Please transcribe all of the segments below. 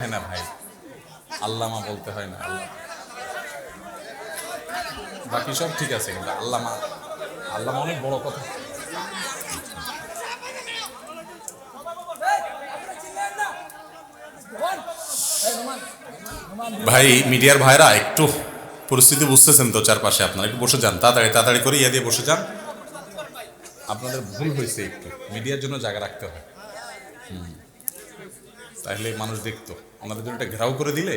হয় না ভাই, আল্লামা বলতে হয় না। আল্লাহ বাকি সব ঠিক আছে, কিন্তু আল্লামা আল্লামা অনেক বড় কথা। ভাই মিডিয়ার ভাইরা একটু পরিস্থিতি বুঝতেছেন তো, চারপাশে আপনারা একটু বসে যান, তাড়াতাড়ি তাড়াতাড়ি করে ইয়া দিয়ে বসে যান। আপনাদের ভুল হয়েছে, একটু মিডিয়ার জন্য জায়গা রাখতে হয়। তাহলে মানুষ দেখতো, আমাদের জন্য একটা ঘেরাও করে দিলে।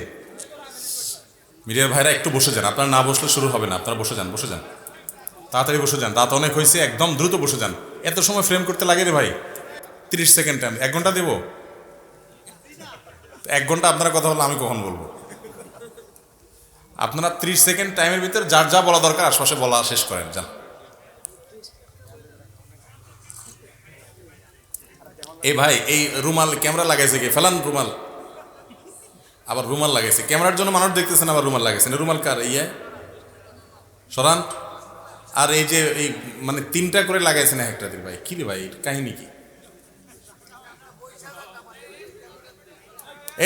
মিডিয়ার ভাইরা একটু বসে যান, আপনারা না বসলে শুরু হবে না। আপনারা বসে যান, বসে যান, তাড়াতাড়ি বসে যান, রাত অনেক হয়েছে, একদম দ্রুত বসে যান। এত সময় ফ্রেম করতে লাগে রে ভাই, 30 সেকেন্ড টাইম, 1 ঘন্টা দেবো? 1 ঘন্টা আপনারা কথা বললে আমি কখন বলবো? আপনারা 30 সেকেন্ড টাইমের ভিতরে যার যা বলা দরকার আশপাশে বলা শেষ করেন, যান। এই ভাই, এই রুমাল ক্যামেরা লাগাইছে কি? ফেলান রুমাল। আবার রুমাল লাগাইছে ক্যামেরার জন্য, মানুষ দেখতেছেন, আবার রুমাল লাগাইছেন। রুমাল কার? ইয়ে সরান। আর এই যে এই মানে 3টা করে লাগাইছেন একটা দিন, ভাই কি রে ভাই, কাহিনী কি?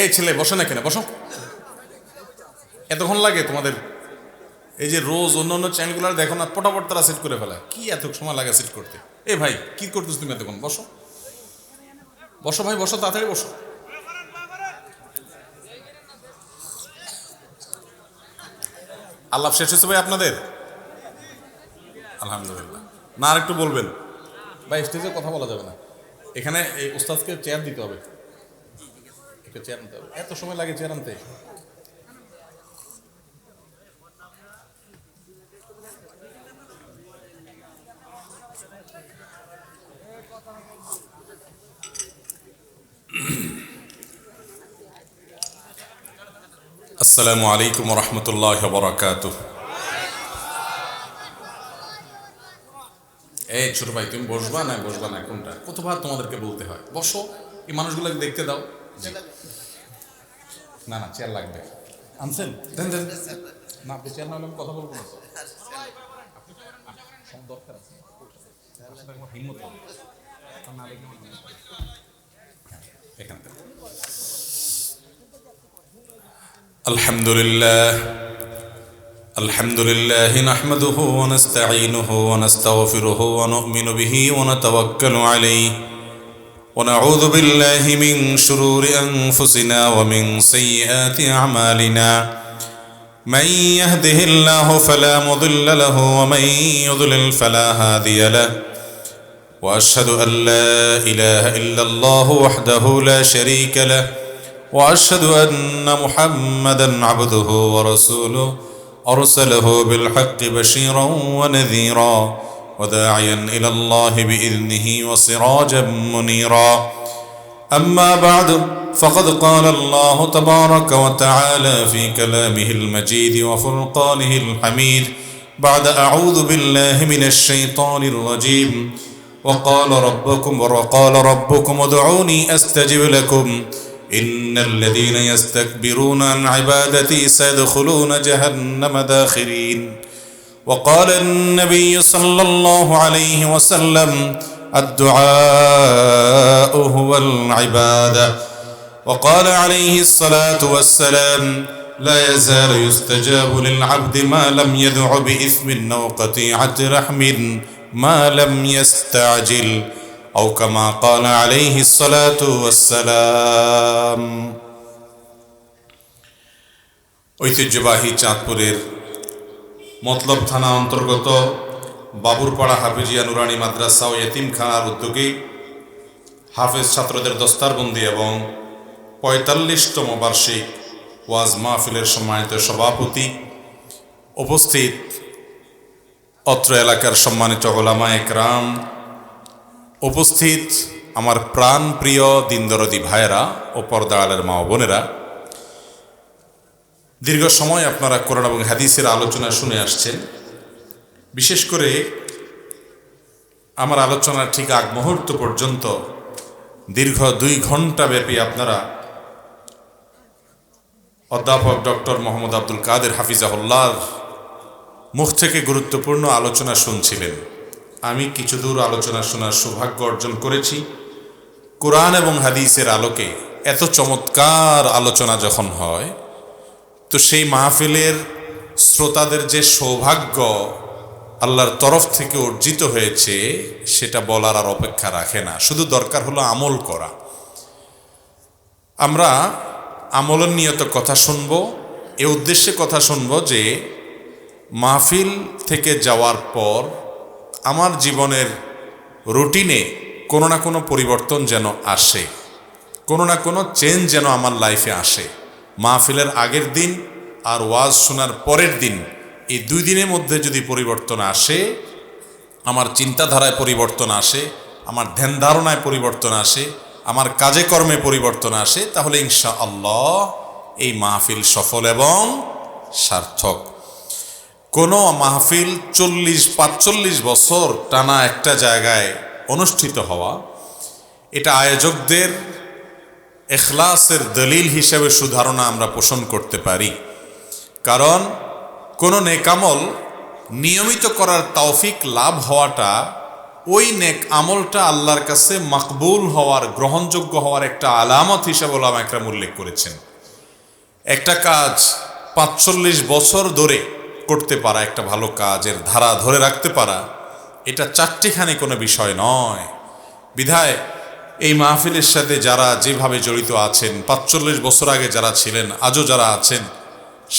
এই ছেলে বসো না কেন, বসো। এতক্ষণ লাগে তোমাদের? এই যে রোজ অন্য অন্য চ্যানেলগুলো দেখো না, পটাপট তারা সেট করে ফেলা, কি এত সময় লাগে সেট করতে? এ ভাই কি করতেছ তুমি এতক্ষণ? বসো বসো ভাই, বসো, তাড়াতাড়ি বসো। আল্লাহ শেষ হয়েছে ভাই আপনাদের? আলহামদুলিল্লাহ। না আর একটু বলবেন ভাই, স্টেজে কথা বলা যাবে না এখানে। এই উস্তাদকে চেয়ার দিতে হবে, একটা চেয়ার নিতে হবে। এত সময় লাগে চেয়ার আনতে? আসসালামু আলাইকুম রহমতুল্লাহ বরাকাতুহ। এই ছোট ভাই, তুমি বসবা না বসবা না কোনটা? কতবার তোমাদেরকে বলতে হয় বসো, এই মানুষগুলোকে দেখতে দাও। জি। না না, চেয়ার লাগবে। আনছেন? দেন দেন। না, আপনি চেয়ার না হলে আমি কথা বলবো না তো। সব দরকার আছে, আমার হিম্মত হবে। না দেখলে আমার হিম্মত হবে। এখান থেকে আলহামদুলিল্লাহ আলহামদুলিল্লাহ নাহমাদুহু ওয়া নাস্তাঈনুহু ওয়া নাস্তাগফিরুহু ওয়া নু'মিনু বিহি ওয়া নাতাওয়াক্কালু আলাইহি ওয়া নাউযু বিল্লাহি মিন শুরুরি আনফুসিনা ওয়া মিন সাইয়্যাতি আমালিনা। মান ইয়াহদিহিল্লাহু ফালা মুদিল্লা লাহু ওয়া মান ইউদ্লিল ফালা হাদিয়া লাহু। ওয়া আশহাদু আন লা ইলাহা ইল্লাল্লাহু ওয়াহদাহু লা শারীকা লাহু ওয়া আশহাদু আন্না মুহাম্মাদান আবদুহু ওয়া রাসূলুহু أرسله بالحق بشيرا ونذيرا وداعيا إلى الله بإذنه وسراجا منيرا. أما بعد، فقد قال الله تبارك وتعالى في كلامه المجيد وفرقانه الحميد بعد أعوذ بالله من الشيطان الرجيم: وقال ربكم ادعوني أستجب لكم إن الذين يستكبرون عن عبادتي سيدخلون جهنم داخرين. وقال النبي صلى الله عليه وسلم: الدعاء هو العبادة. وقال عليه الصلاة والسلام: لا يزال يستجاب للعبد ما لم يدع بإثم أو قطيعة رحم ما لم يستعجل، أو كما قال عليه الصلاة والسلام. ঐতিহ্যবাহী চাঁদপুরের মতলব থানা অন্তর্গত বাবুরপাড়া হাফিজিয়া নুরানি মাদ্রাসা ও এতিমখানার উদ্যোগে হাফেজ ছাত্রদের দস্তারবন্দি এবং ৪৫তম বার্ষিক ওয়াজ মাহফিলের সম্মানিত সভাপতি, উপস্থিত অত্র এলাকার সম্মানিত উলামায়ে কেরাম, উপস্থিত আমার প্রাণ প্রিয় দিনদরদি ভাইয়েরা ও পর্দা আলের মা ও বোনেরা, দীর্ঘ সময় আপনারা কোরআন এবং হাদিসের আলোচনা শুনে আসছেন। বিশেষ করে আমার আলোচনার ঠিক আগ মুহূর্ত পর্যন্ত দীর্ঘ 2 ঘন্টা ব্যাপী আপনারা অধ্যাপক ডক্টর মোহাম্মদ আব্দুল কাদের হাফিজাহুল্লাহর মুখ থেকে গুরুত্বপূর্ণ আলোচনা শুনছিলেন। আমি কিছু দূর আলোচনা শোনার সৌভাগ্য অর্জন করেছি। কোরআন এবং হাদিসের আলোকে এত চমৎকার আলোচনা যখন হয়, তো সেই মাহফিলের শ্রোতাদের যে সৌভাগ্য আল্লাহর তরফ থেকে অর্জিত হয়েছে সেটা বলার আর অপেক্ষা রাখে না। শুধু দরকার হলো আমল করা। আমরা আমলের নিয়ত কথা শুনব, এ উদ্দেশ্যে কথা শুনব যে মাহফিল থেকে যাওয়ার পর আমার জীবনের রুটিনে কোনো না কোনো পরিবর্তন যেন আসে, কোনো না কোনো চেঞ্জ যেন আমার লাইফে আসে। মাহফিলের আগের দিন আর ওয়াজ শোনার পরের দিন, এই 2 দিনের মধ্যে যদি পরিবর্তন আসে, আমার চিন্তাধারায় পরিবর্তন আসে, আমার ধ্যান ধারণায় পরিবর্তন আসে, আমার কাজে কর্মে পরিবর্তন আসে, তাহলে ইনশাআল্লাহ এই মাহফিল সফল এবং সার্থক। কোনো মাহফিল 40-45 বছর টানা একটা জায়গায় অনুষ্ঠিত হওয়া, এটা আয়োজকদের ইখলাসের দলিল হিসেবে সুধারণা আমরা পোষণ করতে পারি। কারণ কোনো নেকামল নিয়মিত করার তৌফিক লাভ হওয়াটা, ওই নেক আমলটা আল্লাহর কাছে মকবুল হওয়ার, গ্রহণযোগ্য হওয়ার একটা আলামত হিসেবে ওলামা একরাম উল্লেখ করেছেন। একটা কাজ 45 বছর ধরে করতে পারা, একটা ভালো কাজের ধারা ধরে রাখতে পারা, এটা চারটিখানি কোনো বিষয় নয়। বিধায় এই মাহফিলের সাথে যারা যেভাবে জড়িত আছেন, 45 বছর আগে যারা ছিলেন, আজও যারা আছেন,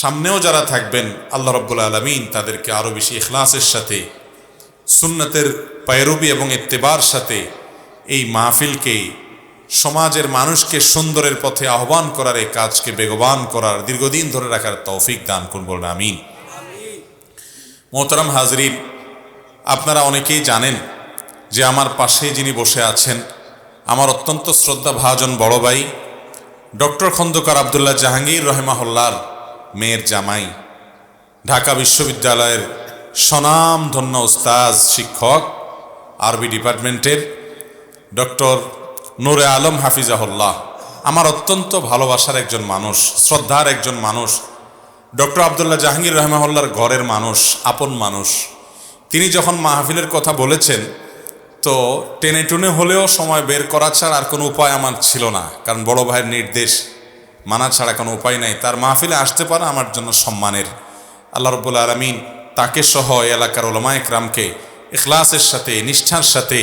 সামনেও যারা থাকবেন, আল্লাহ রাব্বুল আলামিন তাদেরকে আরও বেশি ইখলাসের সাথে, সুন্নতের পায়রবি এবং ইত্তেবার সাথে এই মাহফিলকে, সমাজের মানুষকে সুন্দরের পথে আহ্বান করার, এই কাজকে বেগবান করার, দীর্ঘদিন ধরে রাখার তৌফিক দান করুন, বলুন আমিন। মোহতারাম হাজরিন, আপনারা অনেকেই জানেন যে আমার পাশে যিনি বসে আছেন, আমার অত্যন্ত শ্রদ্ধাভাজন বড় ভাই ডক্টর খন্দকার আবদুল্লাহ জাহাঙ্গীর রহমাহুল্লাহর মেয়ের জামাই, ঢাকা বিশ্ববিদ্যালয়ের স্বনামধন্য উস্তাজ, শিক্ষক, আরবি ডিপার্টমেন্টের ডক্টর নূরে আলম হাফিজাহুল্লাহ, আমার অত্যন্ত ভালোবাসার একজন মানুষ, শ্রদ্ধার একজন মানুষ, ডক্টর আবদুল্লাহ জাহাঙ্গীর রহমাহুল্লাহর ঘরের মানুষ, আপন মানুষ। তিনি যখন মাহফিলের কথা বলেছেন, তো টেনে টুনে হলেও সময় বের করা ছাড়া আর কোনো উপায় আমার ছিল না। কারণ বড় ভাইয়ের নির্দেশ মানা ছাড়া কোনো উপায় নাই। তার মাহফিলে আসতে পারা আমার জন্য সম্মানের। আল্লাহ রাব্বুল আলামিন তাকে সহ এলাকার উলামা ইকরামকে ইখলাসের সাথে, নিষ্ঠার সাথে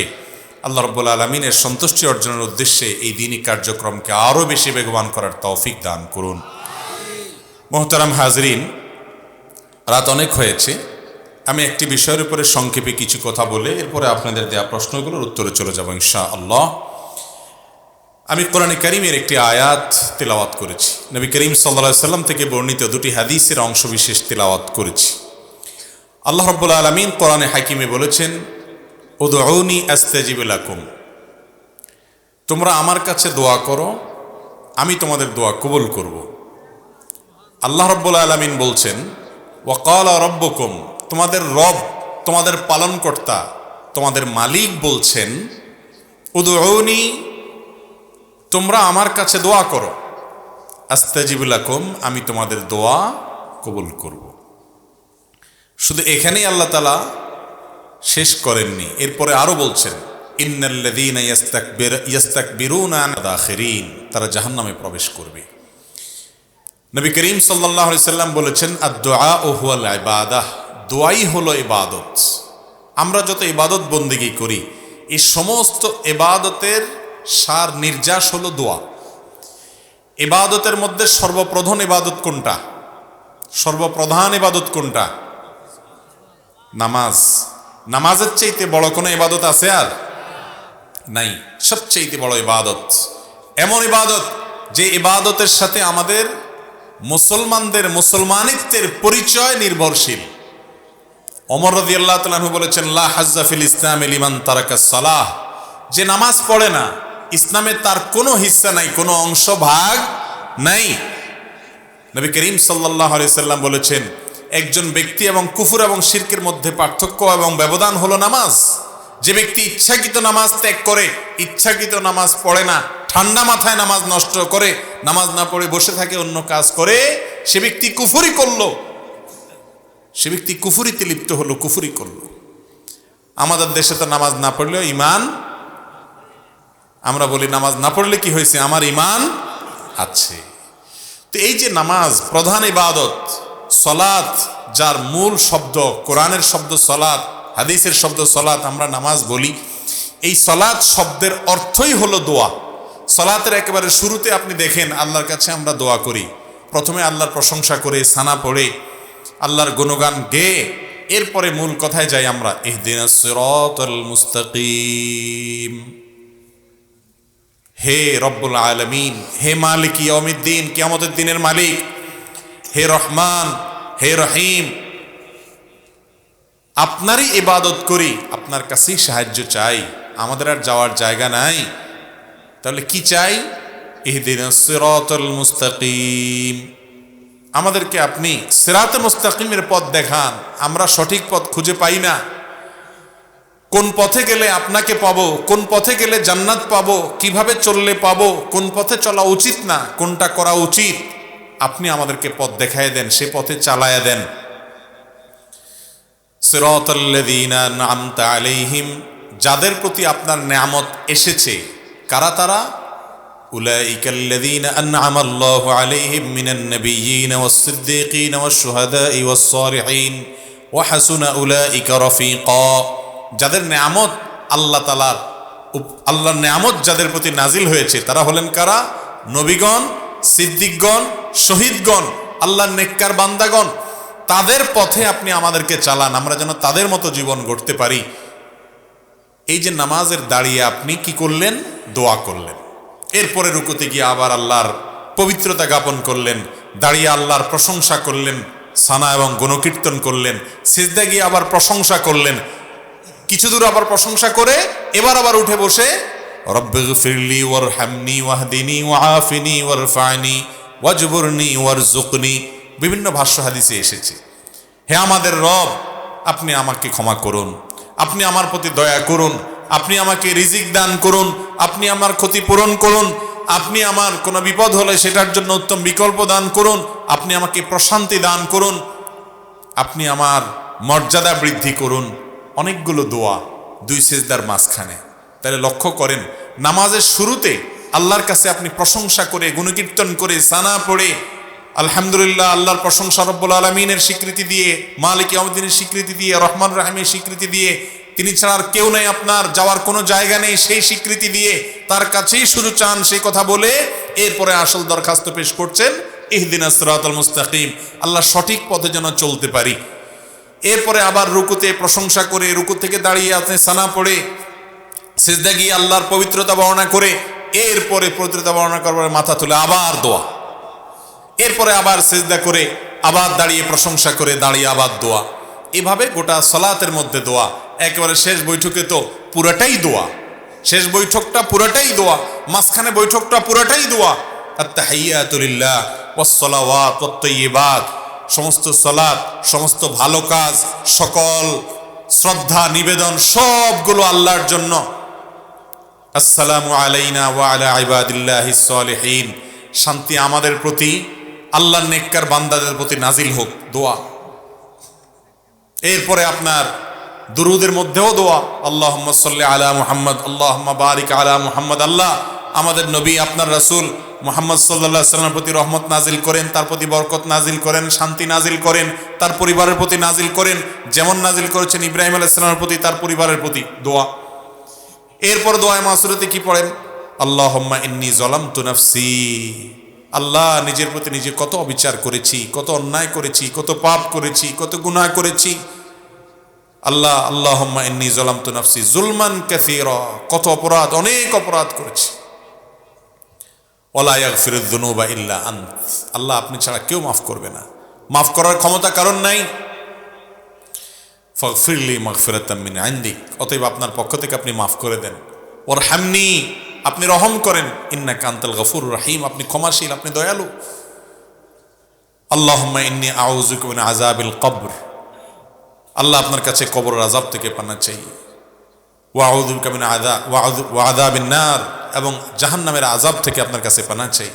আল্লাহ রাব্বুল আলামিনের সন্তুষ্টি অর্জনের উদ্দেশ্যে এই দ্বীনি কার্যক্রমকে আরও বেশি বেগবান করার তৌফিক দান করুন। মোহতারাম হাজরিন, রাত অনেক হয়েছে। আমি একটি বিষয়ের উপরে সংক্ষেপে কিছু কথা বলে এরপরে আপনাদের দেওয়া প্রশ্নগুলোর উত্তরে চলে যাব ইনশাআল্লাহ। আমি কোরআনে কারীমের একটি আয়াত তেলাওয়াত করেছি, নবী করিম সাল্লাল্লাহু আলাইহি সাল্লাম থেকে বর্ণিত 2টি হাদিসের অংশবিশেষ তেলাওয়াত করেছি। আল্লাহ রাব্বুল আলামিন কোরআনে হাকিমে বলেছেন, উদউনি আস্তাজিব লাকুম, তোমরা আমার কাছে দোয়া করো, আমি তোমাদের দোয়া কবুল করব। আল্লাহ রাব্বুল আলামিন বলছেন, ওয়াকালা রাব্বুকুম, তোমাদের রব, তোমাদের পালনকর্তা, তোমাদের মালিক বলছেন, উদউনি, তোমরা আমার কাছে দোয়া করো, আস্তাজিব লাকুম, আমি তোমাদের দোয়া কবুল করব। শুধু এখানেই আল্লাহ তাআলা শেষ করেননি, এরপরে আরো বলছেন, ইন্নাল্লাযীনা ইস্তাকবিরুনা আন দাখিরিন, তারা জাহান্নামে প্রবেশ করবে। নবী করিম সাল্লাল্লাহু আলাইহি সাল্লাম বলেছেন, আদ-দুআউ হুয়াল ইবাদাহ, দোয়াই হলো ইবাদত। আমরা যত ইবাদত বন্দেগী করি, এই সমস্ত ইবাদতের সার নির্যাস হলো দোয়া। ইবাদতের মধ্যে সর্বপ্রধান ইবাদত কোনটা? সর্বপ্রধান ইবাদত কোনটা? নামাজ। নামাজের চাইতে বড় কোনো ইবাদত আছে আর নাই। সবচেয়ে বড় ইবাদত, এমন ইবাদত যে ইবাদতের সাথে আমাদের মুসলমানদের মুসলমানিত্বের পরিচয় নির্ভরশীল। ওমর রাদিয়াল্লাহু তাআলা আনহু বলেছেন, লা হাজ্জা ফিল ইসলাম লিমান তারাকাস সালাহ, যে নামাজ পড়ে না, ইসলামে তার কোনো হিস্সা নাই, কোনো অংশ ভাগ নাই। নবী করিম সাল্লাল্লাহু আলাইহি সাল্লাম বলেছেন, একজন ব্যক্তি এবং কুফর এবং শিরকের মধ্যে পার্থক্য এবং ব্যবধান হলো নামাজ। যে ব্যক্তি ইচ্ছাকৃত নামাজ ত্যাগ করে, ইচ্ছাকৃত নামাজ পড়ে না, ঠান্ডা মাথায় নামাজ নষ্ট করে, নামাজ না পড়ে বসে থাকে, অন্য কাজ করে, সে ব্যক্তি কুফরি করলো, সে ব্যক্তি কুফরিতে লিপ্ত হলো, কুফরি করলো। আমাদের দেশে তো নামাজ না পড়লেও ইমান, আমরা বলি নামাজ না পড়লে কি হয়েছে, আমার ইমান আছে। তো এই যে নামাজ প্রধান ইবাদত, সলাত যার মূল শব্দ, কোরআনের শব্দ সলাত, হাদিসের শব্দ সলাত, আমরা নামাজ বলি। এই সলাত শব্দের অর্থই হলো দোয়া। সলাতের একেবারে শুরুতে আপনি দেখেন আল্লাহর কাছে আমরা দোয়া করি। প্রথমে আল্লাহর প্রশংসা করে, সানা পড়ে, আল্লাহর গুণগান গেয়ে এরপরে মূল কথায় যাই আমরা, ইহদিনাস সিরাতাল মুস্তাকিম। হে রব্বুল আলামিন, হে মালিক ইয়াউমিদ্দিন, কিয়ামতের দিনের মালিক, হে রহমান, হে রহিম, আপনারই ইবাদত করি, আপনার কাছেই সাহায্য চাই, আমাদের আর যাওয়ার জায়গা নাই। তাহলে কি চাই? ইহদিনাস সিরাতাল মুস্তাকিম, আমাদেরকে আপনি সিরাতে মুস্তাকিমের পথ দেখান। আমরা সঠিক পথ খুঁজে পাই না। কোন পথে গেলে আপনাকে পাবো, কোন পথে গেলে জান্নাত পাবো, কিভাবে চললে পাবো, কোন পথে চলা উচিত না, কোনটা করা উচিত, আপনি আমাদেরকে পথ দেখায় দেন, সে পথে চালায়া দেন। সিরাতাল্লাযীনা আন'আমতা আলাইহিম, যাদের প্রতি আপনার নেয়ামত এসেছে, কারা তারা? উলাইকাল্লাযীনা আন'আমাল্লাহু আলাইহিম মিনান নাবিয়্যিনা ওয়াস-সিদ্দীকিনা ওয়াশ-শুহাদাই ওয়াস-সালিহিন ওয়া হাসুনা উলাইকা রাফীকা। যাদের নেয়ামত আল্লাহর নেয়ামত যাদের প্রতি নাজিল হয়েছে তারা হলেন কারা? নবীগণ, সিদ্দিকগণ, শহীদগণ, আল্লাহর নেককার বান্দাগণ। তাদের পথে আপনি আমাদেরকে চালান, আমরা যেন তাদের মতো জীবন গড়তে পারি। এই যে নামাজের দাঁড়িয়ে আপনি কি করলেন? দোয়া করলেন। এরপরে রুকুতে গিয়ে আবার আল্লাহর পবিত্রতা জ্ঞাপন করলেন, দাঁড়িয়ে আল্লাহর প্রশংসা করলেন, সানা এবং গুণকীর্তন করলেন, সিজদা গিয়ে আবার প্রশংসা করলেন, কিছু দূর আবার প্রশংসা করে এবার আবার উঠে বসে রব্বিগফিরলি ওয়ারহামনি ওয়াহদিনি ওয়াআফিনি ওয়ারফা'নি ওয়াজবুরনি ওয়ারযুকনি। বিভিন্ন ভাষ্য হাদিসে এসেছে, হে আমাদের রব, আপনি আমাকে ক্ষমা করুন, আপনি আমার প্রতি দয়া করুন, আপনি আমাকে রিজিক দান করুন, আপনি আমার ক্ষতি পূরণ করুন, আপনি আমার কোনো বিপদ হলে সেটার জন্য উত্তম বিকল্প দান করুন, আপনি আমাকে প্রশান্তি দান করুন, আপনি আমার মর্যাদা বৃদ্ধি করুন। অনেকগুলো দোয়া দুই সিজদার মাঝখানে। তাহলে লক্ষ্য করেন, নামাজের শুরুতে আল্লাহর কাছে আপনি প্রশংসা করে, গুণকীর্তন করে, সানা পড়ে, আলহামদুলিল্লাহ, আল্লাহর প্রশংসা, রব্বুল আলামিনের স্বীকৃতি দিয়ে, মালিক ইয়াউমিদ্দিনের স্বীকৃতি দিয়ে, রহমান রহিমের স্বীকৃতি দিয়ে, তিনি ছাড়া আর কেউ নেই, আপনার যাওয়ার কোনো জায়গা নেই, সেই স্বীকৃতি দিয়ে তার কাছেই শুধু চান, সেই কথা বলে এরপরে আসল দরখাস্ত পেশ করছেন, ইহদিনাস সিরাতাল মুস্তাকিম, আল্লাহ সঠিক পথে যেন চলতে পারি। এরপরে আবার রুকুতে প্রশংসা করে, রুকু থেকে দাঁড়িয়ে আপনি সানা পড়ে, সিজদা গিয়ে আল্লাহর পবিত্রতা বর্ণনা করে, এরপরে পবিত্রতা বর্ণনা করবার মাথা তুলে আবার দোয়া, এরপরে আবার সিজদা করে, আবার দাঁড়িয়ে প্রশংসা করে, দাঁড়িয়ে আবার দোয়া। এভাবে গোটা সালাতের মধ্যে দোয়া। একেবারে শেষ বৈঠকে তো পুরাটাই দোয়া, শেষ বৈঠকটা পুরাটাই দোয়া, মাঝখানে বৈঠকটা পুরাটাই দোয়া। আত-তাহিয়াতু লিল্লাহ ওয়াস-সালাওয়াত ওয়াত-তাইয়্যিবাত, সমস্ত সালাত, সমস্ত ভালো কাজ, সকল শ্রদ্ধা নিবেদন সবগুলো আল্লাহর জন্য। আসসালামু আলাইনা ওয়া আলা ইবাদিল্লাহিস সালিহিন, শান্তি আমাদের প্রতি, আল্লাহর নেককার বান্দাদের প্রতি নাজিল হোক, দোয়া। এরপরে আপনার দুরুদের মধ্যেও দোয়া, আল্লাহুম্মা সাল্লি আলা মুহাম্মদ, আল্লাহুম্মা বারিক আলা মুহাম্মদ। আল্লাহ আমাদের নবী, আপনার রাসূল মুহাম্মদ সাল্লাল্লাহু আলাইহি ওয়াসাল্লামের প্রতি রহমত নাজিল করেন, তার প্রতি বরকত নাজিল করেন, শান্তি নাজিল করেন, তার পরিবারের প্রতি নাজিল করেন, যেমন নাজিল করেছেন ইব্রাহিম আলাইহিস সালামের প্রতি, তার পরিবারের প্রতি, দোয়া। এরপর দোয়ায়ে মাসুরাতে কি পড়েন? আল্লাহুম্মা ইন্নী যালামতু নাফসি, আল্লাহ নিজের প্রতি নিজে কত অবিচার করেছি, কত অন্যায় করেছি, কত পাপ করেছি, কত গুনাহ করেছি। আল্লাহ, আল্লাহুম্মা ইন্নী যালামতু নাফসি যুলমান কাসীরা, কত অপরাধ, অনেক অপরাধ করেছি। ওয়ালা ইয়াগফিরুয যুনুবা ইল্লা আনত, আল্লাহ আপনি ছাড়া কেউ মাফ করবে না, মাফ করার ক্ষমতা কারণ নাই। ফাগফিরলি মাগফিরাতাম মিন ইনদিক, অতএব আপনার পক্ষ থেকে আপনি মাফ করে দেন। ওয়ারহামনি, আপনি রহম করেন। ইন্নাকা আনতাল গফুরুর রহিম, আপনি ক্ষমাশীল, আপনি দয়ালু। আল্লাহুম্মা ইন্নী আউযু বিকা মিন আযাবিল কবর, আল্লাহ আপনার কাছে কবরের আযাব থেকে পানা চাই। ওয়া আউযু বিকা মিন আযাবিন নার, এবং জাহান্নামের আযাব থেকে আপনার কাছে পানা চাই।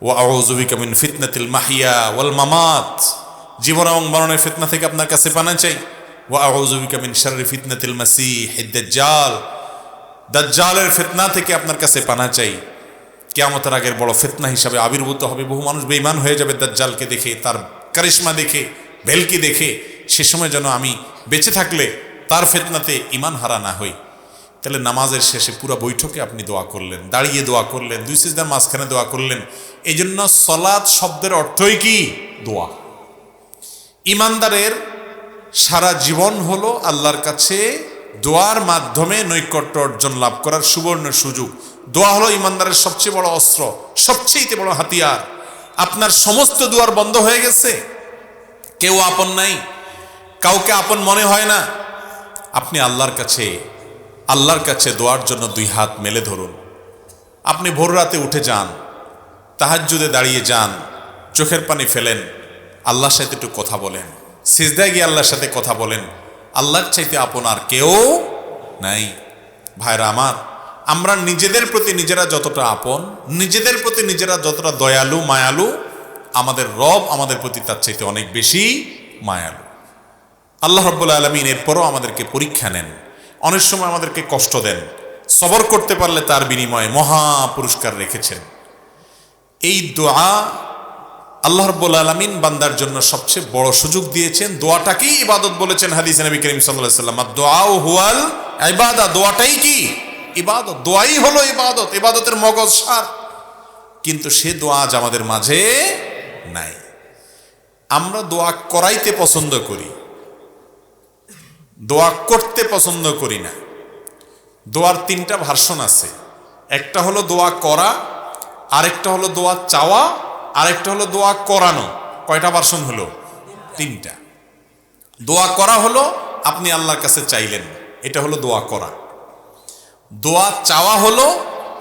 ওয়া আউযু বিকা মিন ফিতনাতিল মাহইয়া ওয়াল মামাত, জীবন এবং মরণের ফিতনা থেকে আপনার কাছে পানা চাই। ওয়া আউযু বিকা মিন শাররি ফিতনাতিল মাসীহিদ দাজ্জাল, দাজ্জালের ফিতনা থেকে আপনার কাছে পানা চাই। কিয়ামতের আগের বড় ফিতনা হিসাবে আবির্ভূত হবে। বহু মানুষ বেঈমান হয়ে যাবে দাজ্জালকে দেখে, তার কারিশমা দেখে, ভেলকি দেখে। সে সময় যেন আমি বেঁচে থাকলে তার ফিতনাতে ঈমান হারা না হই। তাহলে নামাজের শেষে পুরো বৈঠকে আপনি দোয়া করলেন, দাঁড়িয়ে দোয়া করলেন, দুই সিজদার মাঝখানে দোয়া করলেন। এই জন্য সালাত শব্দের অর্থই কি? দোয়া। ঈমানদারের সারা জীবন হলো আল্লাহর কাছে দোয়ার মাধ্যমে নৈকট্য অর্জন লাভ করার সুবর্ণ সুযোগ। দোয়া হলো ঈমানদারের সবচেয়ে বড় অস্ত্র, সবচেয়ে বড় হাতিয়ার। আপনার সমস্ত দুয়ার বন্ধ হয়ে গেছে, কেউ আপন নাই, কাউকে আপন মনে হয় না, আপনি আল্লাহর কাছে দোয়ার জন্য দুই হাত মেলে ধরুন। আপনি ভোর রাতে উঠে যান, তাহাজ্জুদে দাঁড়িয়ে যান, চোখের পানি ফেলেন, আল্লাহর সাথে একটু কথা বলেন, সিজদায় গিয়ে আল্লাহর সাথে কথা বলেন। আল্লাহর চাইতে আপন আর কেউ নাই। ভাইরা আমার, আমরা নিজেদের প্রতি নিজেরা যতটা আপন, নিজেদের প্রতি নিজেরা যতটা দয়ালু মায়ালু, আমাদের রব আমাদের প্রতি তার চাইতে অনেক বেশি মায়ালু। আল্লাহ রাব্বুল আলামিন এরপরও আমাদেরকে পরীক্ষা নেন, অনেক সময় আমাদেরকে কষ্ট দেন। সবর করতে পারলে তার বিনিময়ে মহা পুরস্কার রেখেছেন। এই দোয়া আল্লাহ রাব্বুল আলামিন বান্দার জন্য সবচেয়ে বড় সুযোগ দিয়েছেন। দোয়াটাকেই ইবাদত বলেছেন হাদিসে নবী করিম সাল্লাল্লাহু আলাইহি ওয়াসাল্লাম, আদ-দুআউ হুয়াল ইবাদা। দোয়াটাই কি? ইবাদত। দোয়াই হলো ইবাদত, ইবাদতের মগজ সার। কিন্তু সে দোয়া আজ আমাদের মাঝে নাই। আমরা দোয়া করাইতে পছন্দ করি, দোয়া করতে পছন্দ করি না। দোয়ার তিনটা ভার্সন আছে। একটা হলো দোয়া করা, আরেকটা হলো দোয়া চাওয়া, আরেকটা হলো দোয়া করানো। কয়টা ভার্সন হলো? তিনটা। দোয়া করা হলো আপনি আল্লাহর কাছে চাইলেন, এটা হলো দোয়া করা। দোয়া চাওয়া হলো,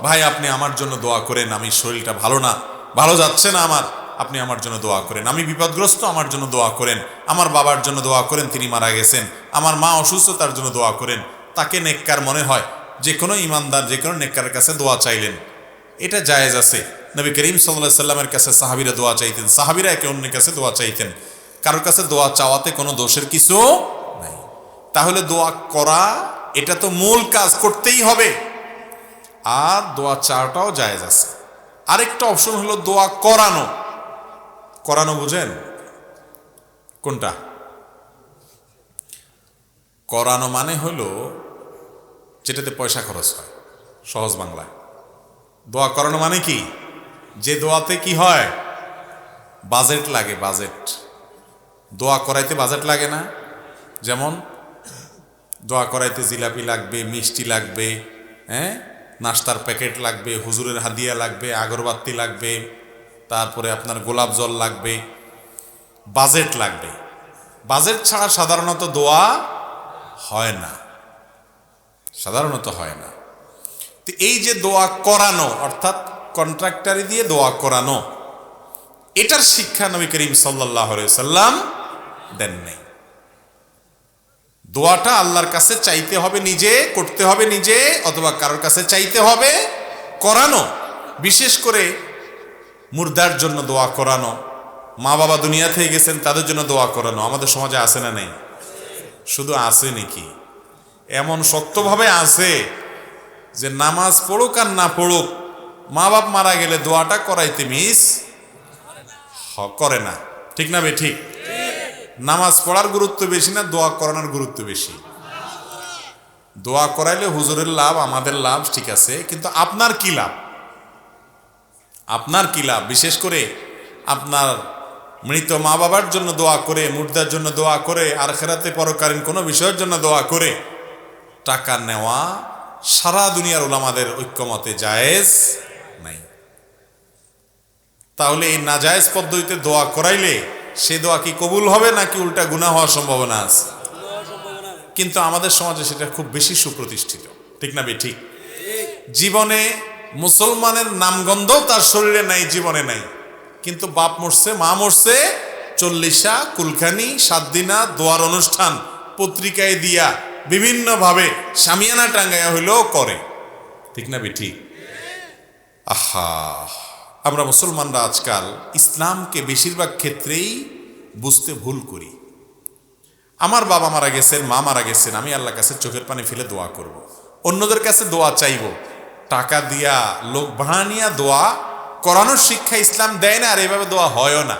ভাই আপনি আমার জন্য দোয়া করেন, আমি শরীরটা ভালো না, ভালো যাচ্ছে না আমার, আপনি আমার জন্য দোয়া করেন। আমি বিপদগ্রস্ত, আমার জন্য দোয়া করেন। আমার বাবার জন্য দোয়া করেন, তিনি মারা গেছেন। আমার মা অসুস্থ, তার জন্য দোয়া করেন। তাকে নেককার মনে হয়, যে কোনো ইমানদার যে কোনো নেককারের কাছে দোয়া চাইলেন, এটা জায়েজ আছে। নবী করিম সাল্লাল্লাহু আলাইহি সাল্লামের কাছে সাহাবীরা দোয়া চাইতেন, সাহাবীরা একে অন্যের কাছে দোয়া চাইতেন। কারোর কাছে দোয়া চাওয়াতে কোনো দোষের কিছু নাই। তাহলে দোয়া করা এটা তো মূল কাজ, করতেই হবে। আর দোয়া চাওয়াটাও জায়েজ আছে। আরেকটা অপশন হলো দোয়া করানো। করানো বুঝেন কোনটা? করানো মানে হলো যেটাতে পয়সা খরচ হয়, সহজ বাংলায়। দোয়া করানো মানে কি? যে দোয়াতে কি হয়? বাজেট লাগে, বাজেট। দোয়া করাইতে বাজেট লাগে না? যেমন দোয়া করাইতে জিলাপি লাগবে, মিষ্টি লাগবে, হ্যাঁ, নাস্তার প্যাকেট লাগবে, হুজুরের হাদিয়া লাগবে, আগরবাতি লাগবে, তারপরে আপনার গোলাপ জল লাগবে, বাজেট লাগবে। বাজেট ছাড়া সাধারণত দোয়া হয় না, সাধারণত হয় না। তো এই যে দোয়া করানো, অর্থাৎ কন্ট্রাক্টারি দিয়ে দোয়া করানো, এটার শিক্ষা নবী করিম সাল্লাল্লাহু আলাইহি সাল্লাম দেন নাই। দোয়াটা আল্লাহর কাছে চাইতে হবে নিজে, করতে হবে নিজে, অথবা কারোর কাছে চাইতে হবে, করানো। বিশেষ করে মুর্দার জন্য দোয়া করানো, মা বাবা দুনিয়া থেকে গেছেন তাদের জন্য দোয়া করানো আমাদের সমাজে আছে না নেই? শুধু আছে নাকি, এমন শক্তভাবে আছে যে নামাজ পড়ুক আর না পড়ুক, মা বাপ মারা গেলে দোয়াটা করাইতে মিস করে না। ঠিক না বে ঠিক? নামাজ পড়ার গুরুত্ব বেশি না দোয়া করানোর গুরুত্ব বেশি? দোয়া করাইলে হুজুরের লাভ, আমাদের লাভ, ঠিক আছে, কিন্তু আপনার কি লাভ? আপনার কি লাভ? বিশেষ করে আপনার মৃত মা বাবার জন্য দোয়া করে, মুর্দার জন্য দোয়া করে, আর আখিরাতে পরকালীন কোনো বিষয়ের জন্য দোয়া করে টাকা নেওয়া সারা দুনিয়ার উলামাদের ঐক্যমতে জায়েজ নাই। তাহলে এই নাজায়েজ পদ্ধতিতে দোয়া করাইলে সে দোয়া কি কবুল হবে নাকি উল্টা গুনাহ হওয়ার সম্ভাবনা আছে? কিন্তু আমাদের সমাজে সেটা খুব বেশি সুপ্রতিষ্ঠিত। ঠিক না বে ঠিক? জীবনে মুসলমানের নামগন্ধ তার শরীরে নাই, জীবনে নাই, কিন্তু বাপ মরছে, মা মরছে, 40 কুলখানি, 7 দিনা দোয়ার অনুষ্ঠান পত্রিকায় দিয়া বিভিন্নভাবে শামিয়ানা টাঙ্গাইয়া হইলেও করে। ঠিক না বে ঠিক? আহা, আমরা মুসলমানরা আজকাল ইসলামকে বেশিরভাগ ক্ষেত্রেই বুঝতে ভুল করি। আমার বাবা মারা গেছেন, মা মারা গেছেন, আমি আল্লাহর কাছে চোখের পানি ফেলে দোয়া করব, অন্যদের কাছে দোয়া চাইব, টাকা দিয়া লোক ভাড়া নিয়া দোয়া করানোর শিক্ষা ইসলাম দেয় না, আর এভাবে দোয়া হয়ও না।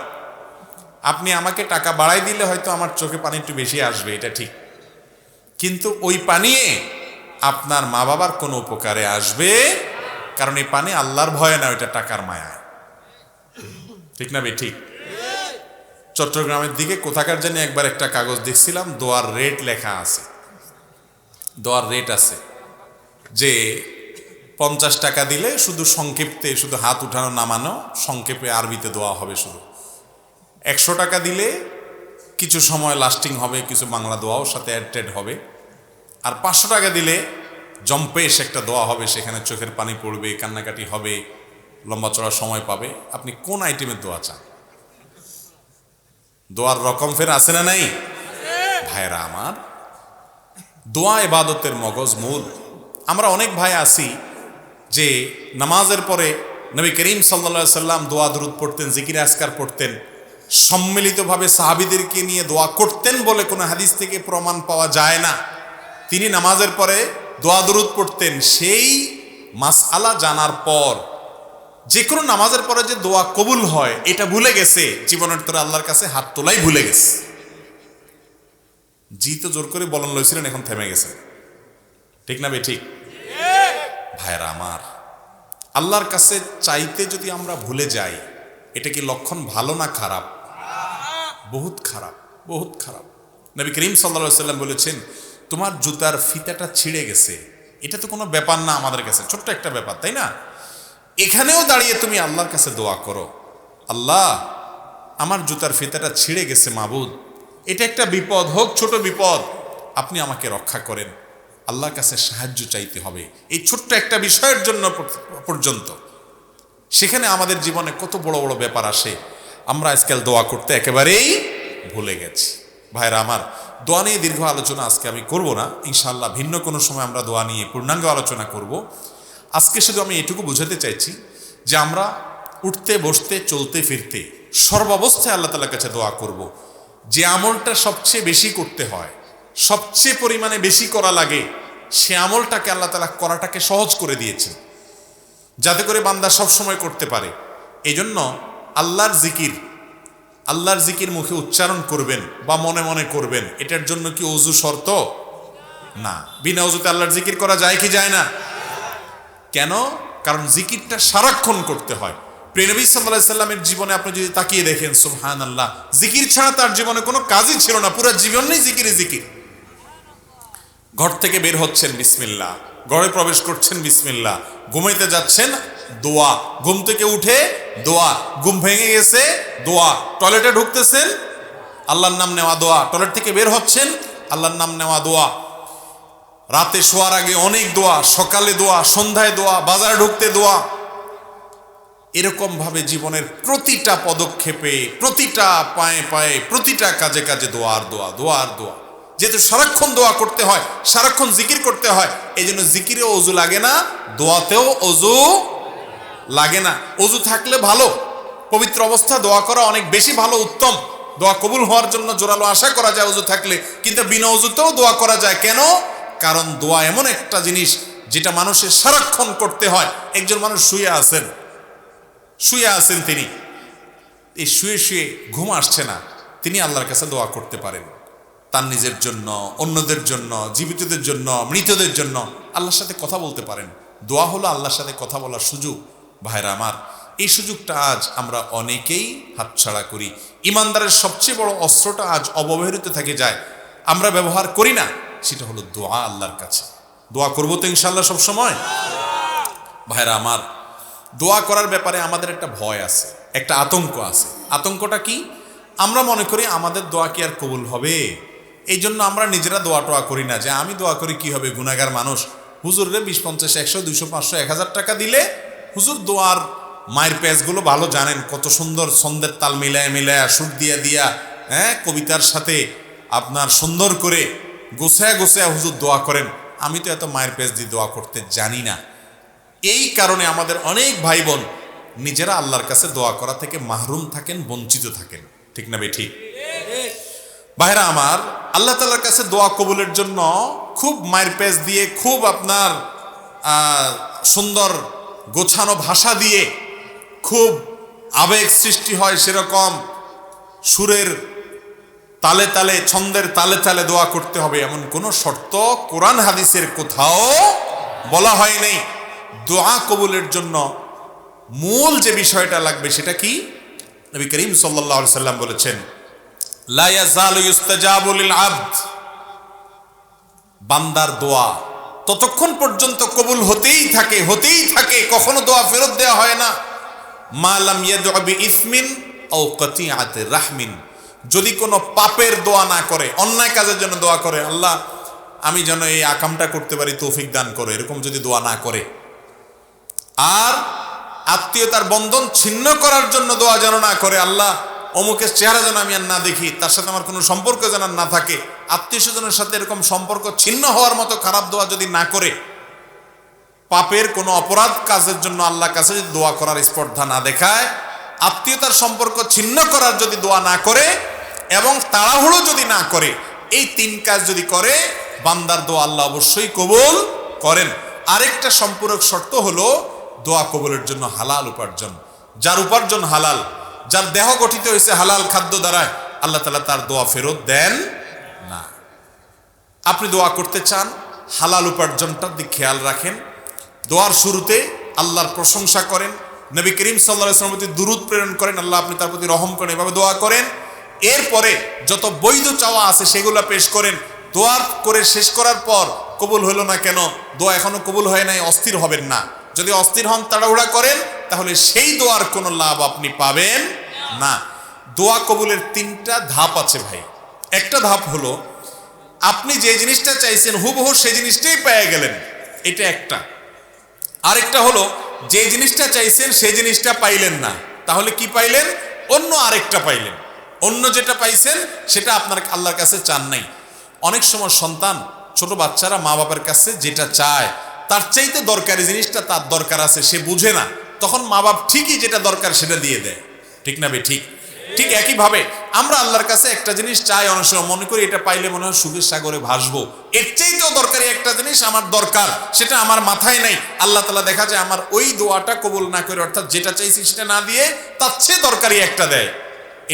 আপনি আমাকে টাকা বাড়াই দিলে হয়তো আমার চোখে পানি একটু বেশি আসবে, এটা ঠিক, কিন্তু ওই পানি আপনার মা বাবার কোনো উপকারে আসবে, কারণ এই পানি আল্লাহর ভয়ে না, ওইটা টাকার মায়ায়। ঠিক না বে ঠিক? চট্টগ্রামের দিকে কোথাকার জানি একবার একটা কাগজ দেখছিলাম, দোয়ার রেট লেখা আছে, দোয়ার রেট আছে যে 50 টাকা দিলে শুধু সংক্ষেপে, শুধু হাত উঠানো নামানো সংক্ষেপে আরবিতে দোয়া হবে শুধু। 100 টাকা দিলে কিছু সময় লাস্টিং হবে, কিছু বাংলা দোয়াও সাথে অ্যাড হবে। আর 500 টাকা দিলে জম্পেশ একটা দোয়া হবে, সেখানে চোখের পানি পড়বে, কান্নাকাটি হবে, লম্বা চড়া সময় পাবে। আপনি কোন আইটেমের দোয়া চান? দোয়ার রকম ফের আছে না নাই? ভাইরা আমার, দোয়া ইবাদতের মগজ মূল। আমরা অনেক ভাই আছি যে নামাজের পরে নবী করিম সাল্লাল্লাহু আলাইহি সাল্লাম দোয়া দরুদ পড়তেন, জিকির আজকার পড়তেন, সম্মিলিতভাবে সাহাবীদেরকে নিয়ে দোয়া করতেন বলে কোনো হাদিস থেকে প্রমাণ পাওয়া যায় না। তিনি নামাজের পরে দোয়া দরুদ পড়তেন। সেই মাসআলা জানার পর যে কোনো নামাজের পরে যে দোয়া কবুল হয় এটা ভুলে গেছে, জীবনের তোরে আল্লাহর কাছে হাত তোলাই ভুলে গেছে। জি তো জোর করে বলন লইছিলেন, এখন থেমে গেছে। ঠিক না বে ঠিক? ভাইরা আমার, আল্লাহর কাছে চাইতে যদি আমরা ভুলে যাই, এটা কি লক্ষণ ভালো না খারাপ? বহুত খারাপ, বহুত খারাপ। নবী করিম সাল্লাল্লাহু আলাইহি সাল্লাম বলেছেন, তোমার জুতার ফিতাটা ছিঁড়ে গেছে, এটা তো কোনো ব্যাপার না আমাদের কাছে, ছোট্ট একটা ব্যাপার, তাই না? এখানেও দাঁড়িয়ে তুমি আল্লাহর কাছে দোয়া করো, আল্লাহ আমার জুতার ফিতাটা ছিঁড়ে গেছে মাবুদ, এটা একটা বিপদ, হোক ছোট বিপদ, আপনি আমাকে রক্ষা করেন। আল্লাহর কাছে সাহায্য চাইতে হবে এই ছোট্ট একটা বিষয়ের জন্য পর্যন্ত। সেখানে আমাদের জীবনে কত বড় বড় ব্যাপার আসে, আমরা আজকাল দোয়া করতে একেবারেই ভুলে গেছি। ভাইরা আমার, দোয়া নিয়ে দীর্ঘ আলোচনা আজকে আমি করব না, ইনশাআল্লাহ ভিন্ন কোনো সময় আমরা দোয়া নিয়ে পূর্ণাঙ্গ আলোচনা করব। আজকে শুধু আমি এটুকু বোঝাতে চাইছি যে আমরা উঠতে বসতে চলতে ফিরতে সর্বাবস্থায় আল্লাহ তাআলার কাছে দোয়া করব। যে আমলটা সবচেয়ে বেশি করতে হয়, সবচেয়ে পরিমাণে বেশি করা লাগে, সে আমলটাকে আল্লাহ তাআলা করাটাকে সহজ করে দিয়েছেন, যাতে করে বান্দা সবসময় করতে পারে। এই জন্য আল্লাহর জিকির মুখে উচ্চারণ করবেন বা মনে মনে করবেন, এটার জন্য কি ওযু শর্ত? না। বিনা ওযুতে আল্লাহর জিকির করা যায় কি যায় না? কেন? কারণ জিকিরটা সারাক্ষণ করতে হয়। প্রিয় নবী সাল্লাল্লাহু আলাইহি সাল্লামের জীবনে আপনি যদি তাকিয়ে দেখেন, সুবহানাল্লাহ, জিকির ছাড়া তার জীবনে কোনো কাজই ছিল না, পুরো জীবনই জিকিরে জিকির। ঘর থেকে বের হচ্ছেন বিসমিল্লাহ, ঘরে প্রবেশ করছেন বিসমিল্লাহ, ঘুমাইতে যাচ্ছেন দোয়া, ঘুম থেকে উঠে দোয়া, ঘুম ভেঙে গেছে দোয়া, টয়লেটে ঢুকতেছেন আল্লাহর নাম নেওয়া দোয়া, টয়লেট থেকে বের হচ্ছেন আল্লাহর নাম নেওয়া দোয়া, রাতে শোয়ার আগে অনেক দোয়া, সকালে দোয়া, সন্ধ্যায় দোয়া, বাজারে ঢুকতে দোয়া। এরকম ভাবে জীবনের প্রতিটা পদক্ষেপে, প্রতিটা পায়ে পায়ে, প্রতিটা কাজে কাজে দোয়া আর দোয়া, দোয়া আর দোয়া। যেহেতু সারাক্ষণ দোয়া করতে হয়, সারাক্ষণ জিকির করতে হয়, এই জন্য জিকিরেও অজু লাগে না, দোয়াতেও অজু লাগে না। অজু থাকলে ভালো, পবিত্র অবস্থা দোয়া করা অনেক বেশি ভালো, উত্তম। দোয়া কবুল হওয়ার জন্য জোরালো আশা করা যায় অজু থাকলে, কিন্তু বিনা অজুতেও দোয়া করা যায়। কেন? কারণ দোয়া এমন একটা জিনিস যেটা মানুষের সারাক্ষণ করতে হয়। একজন মানুষ শুয়ে আছেন, তিনি এই শুয়ে শুয়ে ঘুম আসছে না, তিনি আল্লাহর কাছে দোয়া করতে পারেন, তার নিজের জন্য, অন্যদের জন্য, জীবিতদের জন্য, মৃতদের জন্য আল্লাহর সাথে কথা বলতে পারেন। দোয়া হলো আল্লাহর সাথে কথা বলার সুযোগ। ভাইরা আমার, এই সুযোগটা আজ আমরা অনেকেই হাতছাড়া করি। ইমানদারের সবচেয়ে বড় অস্ত্রটা আজ অব্যবহৃত থেকে যায়, আমরা ব্যবহার করি না, সেটা হলো দোয়া। আল্লাহর কাছে দোয়া করবো তো ইনশাআল্লাহ সব সময়। ভাইরা আমার, দোয়া করার ব্যাপারে আমাদের একটা ভয় আছে, একটা আতঙ্ক আছে। আতঙ্কটা কি? আমরা মনে করি আমাদের দোয়া কি আর কবুল হবে, এই জন্য আমরা নিজেরা দোয়া টোয়া করি না, যে আমি দোয়া করি কি হবে, গুনাহগার মানুষ, হুজুরে 20, 50, 100, 200, 500, 1000 টাকা দিলে হুজুর দোয়ার মায়ের পেজগুলো ভালো জানেন, কত সুন্দর ছন্দের তাল মিলায় মিলায়, সুর দিয়া হ্যাঁ, কবিতার সাথে আপনার সুন্দর করে গোছায়া হুজুর দোয়া করেন। আমি তো এত মায়ের পেজ দিয়ে দোয়া করতে জানি না। এই কারণে আমাদের অনেক ভাই বোন নিজেরা আল্লাহর কাছে দোয়া করা থেকে মাহরুম থাকেন, বঞ্চিত থাকেন। ঠিক না বে ঠিক? ভাইরা আমার, আল্লাহ তাআলার কাছে দোয়া কবুলের জন্য খুব মায়ের পেজ দিয়ে, খুব আপনার সুন্দর গোছানো ভাষা দিয়ে খুব আবেগ সৃষ্টি হয় সেরকম সুরের তালে তালে, ছন্দের তালে তালে দোয়া করতে হবে এমন কোনো শর্ত কোরআন হাদিসের কোথাও বলা হয় নাই। দোয়া কবুলের জন্য মূল যে বিষয়টা লাগবে সেটা কি? নবী করিম সাল্লাল্লাহু আলাইহি সাল্লাম বলেছেন, লা ইয়াজালু ইস্তাজাবু লিল আবদ, বান্দার দোয়া ততক্ষণ পর্যন্ত কবুল হতেই থাকে, কখনো দোয়া ফেরত দেওয়া হয় না। মা লাম ইয়াদউ বিইসমিন আও কাতিআতি রাহমিন, যদি কোনো পাপের দোয়া না করে, অন্যায় কাজের জন্য দোয়া করে, আল্লাহ আমি যেন এই আকামটা করতে পারি তৌফিক দান করো, এরকম যদি দোয়া না করে, আর আত্মীয়তার বন্ধন ছিন্ন করার জন্য দোয়া যেন না করে, আল্লাহ অমুকের চেহারা যেন আমি আর না দেখি, তার সাথে আমার কোনো সম্পর্ক যেন না থাকে, আত্মীয় স্বজনের সাথে এরকম সম্পর্ক ছিন্ন হওয়ার মতো খারাপ দোয়া যদি না করে, পাপের কোনো অপরাধ কাজের জন্য আল্লাহর কাছে যদি দোয়া করার স্পর্ধা না দেখায়, আত্মীয়তার সম্পর্ক ছিন্ন করার যদি দোয়া না করে এবং তাড়াহুড়ো যদি না করে, এই তিন কাজ যদি করে বান্দার দোয়া আল্লাহ অবশ্যই কবুল করেন। আরেকটা সম্পূরক শর্ত হলো দোয়া কবুলের জন্য হালাল উপার্জন। যার উপার্জন হালাল, যার দেহ গঠিত হয়েছে হালাল খাদ্য দ্বারায়, আল্লাহ তাআলা তার দোয়া ফেরত দেন না। আপনি দোয়া করতে চান, হালাল উপার্জনটার দিকে খেয়াল রাখেন। দোয়ার শুরুতে আল্লাহর প্রশংসা করেন, নবী করিম সাল্লাল্লাহু আলাইহি ওয়াসাল্লামের প্রতি দুরূদ প্রেরণ করেন, আল্লাহ আপনি তার প্রতি রহম করেন, এভাবে দোয়া করেন। এরপরে যত বৈধ চাওয়া আছে সেগুলো পেশ করেন। দোয়া করে শেষ করার পর কবুল হলো না কেন, দোয়া এখনো কবুল হয় নাই, অস্থির হবেন না। যদি অস্থির হন, তাড়াহুড়া করেন, তাহলে সেই দোয়ার কোনো লাভ আপনি পাবেন না। দোয়া কবুলের তিনটা ধাপ আছে ভাই। একটা ধাপ হলো আপনি যে জিনিসটা চাইছেন হুবহু সেই জিনিসটাই পেয়ে গেলেন, এটা একটা। আরেকটা হলো যে জিনিসটা চাইছেন সেই জিনিসটা পাইলেন না, তাহলে কি পাইলেন? অন্য আরেকটা পাইলেন। অন্য যেটা পাইছেন সেটা আপনার আল্লাহর কাছে চান নাই। অনেক সময় সন্তান, ছোট বাচ্চারা মা বাবার কাছে যেটা চায় তার চাইতে দরকারি জিনিসটা তার দরকার আছে, সে বুঝে না, তখন মা বাপ ঠিকই যেটা দরকার সেটা দিয়ে দেয়, ঠিক না বে ঠিক? ঠিক একইভাবে আমরা আল্লাহর কাছে একটা জিনিস চাই, অনেক সময় মনে করি এটা পাইলে মনে হয় সুখের সাগরে ভাসবো, এর চাইতেও দরকারি একটা জিনিস আমার দরকার, সেটা আমার মাথায় নাই। আল্লাহ তাআলা দেখা যায় আমার ওই দোয়াটা কবুল না করে, অর্থাৎ যেটা চাইছি সেটা না দিয়ে তার চেয়ে দরকারি একটা দেয়।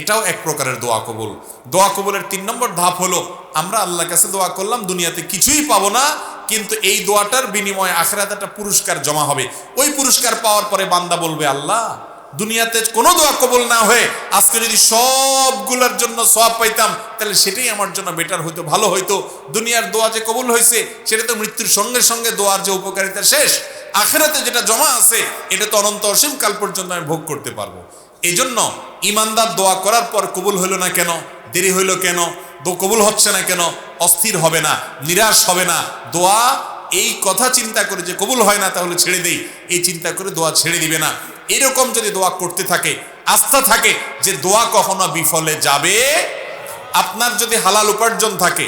এটাও এক প্রকারের দোয়া কবুল। দোয়া কবুলের 3 নম্বর ধাপ হলো আমরা আল্লাহর কাছে দোয়া করলাম, দুনিয়াতে কিছুই পাবো না, কিন্তু এই দোয়াটার বিনিময়ে আখিরাতে একটা পুরস্কার জমা হবে। ওই পুরস্কার পাওয়ার পরে বান্দা বলবে, আল্লাহ দুনিয়াতে কোনো দোয়া কবুল না হয়ে আজকে যদি সবগুলোর জন্য সওয়াব পাইতাম তাহলে সেটাই আমার জন্য বেটার হইতো, ভালো হইতো। দুনিয়ার দোয়া যে কবুল হয়েছে সেটা তো মৃত্যুর সঙ্গে সঙ্গে দোয়ার যে উপকারিতা শেষ, আখিরাতে যেটা জমা আছে এটা তো অনন্ত অসীম কাল পর্যন্ত আমি ভোগ করতে পারবো। এই জন্য ইমানদার দোয়া করার পর কবুল হইল না কেন, দেরি হইল কেন, কবুল হচ্ছে না কেন, অস্থির হবে না, নিরাশ হবে না। দোয়া এই কথা চিন্তা করে যে কবুল হয় না তাহলে ছেড়ে দেই, এই চিন্তা করে দোয়া ছেড়ে দিবে না। এরকম যদি দোয়া করতে থাকে, আস্থা থাকে যে দোয়া কখনো বিফলে যাবে। আপনার যদি হালাল উপার্জন থাকে,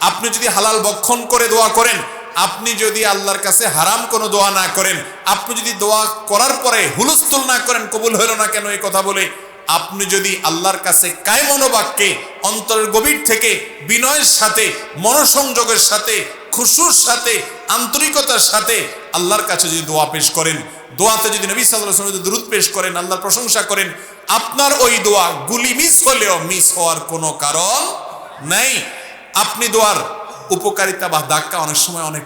আপনি যদি হালাল বক্ষণ করে দোয়া করেন, আপনি যদি আল্লাহর কাছে হারাম কোনো দোয়া না করেন, আপনি যদি দোয়া করার পরে হুলস্থুল না করেন কবুল হলো না কেন এই কথা বলে, আপনি যদি আল্লাহর কাছে কায় মনোবাক্যে অন্তরের গভীর থেকে বিনয়ের সাথে, মনোসংযোগের সাথে, খুশুর সাথে, আন্তরিকতার সাথে আল্লাহর কাছে যদি দোয়া পেশ করেন, দোয়াতে যদি নবী সাল্লাল্লাহু আলাইহি ওয়াসাল্লাম দুরূদ পেশ করেন, আল্লাহর প্রশংসা করেন, আপনার ওই দোয়া গুলি মিস হলেও মিস হওয়ার কোনো কারণ নাই। আপনি দোয়ার উপকারিতা বা ধাক্কা অনেক সময় অনেক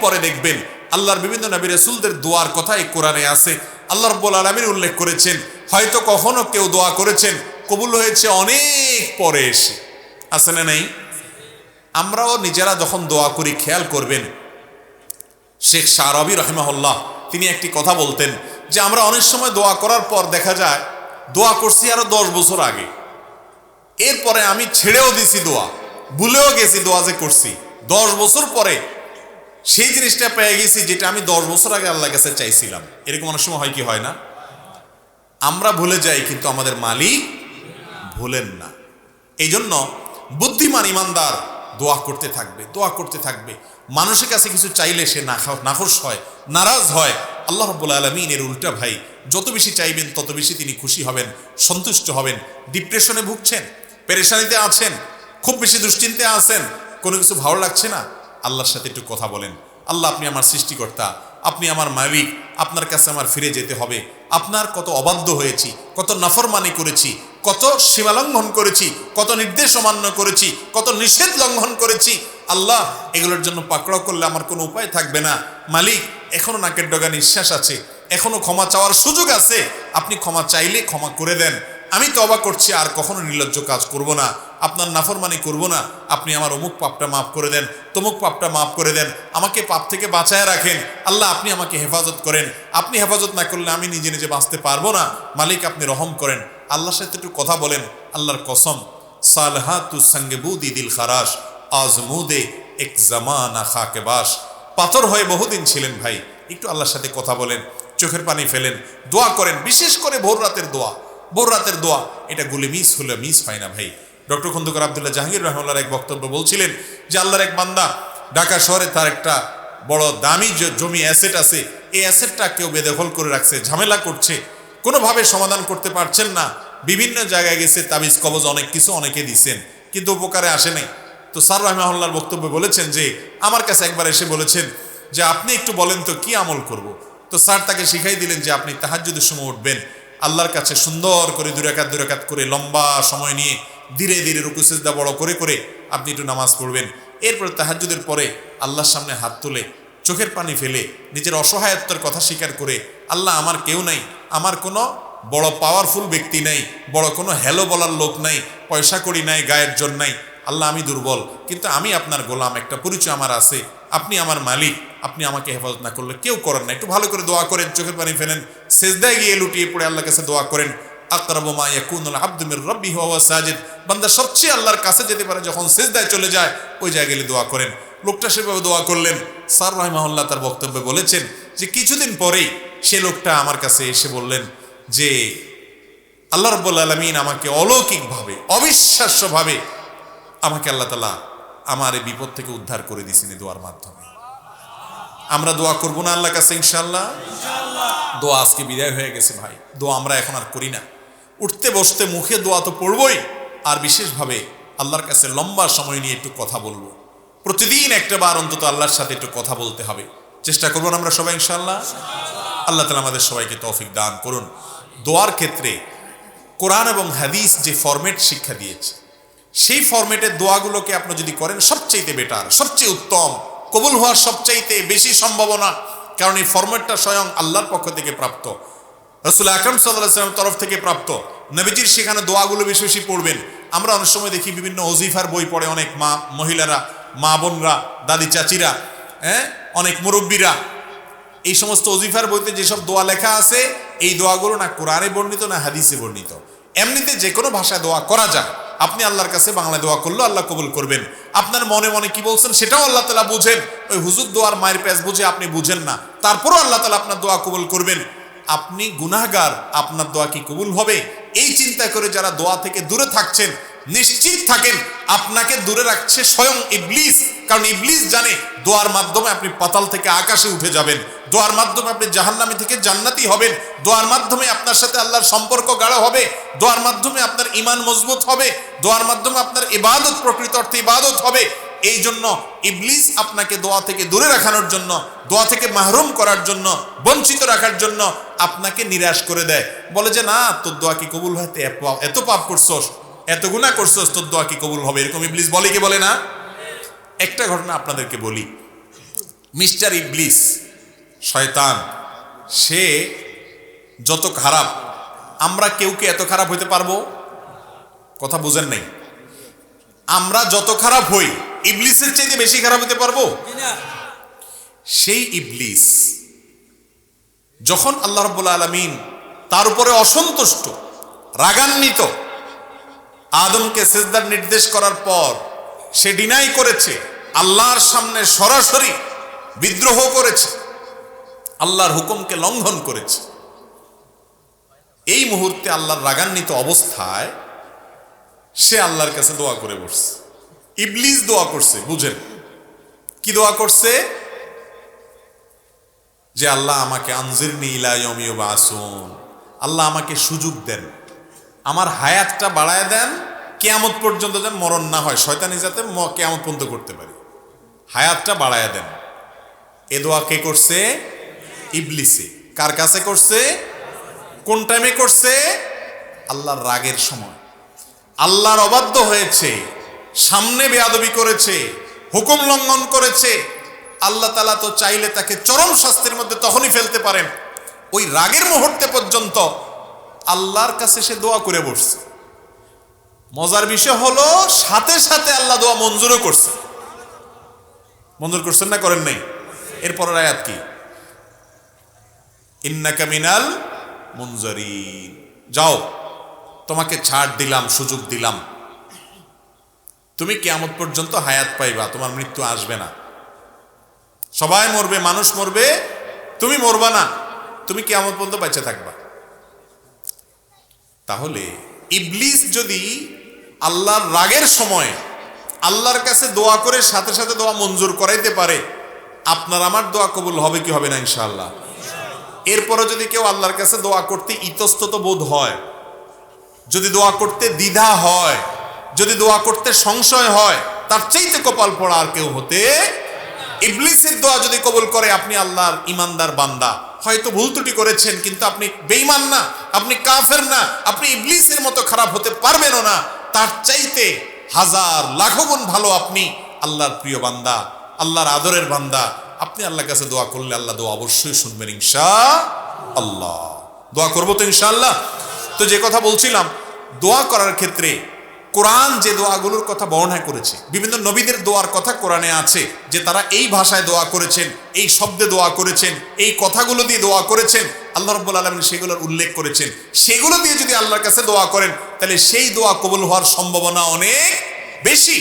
পরে দেখবেন। আল্লাহর বিভিন্ন নবী রাসূলদের দোয়ার কথা এই কোরআনে আছে। আল্লাহ রাব্বুল আলামিন উল্লেখ করেছেন, হয়তো কখনো কেউ দোয়া করেছেন কবুল হয়েছে অনেক পরে এসে, আছে না নাই? আমরাও নিজেরা যখন দোয়া করি খেয়াল করবেন, শেখ শারাবি রাহিমাহুল্লাহ তিনি একটি কথা বলতেন যে আমরা অনেক সময় দোয়া করার পর দেখা যায় দোয়া করছি আরো 10 বছর আগে, এরপরে আমি ছেড়েও দিছি দোয়া, ভুলেও গেছি দোয়া যে করছি, 10 বছর পরে সেই জিনিসটা পেয়ে গেছি যেটা আমি 10 বছর আগে আল্লাহর কাছে চাইছিলাম। এরকম অনেক সময় হয় কি হয় না? আমরা ভুলে যাই কিন্তু আমাদের মালিক ভুলেন না। এই জন্য বুদ্ধিমান ইমানদার দোয়া করতে থাকবে। মানুষের কাছে কিছু চাইলে সে নাখোশ হয়, নারাজ হয়। আল্লাহ রাব্বুল আলামিন এর উল্টা ভাই, যত বেশি চাইবেন তত বেশি তিনি খুশি হবেন, সন্তুষ্ট হবেন। ডিপ্রেশনে ভুগছেন, পেরেশানিতে আছেন, খুব বেশি দুশ্চিন্তায় আছেন, কোনো কিছু ভালো লাগছে না, আল্লাহর সাথে একটু কথা বলেন। আল্লাহ আপনি আমার সৃষ্টিকর্তা, আপনি আমার মালিক, আপনার কাছে আমার ফিরে যেতে হবে। আপনার কত অবাধ্য হয়েছি, কত নাফরমানি করেছি, কত সীমালঙ্ঘন করেছি, কত নির্দেশ অমান্য করেছি, কত নিষেধ লঙ্ঘন করেছি। আল্লাহ এগুলোর জন্য পাকড়াও করলে আমার কোনো উপায় থাকবে না। মালিক এখনো নাকের ডগা নিঃশ্বাস আছে, এখনো ক্ষমা চাওয়ার সুযোগ আছে, আপনি ক্ষমা চাইলে ক্ষমা করে দেন। আমি তওবা করছি, আর কখনো নির্লজ্জ কাজ করব না, আপনার নাফরমানি করব না। আপনি আমার অমুক পাপটা মাফ করে দেন, তমুক পাপটা মাফ করে দেন, আমাকে পাপ থেকে বাঁচায় রাখেন। আল্লাহ আপনি আমাকে হেফাজত করেন, আপনি হেফাজত না করলে আমি নিজে নিজে বাঁচতে পারবো না। মালিক আপনি রহম করেন। আল্লাহর সাথে একটু কথা বলেন। আল্লাহর কসম, সালহাতু সঙ্গে বুদি দিল খারাস আজমুদে এক জামানা খাকে বাস। পাথর হয়ে বহুদিন ছিলেন ভাই, একটু আল্লাহর সাথে কথা বলেন, চোখের পানি ফেলেন, দোয়া করেন। বিশেষ করে ভোর রাতের দোয়া, ভোর রাতের দোয়া এটা গুলি মিস হলে মিস হয় না ভাই। ডক্টর খন্দকার আব্দুল্লাহ জাহাঙ্গীর রহমাল্লাহর এক বক্তব্য বলছিলেন যে আল্লাহর এক বান্দা ঢাকা শহরে তার একটা বড় দামি জমি অ্যাসেট আছে, এই অ্যাসেটটা কেউ বেদখল করে রাখছে, ঝামেলা করছে, কোনোভাবে সমাধান করতে পারছেন না। বিভিন্ন জায়গায় গেছে, তাবিজ কবজ অনেক কিছু অনেকে দিচ্ছেন, কিন্তু উপকারে আসে নাই। তো স্যার রহমাহুল্লাহর বক্তব্যে বলেছেন যে আমার কাছে একবার এসে বলেছেন যে আপনি একটু বলেন তো কি আমল করব। তো স্যার তাকে শিখাই দিলেন যে আপনি তাহাজ্জুদের সময় উঠবেন, আল্লাহর কাছে সুন্দর করে দুই রাকাত করে লম্বা সময় নিয়ে ধীরে ধীরে রুকু সিজদা বড় করে করে আপনি একটু নামাজ পড়বেন। এরপর তাহাজ্জুদের পরে আল্লাহর সামনে হাত তুলে চোখের পানি ফেলে নিজের অসহায়ত্বের কথা স্বীকার করে, আল্লাহ আমার কেউ নাই, আমার কোনো বড় পাওয়ারফুল ব্যক্তি নাই, বড় কোনো হ্যালো বলার লোক নাই, পয়সা কড়ি নাই, গায়ের জোর নাই, আল্লাহ আমি দুর্বল, কিন্তু আমি আপনার গোলাম, একটা পরিচয় আমার আছে, আপনি আমার মালিক, আপনি আমাকে হেফাজত না করলে কেউ করেন না। একটু ভালো করে দোয়া করেন, চোখের পানি ফেলেন, সেজদায় গিয়ে লুটিয়ে পড়ে আল্লাহর কাছে দোয়া করেন। আকরাবু মা ইয়াকুনুল আবদু মির রাব্বিহি ওয়া হুয়া সাজিদ। বান্দা সবচেয়ে আল্লাহর কাছে যেতে পারে যখন সেজদায় চলে যায়, ওই জায়গায় গেলে দোয়া করেন। লোকটা সেভাবে দোয়া করলেন। স্যার রাহিমাহুল্লাহ তার বক্তব্যে বলেছেন যে কিছুদিন পরেই সে লোকটা আমার কাছে এসে বললেন যে আল্লাহ রাব্বুল আলামিন আমাকে অলৌকিকভাবে, অবিশ্বাস্যভাবে আমাকে আল্লাহ তাআলা আমার এই বিপদ থেকে উদ্ধার করে দিয়েছেন এই দোয়ার মাধ্যমে। আমরা দোয়া করবো না আল্লাহর কাছে ইনশাআল্লাহ? দোয়া আজকে বিদায় হয়ে গেছে ভাই, দোয়া আমরা এখন আর করি না। উঠতে বসতে মুখে দোয়া তো পড়বই, আর বিশেষভাবে আল্লাহর কাছে লম্বা সময় নিয়ে একটু কথা বলবো। প্রতিদিন একটা বার অন্তত আল্লাহর সাথে একটু কথা বলতে হবে। চেষ্টা করবো না আমরা সবাই ইনশাআল্লাহ? আল্লাহ তাআলা আমাদের সবাইকে তৌফিক দান করুন। দোয়ার ক্ষেত্রে কোরআন এবং হাদিস যে ফরম্যাট শিক্ষা দিয়েছে, সেই ফরম্যাটের দোয়াগুলোকে আপনি যদি করেন সবচেয়ে বেটার, সবচেয়ে উত্তম, কবুল হওয়ার সবচাইতে বেশি সম্ভাবনা। কারণ এই ফরম্যাটটা স্বয়ং আল্লাহর পক্ষ থেকে প্রাপ্ত, রাসূল আকরাম সাল্লাল্লাহু আলাইহি ওয়াসাল্লামের তরফ থেকে প্রাপ্ত। নবীজির সেখানে দোয়াগুলো বেশি বেশি পড়বেন। আমরা অনেক সময় দেখি বিভিন্ন ওজিফার বই পড়ে অনেক মহিলারা, মা বোনরা, দাদি চাচিরা, অনেক মুরব্বীরা, এই সমস্ত ওজিফার বইতে যেসব দোয়া লেখা আছে, এই দোয়াগুলো না কোরআনে বর্ণিত না হাদিসে বর্ণিত। এমনিতে যে কোনো ভাষায় দোয়া করা যায়। আপনি আল্লাহর কাছে বাংলা দোয়া করলেও আল্লাহ কবুল করবেন। আপনার মনে মনে কি বলছেন সেটাও আল্লাহ তাআলা বুঝেন। ওই হুজুর দোয়ার মায়ের পেঁচ বুঝে আপনি বুঝেন না, তারপরও আল্লাহ তাআলা আপনার দোয়া কবুল করবেন। আপনি গুনাহগার, আপনার দোয়া কি কবুল হবে? এই চিন্তা করে যারা দোয়া থেকে দূরে থাকছেন, নিশ্চিত থাকেন আপনাকে দূরে রাখছে স্বয়ং ইবলিস। কারণ ইবলিস জানে দোয়ার মাধ্যমে আপনি পাতাল থেকে আকাশে উঠে যাবেন, দোয়ার মাধ্যমে আপনি জাহান্নামী থেকে জান্নাতি হবেন, দোয়ার মাধ্যমে আপনার সাথে আল্লাহর সম্পর্ক গাঢ় হবে, দোয়ার মাধ্যমে আপনার ঈমান মজবুত হবে, দোয়ার মাধ্যমে আপনার ইবাদত প্রকৃত অর্থে ইবাদত হবে। এই জন্য ইবলিস আপনাকে দোয়া থেকে দূরে রাখানোর জন্য, দোয়া থেকে মাহরুম করার জন্য, বঞ্চিত রাখার জন্য আপনাকে নিরাশ করে দেয়। বলে যে না, তোর দোয়া কি কবুল হয়? এত পাপ করছস, এত গুনাহ করছস, তোর দোয়া কি কবুল হবে? এরকম ইবলিস বলে কি বলে না? একটা ঘটনা আপনাদেরকে বলি। মিস্টার ইবলিস, শয়তান, সে যত খারাপ, আমরা কেউ কি এত খারাপ হইতে পারবো? কথা বুঝেন নাই? আমরা যত খারাপ হই, ইবলিসের চাইতে বেশি খারাপ হতে পারবো? সেই ইবলিস যখন আল্লাহ রাব্বুল আলামিন তার উপরে অসন্তুষ্ট, রাগান্বিত, আদমকে সিজদার নির্দেশ করার পর সে ডিনাই করেছে, আল্লাহর সামনে সরাসরি বিদ্রোহ করেছে, আল্লাহর হুকুমকে লঙ্ঘন করেছে। এই মুহূর্তে আল্লাহর রাগান্বিত অবস্থায় সে আল্লাহর কাছে দোয়া করে বসছে। ইবলিস দোয়া করছে, বুঝেন কি দোয়া করছে? যে আল্লাহ আমাকে আনজিরনি ইলা ইয়াউমি ইউবআসুন, আল্লাহ আমাকে সুযোগ দেন, আমার হায়াতটা বাড়ায় দেন, কিয়ামত পর্যন্ত যেন মরণ না হয়, শয়তানি যাতে কিয়ামত পর্যন্ত করতে পারি, হায়াতটা বাড়ায় দেন। এ দোয়া কে করছে? ইবলিসে। কার কাছে করছে? কোন টাইমে করছে? আল্লাহর রাগের সময়। আল্লাহর অবাধ্য হয়েছে, সামনে বেয়াদবি করেছে, হুকুম লঙ্ঘন করেছে। আল্লাহ তাআলা তো চাইলে তাকে চরম শাস্তির মধ্যে তখনই ফেলতে পারেন। ওই রাগের মুহূর্তে পর্যন্ত আল্লাহর কাছে সে দোয়া করে বসছে। মজার বিষয় হলো সাথে সাথে আল্লাহ দোয়া মঞ্জুরও করছে। মঞ্জুর করছেন না করেন নাই? এরপরের আয়াত কি? ইন্নাকা মিনাল মুনজারিন। যাও, তোমাকে ছাড় দিলাম, সুযোগ দিলাম, তুমি কিয়ামত পর্যন্ত হায়াত পাইবা, তোমার মৃত্যু আসবে না। সবাই মরবে, মানুষ মরবে, তুমি মরবা না, তুমি কিয়ামত পর্যন্ত বেঁচে থাকবা। তাহলে ইবলিস যদি আল্লাহর রাগের সময় আল্লাহর কাছে দোয়া করে সাথে সাথে দোয়া মঞ্জুর করাইতে পারে, আপনার আমার দোয়া কবুল হবে কি হবে না? ইনশাআল্লাহ। এরপরে যদি কেউ আল্লাহর কাছে দোয়া করতে ইতস্তত বোধ হয়, যদি দোয়া করতে দ্বিধা হয়, যদি দোয়া করতে সংশয় হয়, তার চাইতে কপাল পড়া আর কেউ হতে। ইবলিসের দোয়া যদি কবুল করে, আপনি আল্লাহর ইমানদার বান্দা, হয়তো ভুল ত্রুটি করেছেন, কিন্তু আপনি বেঈমান না, আপনি কাফের না, আপনি ইবলিসের মতো খারাপ হতে পারবেনও না। তার চাইতে হাজার লাখ গুণ ভালো আপনি আল্লাহর প্রিয় বান্দা, আল্লাহর আদরের বান্দা। আপনি আল্লাহর কাছে দোয়া করলে আল্লাহ দোয়া অবশ্যই শুনবেন ইনশাআল্লাহ। দোয়া করবো তো ইনশাআল্লাহ। তো যে কথা বলছিলাম, দোয়া করার ক্ষেত্রে কোরআন যে দোয়াগুলোর কথা বর্ণনা করেছে, বিভিন্ন নবীদের দোয়ার কথা কোরআনে আছে, যে তারা এই ভাষায় দোয়া করেছেন, এই শব্দে দোয়া করেছেন, এই কথাগুলো দিয়ে দোয়া করেছেন, আল্লাহ রাব্বুল আলামিন সেগুলোর উল্লেখ করেছেন। সেগুলো দিয়ে যদি আল্লাহর কাছে দোয়া করেন, তাহলে সেই দোয়া কবুল হওয়ার সম্ভাবনা অনেক বেশি।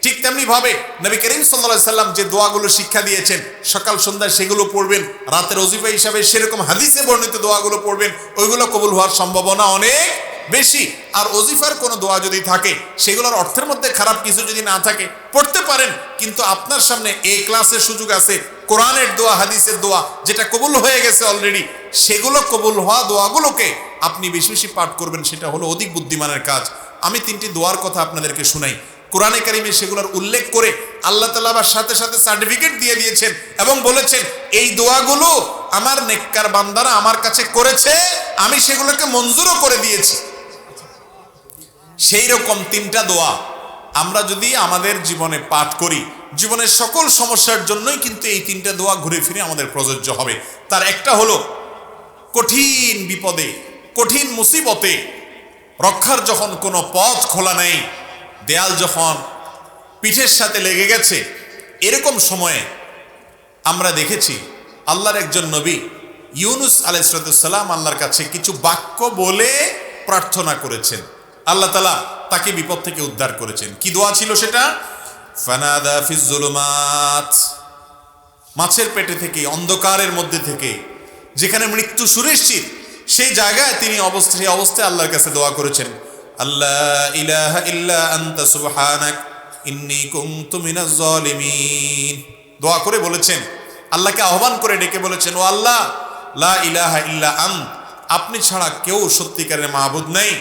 ঠিক তেমনি ভাবে নবী করিম সাল্লাল্লাহু আলাইহি সাল্লাম যে দোয়াগুলো শিক্ষা দিয়েছেন, সকাল সন্ধ্যায় সেগুলো পড়বেন, রাতের ওজিফা হিসাবে সেরকম হাদিসে বর্ণিত দোয়াগুলো পড়বেন, ওইগুলো কবুল হওয়ার সম্ভাবনা অনেক বেশি। আর ওজিফার কোনো দোয়া যদি থাকে, সেগুলোর অর্থের মধ্যে খারাপ কিছু যদি না থাকে, পড়তে পারেন, কিন্তু আপনার সামনে এই ক্লাসের সুযোগ আছে, কোরআনের দোয়া, হাদিসের দোয়া যেটা কবুল হয়ে গেছে অলরেডি, সেগুলো কবুল হওয়া দোয়াগুলোকে আপনি বেশি বেশি পাঠ করবেন, সেটা হলো অধিক বুদ্ধিমানের কাজ। আমি তিনটি দোয়ার কথা আপনাদেরকে শুনাই। কোরআনে কারিমে সেগুলোর উল্লেখ করে আল্লাহ তাআলা আবার সাথে সাথে সার্টিফিকেট দিয়ে দিয়েছেন এবং বলেছেন, এই দোয়াগুলো আমার নেককার বান্দারা আমার কাছে করেছে, আমি সেগুলোকে মঞ্জুরও করে দিয়েছি। সেই রকম তিনটা দোয়া আমরা যদি আমাদের জীবনে পাঠ করি, জীবনের সকল সমস্যার জন্যই কিন্তু এই তিনটা দোয়া ঘুরে ফিরে আমাদের প্রযোজ্য হবে। তার একটা হলো কঠিন বিপদে, কঠিন মুসিবতে রক্ষার যখন কোনো পথ খোলা নেই, দেয়াল যখন পিঠের সাথে লেগে গেছে, এরকম সময়ে আমরা দেখেছি আল্লাহর একজন নবী ইউনুস আলাইহিস সালাম আল্লাহর কাছে কিছু বাক্য বলে প্রার্থনা করেছেন। আল্লাহ তাআলা তাকে বিপদ থেকে উদ্ধার করেছেন। কি দোয়া ছিল সেটা? ফানাদা ফিজ জুলুমাত, মাছের পেটে থেকে, অন্ধকারের মধ্যে থেকে, যেখানে মৃত্যু সুনিশ্চিত, সেই জায়গায় তিনি অবস্থায় আল্লাহর কাছে দোয়া করেছেন, আল্লাহ ইলাহা ইল্লা আনতা সুবহানাক ইন্নী কুনতু মিনাজ জালিমিন। দোয়া করে বলেছেন, আল্লাহকে আহ্বান করে ডেকে বলেছেন, ও আল্লাহ, লা ইলাহা ইল্লা আন্ত, আপনি ছাড়া কেউ সত্যিকারের মাহবুদ নেই,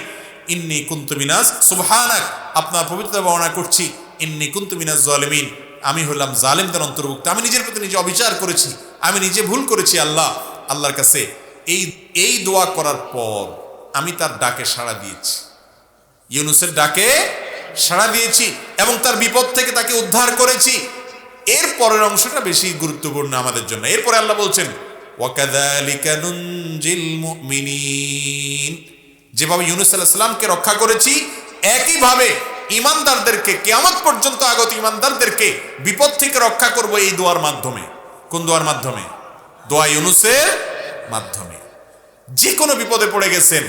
ইন্নী কুনতু মিনাজ সুবহানাক, আপনার পবিত্রতা বর্ণনা করছি, ইন্নী কুনতু মিনাজ জালিমিন, আমি হলাম জালিমদের অন্তর্ভুক্ত, আমি নিজের প্রতি নিজে অবিচার করেছি, আমি নিজে ভুল করেছি। আল্লাহর কাছে এই দোয়া করার পর আমি তার ডাকে সাড়া দিয়েছি, ইউনুসের ডাকে সাড়া দিয়েছি এবং তার বিপদ থেকে তাকে উদ্ধার করেছি। এর পরের অংশটা বেশি গুরুত্বপূর্ণ আমাদের জন্য। এরপরে আল্লাহ বলছেন, ওয়াকাযালিকা নুনজিল মুমিনিন, যেভাবে ইউনুস আলাইহিস সালামকে রক্ষা করেছি, একইভাবে ঈমানদারদেরকে, কিয়ামত পর্যন্ত আগত ঈমানদারদেরকে বিপদ থেকে রক্ষা করব এই দোয়ার মাধ্যমে। কোন দোয়ার মাধ্যমে? দোয়া ইউনুসের মাধ্যমে। যে কোনো বিপদে পড়ে গেছেন,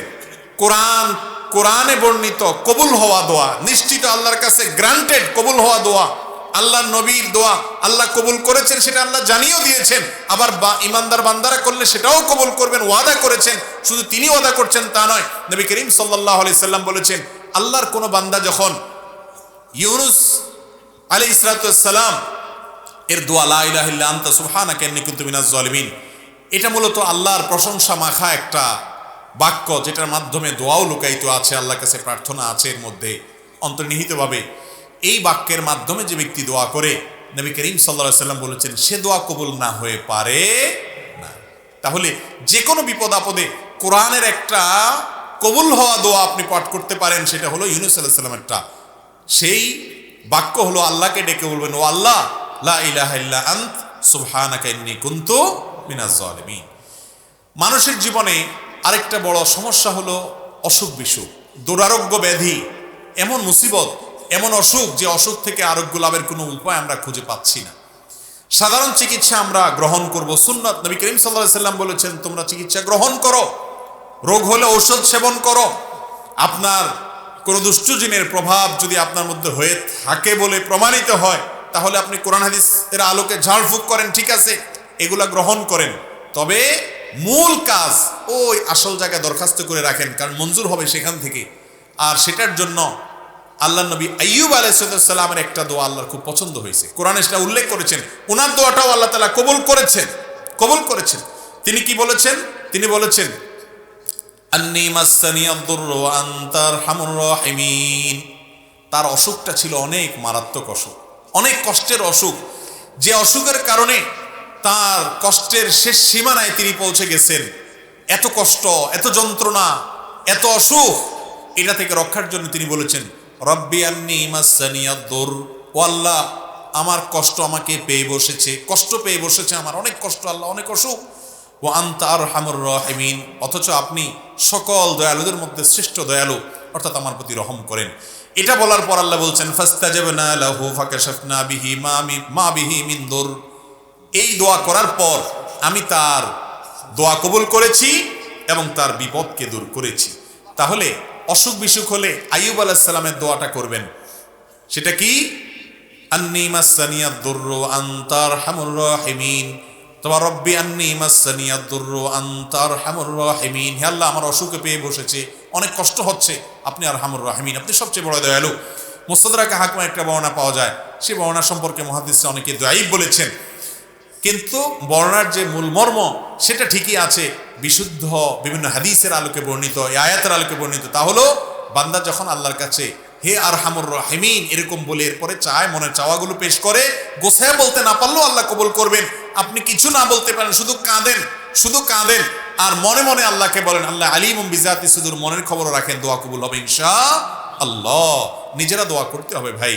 কোরআনে বর্ণিত কবুল হওয়া দোয়া, নিশ্চিত আল্লাহর কাছে গ্রান্টেড কবুল হওয়া দোয়া, আল্লাহর নবীর দোয়া আল্লাহ কবুল করেছেন, সেটা আল্লাহ জানিয়েও দিয়েছেন। আবার ঈমানদার বান্দারা করলে সেটাও কবুল করবেন, ওয়াদা করেছেন। শুধু তিনি ওয়াদা করছেন তা নয়, নবী করিম সাল্লাল্লাহু আলাইহি সাল্লাম বলেছেন, আল্লাহর কোন বান্দা যখন ইউনুস আলাইহিস সালাম এর দোয়া, লা ইলাহা ইল্লা আনতা সুবহানাকা ইন্নী কুনতু মিনাজ জালিমিন, এটা মূলত আল্লাহর প্রশংসা মাখা একটা বাক্য, যেটার মাধ্যমে দোয়াও লুকায়িত আছে, আল্লাহর কাছে প্রার্থনা আছে এর মধ্যে অন্তর্নিহিতভাবে। এই বাক্যের মাধ্যমে যে ব্যক্তি দোয়া করে, নবী করিম সাল্লাল্লাহু আলাইহি ওয়াসাল্লাম বলেছেন সে দোয়া কবুল না হয়ে পারে না। তাহলে যে কোনো বিপদ আপদে কোরআনের একটা কবুল হওয়া দোয়া আপনি পাঠ করতে পারেন, সেটা হলো ইউনূস আলাইহিস সালামেরটা। সেই বাক্য হলো আল্লাহকে ডেকে বলবেন, ও আল্লাহ লা ইলাহা ইল্লা আনত সুবহানাকা ইন্নী কুনতু মিনাজ জালিমিন। মানুষের জীবনে আরেকটা বড় সমস্যা হলো অসুখ বিসুখ, দুরারোগ্য ব্যাধি, এমন মুসিবত, এমন অসুখ যে অসুখ থেকে আরোগ্য লাভের কোনো উপায় আমরা খুঁজে পাচ্ছি না। সাধারণ চিকিৎসা আমরা গ্রহণ করব, সুন্নাত নবী করিম সাল্লাল্লাহু আলাইহি ওয়াসাল্লাম বলেছেন তোমরা চিকিৎসা গ্রহণ করো, রোগ হলে ঔষধ সেবন করো। আপনার কোনো দুষ্ট জিনের প্রভাব যদি আপনার মধ্যে হয়ে থাকে বলে প্রমাণিত হয়, তাহলে আপনি কোরআন হাদিসের আলোকে ঝাড়ফুঁক করেন, ঠিক আছে, এগুলা গ্রহণ করেন। তবে মূল কাজ ওই আসল জায়গায় দরখাস্ত করে রাখেন, কারণ মঞ্জুর হবে সেখান থেকে। আর সেটার জন্য আল্লাহ নবী আইয়ুব আলাইহিস সালামের একটা দোয়া আল্লাহর খুব পছন্দ হয়েছে, কোরআনে সেটা উল্লেখ করেছেন। ওনার দোয়াটাও আল্লাহ তাআলা কবুল করেছেন। তিনি কি বলেছেন? তিনি বলেছেন আন্নী মাসসানিয়াদ দুররু ওয়া আনতা আরহামুর রাহিমিন। তার অসুখটা ছিল অনেক মারাত্মক অসুখ, অনেক কষ্টের অসুখ, যে অসুখের কারণে তার কষ্টের শেষ সীমানায় তিনি পৌঁছে গেছেন। এত কষ্ট, এত যন্ত্রণা, এত অসুখ, এটা থেকে রক্ষার জন্য তিনি বলেছেন রব্বি আন্নী মাসসানিয়াদ দুর, ও আল্লাহ আমার কষ্ট আমাকে পেয়ে বসেছে, কষ্ট পেয়ে বসেছে, আমার অনেক কষ্ট আল্লাহ, অনেক অসুখ। ও আনতা আরহামুর রাহিমিন, অথচ আপনি সকল দয়ালুদের মধ্যে শ্রেষ্ঠ দয়ালু, অর্থাৎ আমার প্রতি রহম করেন। এটা বলার পর আল্লাহ বলছেন ফাস্তাজাবনা লাহু ফাকাশাফনা বিহি মা বিহি মিন দুর। এই দোয়া করার পর আমি তার দোয়া কবুল করেছি এবং তার বিপদকে দূর করেছি। তাহলে অসুখ বিসুখ হলে আইয়ুব আলাইহিস সালামের দোয়াটা করবেন। সেটা কি? আন্নী মাসসানিয়াদ দুররু ওয়া আনতা আরহামুর রাহিমিন, তোমার রব্বি আন্নী মাসসানিয়াদ দুররু ওয়া আনতা আরহামুর রাহিমিন। হে আল্লাহ আমার অসুখে পেয়ে বসেছে, অনেক কষ্ট হচ্ছে, আপনি আরহামুর রাহিমিন, আপনি সবচেয়ে বড় দয়ালু। মুস্তাদরাকে হাকিমে একটা বর্ণনা পাওয়া যায়, সেই বর্ণনা সম্পর্কে মুহাদ্দিসরা অনেকে দাঈফ বলেছেন, কিন্তু বর্ণনার যে মূল মর্ম সেটা ঠিকই আছে, বিশুদ্ধ বিভিন্ন হাদিসের আলোকে বর্ণিত, এই আয়াতের আলোকে বর্ণিত। তা হলো বান্দা যখন আল্লাহর কাছে হে আরহামুর রাহিমিন এরকম বলে এরপরে চায়, মনের চাওয়াগুলো পেশ করে, গোছায় বলতে না পারলেও আল্লাহ কবুল করবেন। আপনি কিছু না বলতে পারেন, শুধু কাঁদেন আর মনে মনে আল্লাহকে বলেন আল্লাহ আলিমুম বিজাতি সুদূর, মনের খবর রাখেন, দোয়া কবুল হবে ইনশাআল্লাহ। নিজেরা দোয়া করতে হবে ভাই।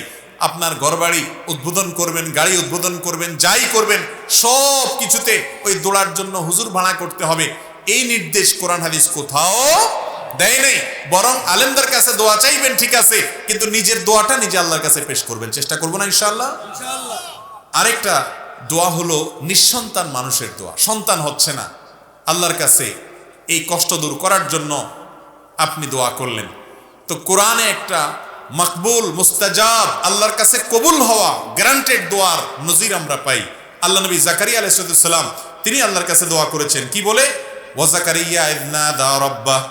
আপনার ঘরবাড়ি উদ্বোধন করবেন, গাড়ি উদ্বোধন করবেন, যাই করবেন, সব কিছুতে ওই দোয়ার জন্য হুজুর ভাড়া করতে হবে, এই নির্দেশ কোরআন হাদিস কোথাও দেয় নেই। বরং আলেমদের কাছে দোয়া চাইবেন, ঠিক আছে, কিন্তু নিজের দোয়াটা নিজে আল্লাহর কাছে পেশ করবেন। চেষ্টা করবো না ইনশাআল্লাহ। আরেকটা দোয়া হলো নিঃসন্তান মানুষের দোয়া, সন্তান হচ্ছে না, আল্লাহর কাছে এই কষ্ট দূর করার জন্য আপনি দোয়া করলেন। তো কোরআনে একটা মকবুল মুস্তাজাব, আল্লাহর কাছে কবুল হওয়া গ্যারান্টেড দোয়ার নজির আমরা পাই। আল্লাহ নবী জাকারিয়া আলাইহিস সালাম তিনি আল্লাহর কাছে দোয়া করেছেন, কি বলে? ওয়া জাকারিয়া ইয নাদা রাব্বাহ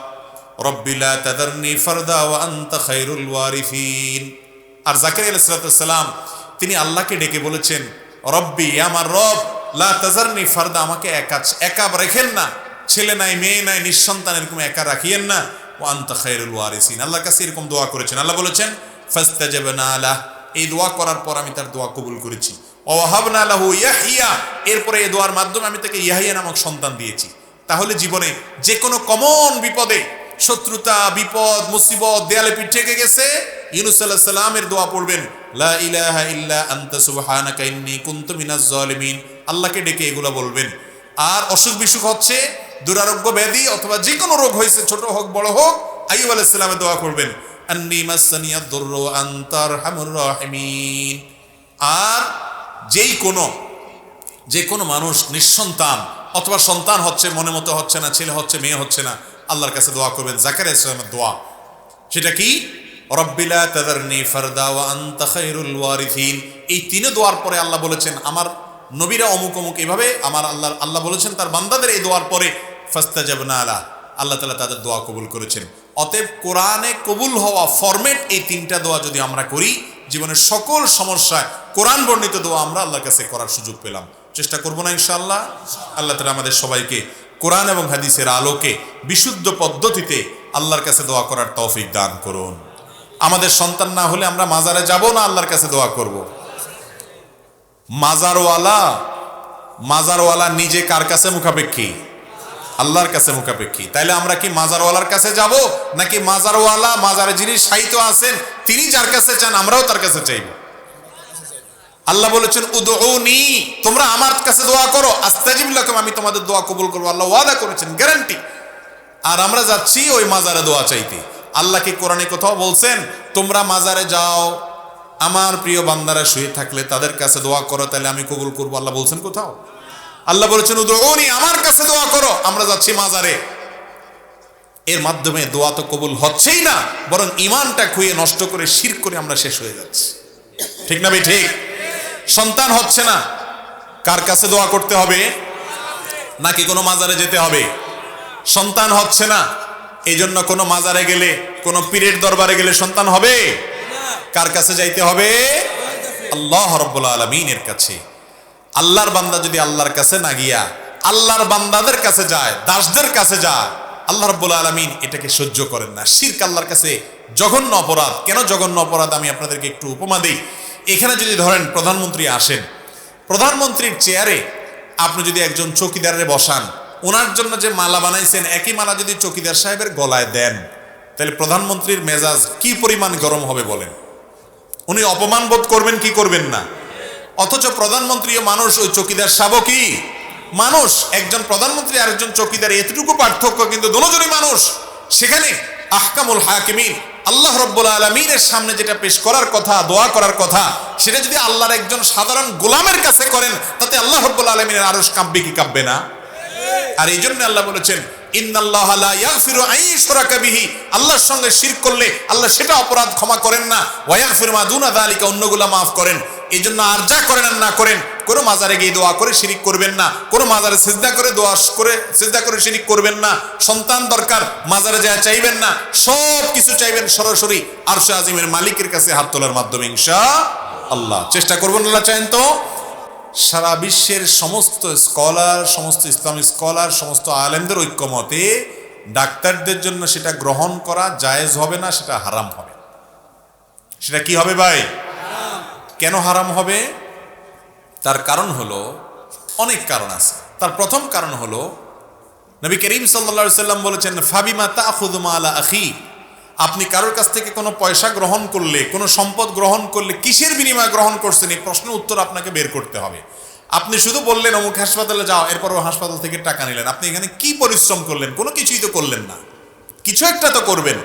রব্বি লা তাযারনি ফারদা ওয়া আনতা খায়রুল ওয়ারিসিন। আর জাকারিয়া আলাইহিস সালাম তিনি আল্লাহকে ডেকে বলেছেন রব্বি, আমার রব, লা তাযারনি ফারদা, আমাকে একা রেখেন না, ছেলে নাই মেয়ে নাই নিঃসন্তান এরকম একা রাখিয়েন না, ওয়া আনতা খায়রুল ওয়ারিসিন। আল্লাহর কাছে এরকম দোয়া করেছেন। আল্লাহ বলেছেন ফাস্তাজাবনা লাহ, এই দোয়া করার পর আমি তার দোয়া কবুল করেছি। ওয়া ওয়াহাবনা লাহু ইয়াহইয়া, এরপরে এই দোয়ার মাধ্যমে আমি তাকে ইয়াহইয়া নামক সন্তান দিয়েছি। তাহলে জীবনে যে কোনো কমন বিপদে, শত্রুতা, বিপদ, মুসিবত, দেয়ালে পিঠ থেকে গেছে, ইউনূস আলাইহিস সালামের দোয়া পড়বেন, লা ইলাহা ইল্লা আনতা সুবহানাকা ইন্নী কুনতু মিনাজ জালিমিন। আল্লাহকে ডেকে এগুলো বলবেন। আর অসুখ বিসুখ হচ্ছে, দুরারোগ্য ব্যাধি অথবা যে কোনো রোগ হয়েছে, ছোট হোক বড় হোক, আইয়ুব আলাইহিস সালামের দোয়া করবেন, আন্নী মাসসানিয়াদ দুররু ওয়া আনতা আরহামুর রাহিমিন। আর যে কোনো মানুষ নিঃসন্তান অথবা সন্তান হচ্ছে, মনে মতো হচ্ছে না, ছেলে হচ্ছে, মেয়ে হচ্ছে না, আল্লাহর কাছে দোয়া করবেন জাকারিয়া আলাইহিস সালামের দোয়া। সেটা কি? রব্বি লা তাযারনি ফারদা ওয়া আনতা খায়রুল ওয়ারিসিন। এই তিন দোয়ার পরে আল্লাহ বলেছেন আমার নবীরা অমুক অমুক, এভাবে আমার আল্লাহ বলেছেন তার বান্দাদের এই দোয়ার পরে ফাস্তাজাবনা লাহ, আল্লাহ তাআলা তাদের দোয়া কবুল করেছেন। অতএব কোরআনে কবুল হওয়া ফরম্যাট এই তিনটা দোয়া যদি আমরা করি, জীবনের সকল সমস্যায় কোরআন বর্ণিত দোয়া আমরা আল্লাহর কাছে করার সুযোগ পেলাম। চেষ্টা করবো না ইনশাআল্লাহ? আল্লাহ তাআলা আমাদের সবাইকে কোরআন এবং হাদিসের আলোকে বিশুদ্ধ পদ্ধতিতে আল্লাহর কাছে দোয়া করার তৌফিক দান করুন। আমাদের সন্তান না হলে আমরা মাজারে যাব না, আল্লাহর কাছে দোয়া করব। মাজারওয়ালা নিজে কার কাছে মুখাপেক্ষী? আল্লাহর কাছে মুখাপেক্ষী। তাইলে আমরা কি মাজারওয়ালার কাছে যাব, নাকি মাজারওয়ালা মাজারে যিনি শায়িত আছেন তিনি যার কাছে চান আমরাও তার কাছে চাইব? আল্লাহ বলেছেন উদউনি, তোমরা আমার কাছে দোয়া করো, আস্তাজিব লাকুম, আমি তোমাদের দোয়া কবুল করবো। আল্লাহ ওয়াদা করেছেন, গ্যারান্টি। আর আমরা যাচ্ছি ওই মাজারে দোয়া চাইতে। আল্লাহ কি কোরআনে কোথাও বলছেন তোমরা মাজারে যাও, আমার প্রিয় বান্দারা শুয়ে থাকলে তাদের কাছে দোয়া করো, তাহলে আমি কবুল করবো? আল্লাহ বলছেন কোথাও? আল্লাহ বলেছেন উদউনি, আমার কাছে দোয়া করো। আমরা যাচ্ছি মাজারে, এর মাধ্যমে দোয়া তো কবুল হচ্ছেই না, বরং ইমানটা খুঁয়ে নষ্ট করে শিরক করে আমরা শেষ হয়ে যাচ্ছি। ঠিক না ভাই? ঠিক। সন্তান হচ্ছে না, কার কাছে দোয়া করতে হবে? নাকি কোনো মাজারে যেতে হবে? সন্তান হচ্ছে না, এই জন্য কোনো মাজারে গেলে, কোনো পীরের দরবারে গেলে সন্তান হবে? কার কাছে যাইতে হবে? আল্লাহ রাব্বুল আলামিনের কাছে। আল্লাহর বান্দা যদি আল্লাহর কাছে না গিয়া আল্লাহর বান্দাদের কাছে যায়, দাসদের কাছে যায়, আল্লাহ রাব্বুল আলামিন এটাকে সহ্য করেন না। শিরক আল্লাহর কাছে জঘন্য অপরাধ। কেন জঘন্য অপরাধ আমি আপনাদেরকে একটু উপমা দিই। এখানে যদি ধরেন প্রধানমন্ত্রী আসেন, প্রধানমন্ত্রীর চেয়ারে আপনি যদি একজন চৌকিদারে বসান, ওনার জন্য যে মালা বানাইছেন একই মালা যদি চৌকিদার সাহেবের গলায় দেন, তাহলে প্রধানমন্ত্রীর মেজাজ কি পরিমাণ গরম হবে বলেন? উনি অপমান বোধ করবেন কি করবেন না? অথচ প্রধানমন্ত্রীও মানুষ, ওই চৌকিদার সাহেবও কি মানুষ। একজন প্রধানমন্ত্রী আর একজন চৌকিদার এতটুকু পার্থক্য, কিন্তু দুজনই মানুষ। সেখানে আহকামুল হাকিমিন আল্লাহ রাব্বুল আলামিনের সামনে যেটা পেশ করার কথা, দোয়া করার কথা, সেটা যদি আল্লাহর একজন সাধারণ গোলামের কাছে করেন, তাতে আল্লাহ রাব্বুল আলামিনের আরশ কাঁপবে কি কাঁপবে না? আর এই জন্য আল্লাহ বলেছেন ইন্নাল্লাহা লা ইয়াগফিরু আন ইউশরাকা বিহি, আল্লাহর সঙ্গে শিরক করলে আল্লাহ সেটা অপরাধ ক্ষমা করেন না, ওয়া ইয়াগফিরু মা দুনা যালিকা, অন্যগুলা মাফ করেন। এই জন্য আর যা করেন আর না করেন, কোনো মাজারে গিয়ে দোয়া করে শিরিক করবেন না, কোনো মাজারে সিজদা করে দোয়া করে সিজদা করে শিরিক করবেন না। সন্তান দরকার, মাজারে যায় চাইবেন না, সব কিছু চাইবেন সরাসরি আরশে আজিমের মালিকের কাছে হাত তোলার মাধ্যমে ইনশাআল্লাহ। চেষ্টা করবেন, আল্লাহ চাইেন তো। সারা বিশ্বের সমস্ত স্কলার, সমস্ত ইসলামিক স্কলার, সমস্ত আলেমদের ঐক্যমতে ডাক্তারদের জন্য সেটা গ্রহণ করা জায়েজ হবে না, সেটা হারাম হবে। সেটা কি হবে ভাই? কেন হারাম হবে? তার কারণ হলো, অনেক কারণ আছে। তার প্রথম কারণ হলো নবী করিম সাল্লাল্লাহু আলাইহি সাল্লাম বলেছেন ফাবিমা তাখুযু মালা আখি, আপনি কারোর কাছ থেকে কোনো পয়সা গ্রহণ করলে, কোনো সম্পদ গ্রহণ করলে কিসের বিনিময়ে গ্রহণ করছেন, এই প্রশ্নের উত্তর আপনাকে বের করতে হবে। আপনি শুধু বললেন অমুক হাসপাতালে যাও, এরপর ও হাসপাতাল থেকে টাকা নিলেন, আপনি এখানে কি পরিশ্রম করলেন? কোনো কিছুই তো করলেন না। কিছু একটা তো করবেন।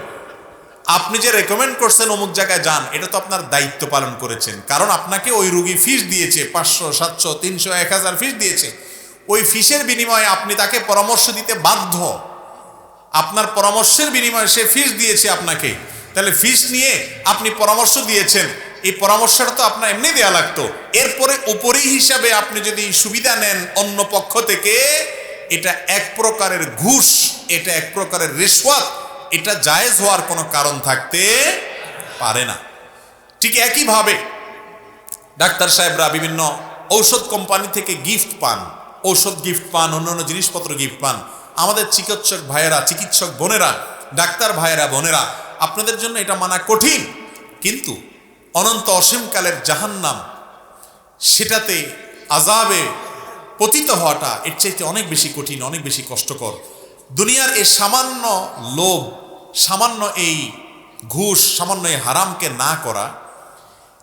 আপনি যে রেকমেন্ড করছেন অমুক জায়গায় যান, এটা তো আপনার দায়িত্ব পালন করেছেন, কারণ আপনাকে ওই রুগী ফিস দিয়েছে, 500, 700, 300, 1000 ফিস দিয়েছে। ওই ফিসের বিনিময়ে আপনি তাকে পরামর্শ দিতে বাধ্য। আপনার পরামর্শের বিনিময়ে সে ফিস দিয়েছে আপনাকে, তাহলে ফিস নিয়ে আপনি পরামর্শ দিয়েছেন, এই পরামর্শটা তো আপনার এমনি দেয়া লাগতো। এরপরে উপরি হিসাবে আপনি যদি সুবিধা নেন অন্য পক্ষ থেকে, এটা এক প্রকারের ঘুষ, এটা এক প্রকারের রিশওয়াত, এটা জায়েজ হওয়ার কোনো কারণ থাকতে পারে না। ঠিক একইভাবে ডাক্তার সাহেবরা বিভিন্ন ঔষধ কোম্পানি থেকে গিফট পান, ঔষধ গিফট পান, অন্যান্য জিনিসপত্র গিফট পান। আমাদের চিকিৎসক ভাইয়েরা, চিকিৎসক বোনেরা, ডাক্তার ভাইয়েরা, বোনেরা, আপনাদের জন্য এটা মানা কঠিন, কিন্তু অনন্ত অসীমকালের জাহান্নাম, সেটাতে আযাবে পতিত হওয়াটা এর চাইতে অনেক বেশি কঠিন, অনেক বেশি কষ্টকর। দুনিয়ার এই সামান্য লোভ, সামান্য এই ঘুষ, সামান্য এই হারামকে না করা,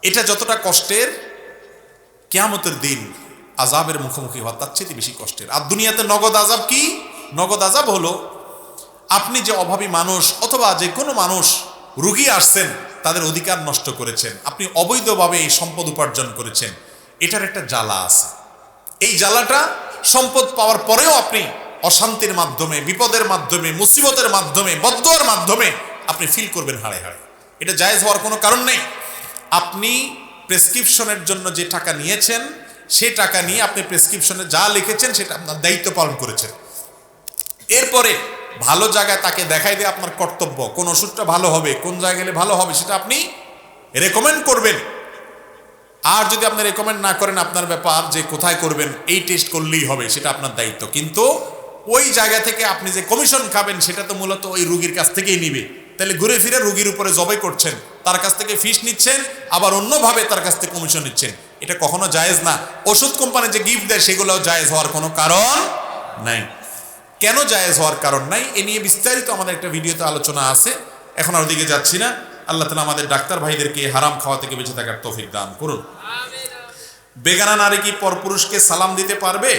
এটা যতটা কষ্টের, কিয়ামতের দিন আযাবের মুখোমুখি হওয়া তার চেয়ে বেশি কষ্টের। আর দুনিয়াতে নগদ আযাব কি? নগদ আযাব হলো আপনি যে অভাবী মানুষ অথবা যে কোনো মানুষ, রুগী আসছেন, তাদের অধিকার নষ্ট করেছেন, আপনি অবৈধভাবে এই সম্পদ উপার্জন করেছেন, এটার একটা জ্বালা আছে। এই জ্বালাটা সম্পদ পাওয়ার পরেও আপনি অশান্তির মাধ্যমে, বিপদের মাধ্যমে, মুসিবতের মাধ্যমে, বদদুয়ার মাধ্যমে আপনি ফিল করবেন হাড়ে হাড়ে। এটা জায়েজ হওয়ার কোনো কারণ নেই। আপনি প্রেসক্রিপশনের জন্য যে টাকা নিয়েছেন, সেই টাকা নিয়ে আপনি প্রেসক্রিপশনে যা লিখেছেন সেটা আপনার দায়িত্ব পালন করেছেন। এরপরে ভালো জায়গায় তাকে দেখাই দিয়ে আপনার কর্তব্য, কোন ওষুধটা ভালো হবে, কোন জায়গায় গেলে ভালো হবে, সেটা আপনি রেকমেন্ড করবেন। আর যদি আপনি রেকমেন্ড না করেন, আপনার ব্যাপার, যে কোথায় করবেন, এই টেস্ট করলেই হবে, সেটা আপনার দায়িত্ব। কিন্তু ওই জায়গা থেকে আপনি যে কমিশন খাবেন, সেটা তো মূলত ওই রুগীর কাছ থেকেই নিবে। তাহলে ঘুরে ফিরে রুগীর উপরে জবাই করছেন, তার কাছ থেকে ফিস নিচ্ছেন, আবার অন্যভাবে তার কাছ থেকে কমিশন নিচ্ছেন। এটা কখনো জায়েজ না। ওষুধ কোম্পানি যে গিফট দেয় সেগুলোও জায়েজ হওয়ার কোনো কারণ নাই। কেন জায়েজ হওয়ার কারণ নাই এ নিয়ে বিস্তারিত আমাদের একটা ভিডিওতে আলোচনা আছে, এখন আর ওদিকে যাচ্ছি না। আল্লাহ তাআলা আমাদের ডাক্তার ভাইদেরকে হারাম খাওয়া থেকে বেঁচে থাকার তৌফিক দান করুন। বেগানা নারী কি পরপুরুষকে সালাম দিতে পারবে?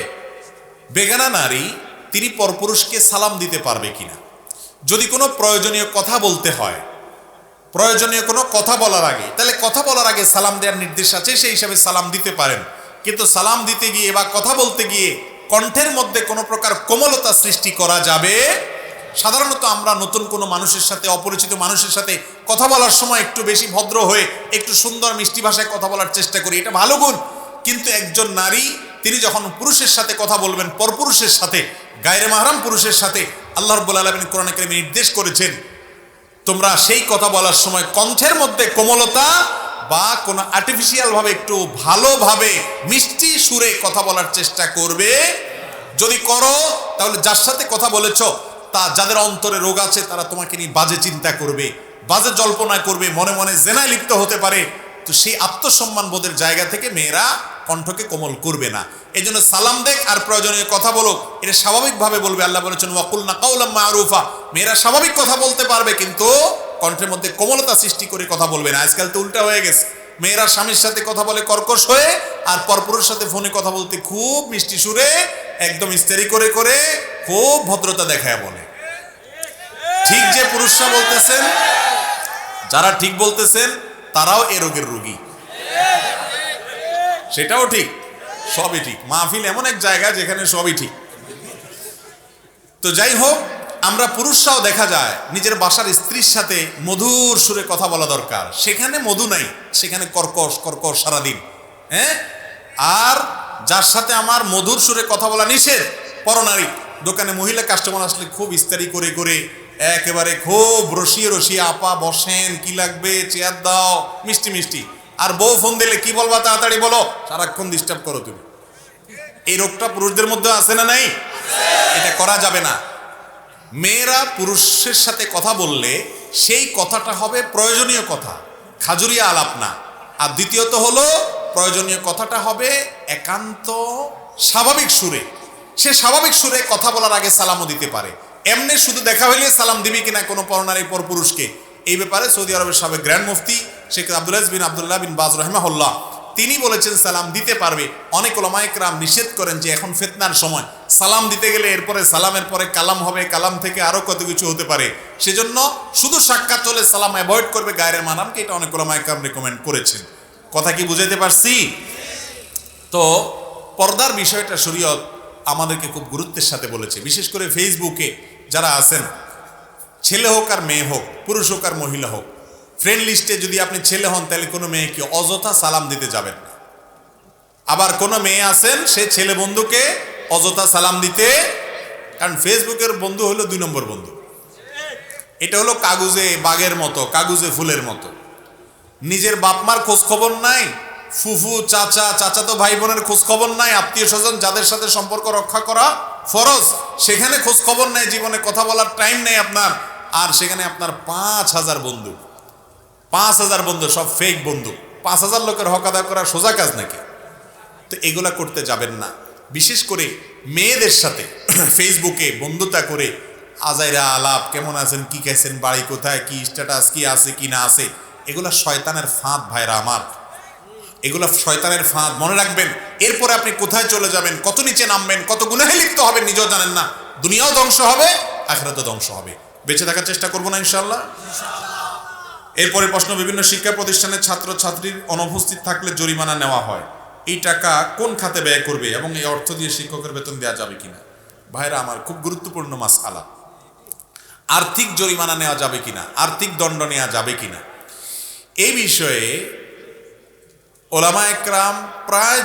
বেগানা নারী তিনি পরপুরুষকে সালাম দিতে পারবে কিনা, যদি কোনো প্রয়োজনীয় কথা বলতে হয়, প্রয়োজনীয় কোনো কথা বলার আগে, তাহলে কথা বলার আগে সালাম দেওয়ার নির্দেশ আছে, সেই হিসাবে সালাম দিতে পারেন। কিন্তু সালাম দিতে গিয়ে বা কথা বলতে গিয়ে কণ্ঠের মধ্যে কোনো প্রকার কোমলতা সৃষ্টি করা যাবে? সাধারণত আমরা নতুন কোনো মানুষের সাথে, অপরিচিত মানুষের সাথে কথা বলার সময় একটু বেশি ভদ্র হয়ে একটু সুন্দর মিষ্টি ভাষায় কথা বলার চেষ্টা করি, এটা ভালো গুণ। কিন্তু একজন নারী তিনি যখন পুরুষের সাথে কথা বলবেন, পরপুরুষের সাথে, গায়রে মাহরাম পুরুষের সাথে, আল্লাহ রাব্বুল আলামিন কোরআনে কারিমে নির্দেশ করেছেন তোমরা সেই কথা বলার সময় কণ্ঠের মধ্যে কোমলতা বা কোনো আর্টিফিশিয়াল ভাবে একটু ভালোভাবে মিষ্টি সুরে কথা বলার চেষ্টা করবে। যদি করো তাহলে যার সাথে কথা বলেছ তা, যাদের অন্তরে রোগ আছে তারা তোমাকে নিয়ে বাজে চিন্তা করবে, বাজে জল্পনা করবে, মনে মনে জেনায় লিপ্ত হতে পারে। তো সেই আত্মসম্মান বোধের জায়গা থেকে মেয়েরা কণ্ঠকে কোমল করবে না। এই জন্য সালাম দেখ আর প্রয়োজনীয় কথা বলো, এটা স্বাভাবিকভাবে বলবে। আল্লাহ বলেছেন ওয়াকুলনা কাওলাম মারুফা, মেয়েরা স্বাভাবিক কথা বলতে পারবে কিন্তু কণ্ঠের মধ্যে কোমলতা সৃষ্টি করে কথা বলবে না। আজকাল তো উল্টা হয়ে গেছে, মেয়েরা স্বামীর সাথে কথা বলে কর্কশ হয়ে, আর পরপুরুষের সাথে ফোনে কথা বলতে খুব মিষ্টি সুরে একদম ইস্তারি করে করে খুব ভদ্রতা দেখায় বলে। ঠিক যে পুরুষরা বলতেছেন, যারা ঠিক বলতেছেন তারাও এ রোগের রোগী, সেটাও ঠিক, সবই ঠিক। মাহফিল এমন এক জায়গা যেখানে সবই ঠিক। তো যাই হোক, আমরা পুরুষরাও দেখা যায় নিজের বাসার স্ত্রীর সাথে মধুর সুরে কথা বলা দরকার, সেখানে মধু নাই, সেখানে কর্কশ কর্কশ সারাদিন। হ্যাঁ, আর যার সাথে আমার মধুর সুরে কথা বলা নিষেধ, পরনারী। দোকানে মহিলা কাস্টমার আসলে খুব ইস্তারি করে করে একেবারে খুব রসিয়ে রসিয়ে, আপা বসেন, কি লাগবে, চেয়ার দাও, মিষ্টি মিষ্টি। আর বউ ফোন দিলে কি বলবা, তাড়াতাড়ি বলো, সারাক্ষণ ডিস্টার্ব করো তুমি। এই রোগটা পুরুষদের মধ্যে আছে না নাই? এটা করা যাবে না। মেয়েরা পুরুষের সাথে কথা বললে সেই কথাটা হবে প্রয়োজনীয় কথা, খাজুরিয়া আলাপ না। আর দ্বিতীয়ত হলো প্রয়োজনীয় কথাটা হবে একান্ত স্বাভাবিক সুরে। সে স্বাভাবিক সুরে কথা বলার আগে সালামও দিতে পারে। এমনি শুধু দেখা হইলে সালাম দিবি কিনা কোনো পরনারী পরপুরুষকে, এই ব্যাপারে সৌদি আরবের সাবেক গ্র্যান্ড মুফতি শেখ আব্দুল আজিজ বিন আব্দুল্লাহ বিন বাজ রাহিমাহুল্লাহ তিনি বলেছেন সালাম দিতে পারবে। অনেক ওলামায়ে কেরাম নিষেধ করেন যে এখন ফিতনার সময় সালাম দিতে গেলে এরপরে সালামের পরে কালাম হবে, কালাম থেকে আরো কত কিছু হতে পারে, সেজন্য শুধু সাক্ষাৎ হলে সালাম অ্যাভয়েড করবে গায়রে মাহরামকে, এটা অনেক ওলামায়ে কেরাম রেকমেন্ড করেছেন। কথা কি বুঝাইতে পারছি? তো পর্দার বিষয়টা শরীয়ত আমাদেরকে খুব গুরুত্বের সাথে বলেছে। বিশেষ করে ফেসবুকে যারা আছেন, ছেলে হোক আর মেয়ে হোক, পুরুষ হোক আর মহিলা হোক, ফ্রেন্ড লিস্টে যদি আপনি ছেলে হন তাহলে কোনো মেয়েকে অযথা সালাম দিতে যাবেন না। আবার কোনো মেয়ে আছেন সে ছেলে বন্ধুকে অযথা সালাম দিতে, কারণ ফেসবুকের বন্ধু হলো 2 নম্বর বন্ধু। এটা হলো কাগজে বাঘের মতো, কাগজে ফুলের মতো। নিজের বাপমার খোঁজ খবর নাই, ফুফু চাচা, চাচাতো ভাই বোনের খোঁজ খবর নাই, আত্মীয় স্বজন যাদের সাথে সম্পর্ক রক্ষা করা ফরজ সেখানে খোঁজ খবর নেই, জীবনে কথা বলার টাইম নেই আপনার। আর সেখানে আপনার 5000 বন্ধু, 5000 বন্ধু, সব ফেক বন্ধু। 5000 লোকের হক আদায় করা সোজা কাজ নাকি? তো এগুলা করতে যাবেন না। বিশেষ করে মেয়েদের সাথে ফেসবুকে বন্ধুতা করে আজাইরা আলাপ, কেমন আছেন, কি খাইছেন, বাড়ি কোথায়, কি স্ট্যাটাস, কি আছে কি না আছে, এগুলা শয়তানের ফাঁদ ভাইরা আমার, এগুলা শয়তানের ফাঁদ। মনে রাখবেন, এরপরে আপনি কোথায় চলে যাবেন, কত নিচে নামবেন, কত গুনাহে লিপ্ত হবেন নিজেও জানেন না। দুনিয়াও ধ্বংস হবে, আখিরাতও ধ্বংস হবে। বেঁচে থাকার চেষ্টা করবো না ইনশাআল্লাহ। এরপরে প্রশ্ন, বিভিন্ন শিক্ষা প্রতিষ্ঠানের ছাত্র ছাত্রীর অনুপস্থিত থাকলে জরিমানা নেওয়া হয়, এই টাকা কোন খাতে ব্যয় করবে এবং এই অর্থ দিয়ে শিক্ষকের বেতন দেওয়া যাবে কিনা? ভাইরা আমার, খুব গুরুত্বপূর্ণ মাসআলা। আর্থিক জরিমানা নেওয়া যাবে কিনা, আর্থিক দণ্ড নেওয়া যাবে কিনা, এই বিষয়ে ওলামায়ে কেরাম প্রায়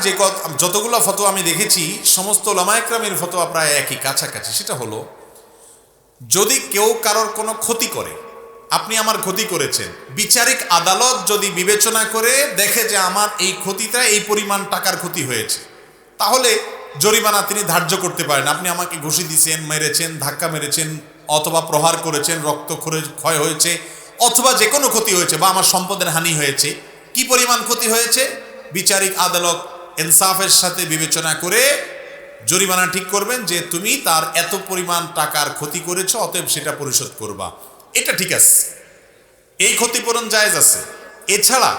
যতগুলো ফতোয়া আমি দেখেছি, সমস্ত ওলামায়ে কেরামের ফতোয়া প্রায় একই, কাছাকাছি। সেটা হলো, যদি কেউ কারোর কোনো ক্ষতি করে, আপনি আমার ক্ষতি করেছেন, বিচারিক আদালত যদি বিবেচনা করে দেখে যে আমার এই ক্ষতিটা এই পরিমাণ টাকার ক্ষতি হয়েছে, তাহলে জরিমানা তিনি ধার্য করতে পারেন। আপনি আমাকে ঘুষি দিয়েছেন, মেরেছেন, ধাক্কা মেরেছেন, অথবা প্রহার করেছেন, রক্ত ক্ষয় হয়েছে, অথবা যে কোনো ক্ষতি হয়েছে, বা আমার সম্পদের হানি হয়েছে, কি পরিমাণ ক্ষতি হয়েছে বিচারিক আদালত ইনসাফের সাথে বিবেচনা করে জরিমানা ঠিক করবেন যে তুমি তার এত পরিমাণ টাকার ক্ষতি করেছো, অতএব সেটা পরিশোধ করবা। এটা ঠিক আছে, এই ক্ষতিপূরণ জায়েজ আছে। এছাড়া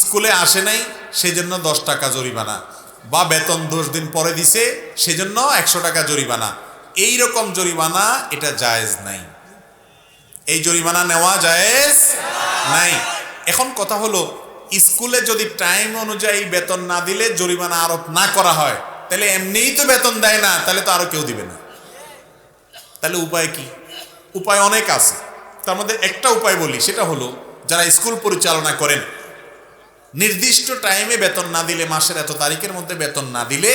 স্কুলে আসে নাই সেজন্য 10 টাকা জরিমানা, বা বেতন 10 দিন পরে দিছে সেজন্য 100 টাকা জরিমানা, এই রকম জরিমানা এটা জায়েজ নাই, এই জরিমানা নেওয়া জায়েজ নাই। এখন কথা হলো, স্কুলে যদি টাইম অনুযায়ী বেতন না দিলে জরিমানা আরোপ না করা হয়, তাহলে এমনিই তো বেতন দেয় না, তাহলে তো আরো কেউ দিবে না। তাহলে উপায় কি? উপায় অনেক আছে, তার মধ্যে একটা উপায় বলি, সেটা হলো যারা স্কুল পরিচালনা করেন, নির্দিষ্ট টাইমে বেতন না দিলে, মাসের এত তারিখের মধ্যে বেতন না দিলে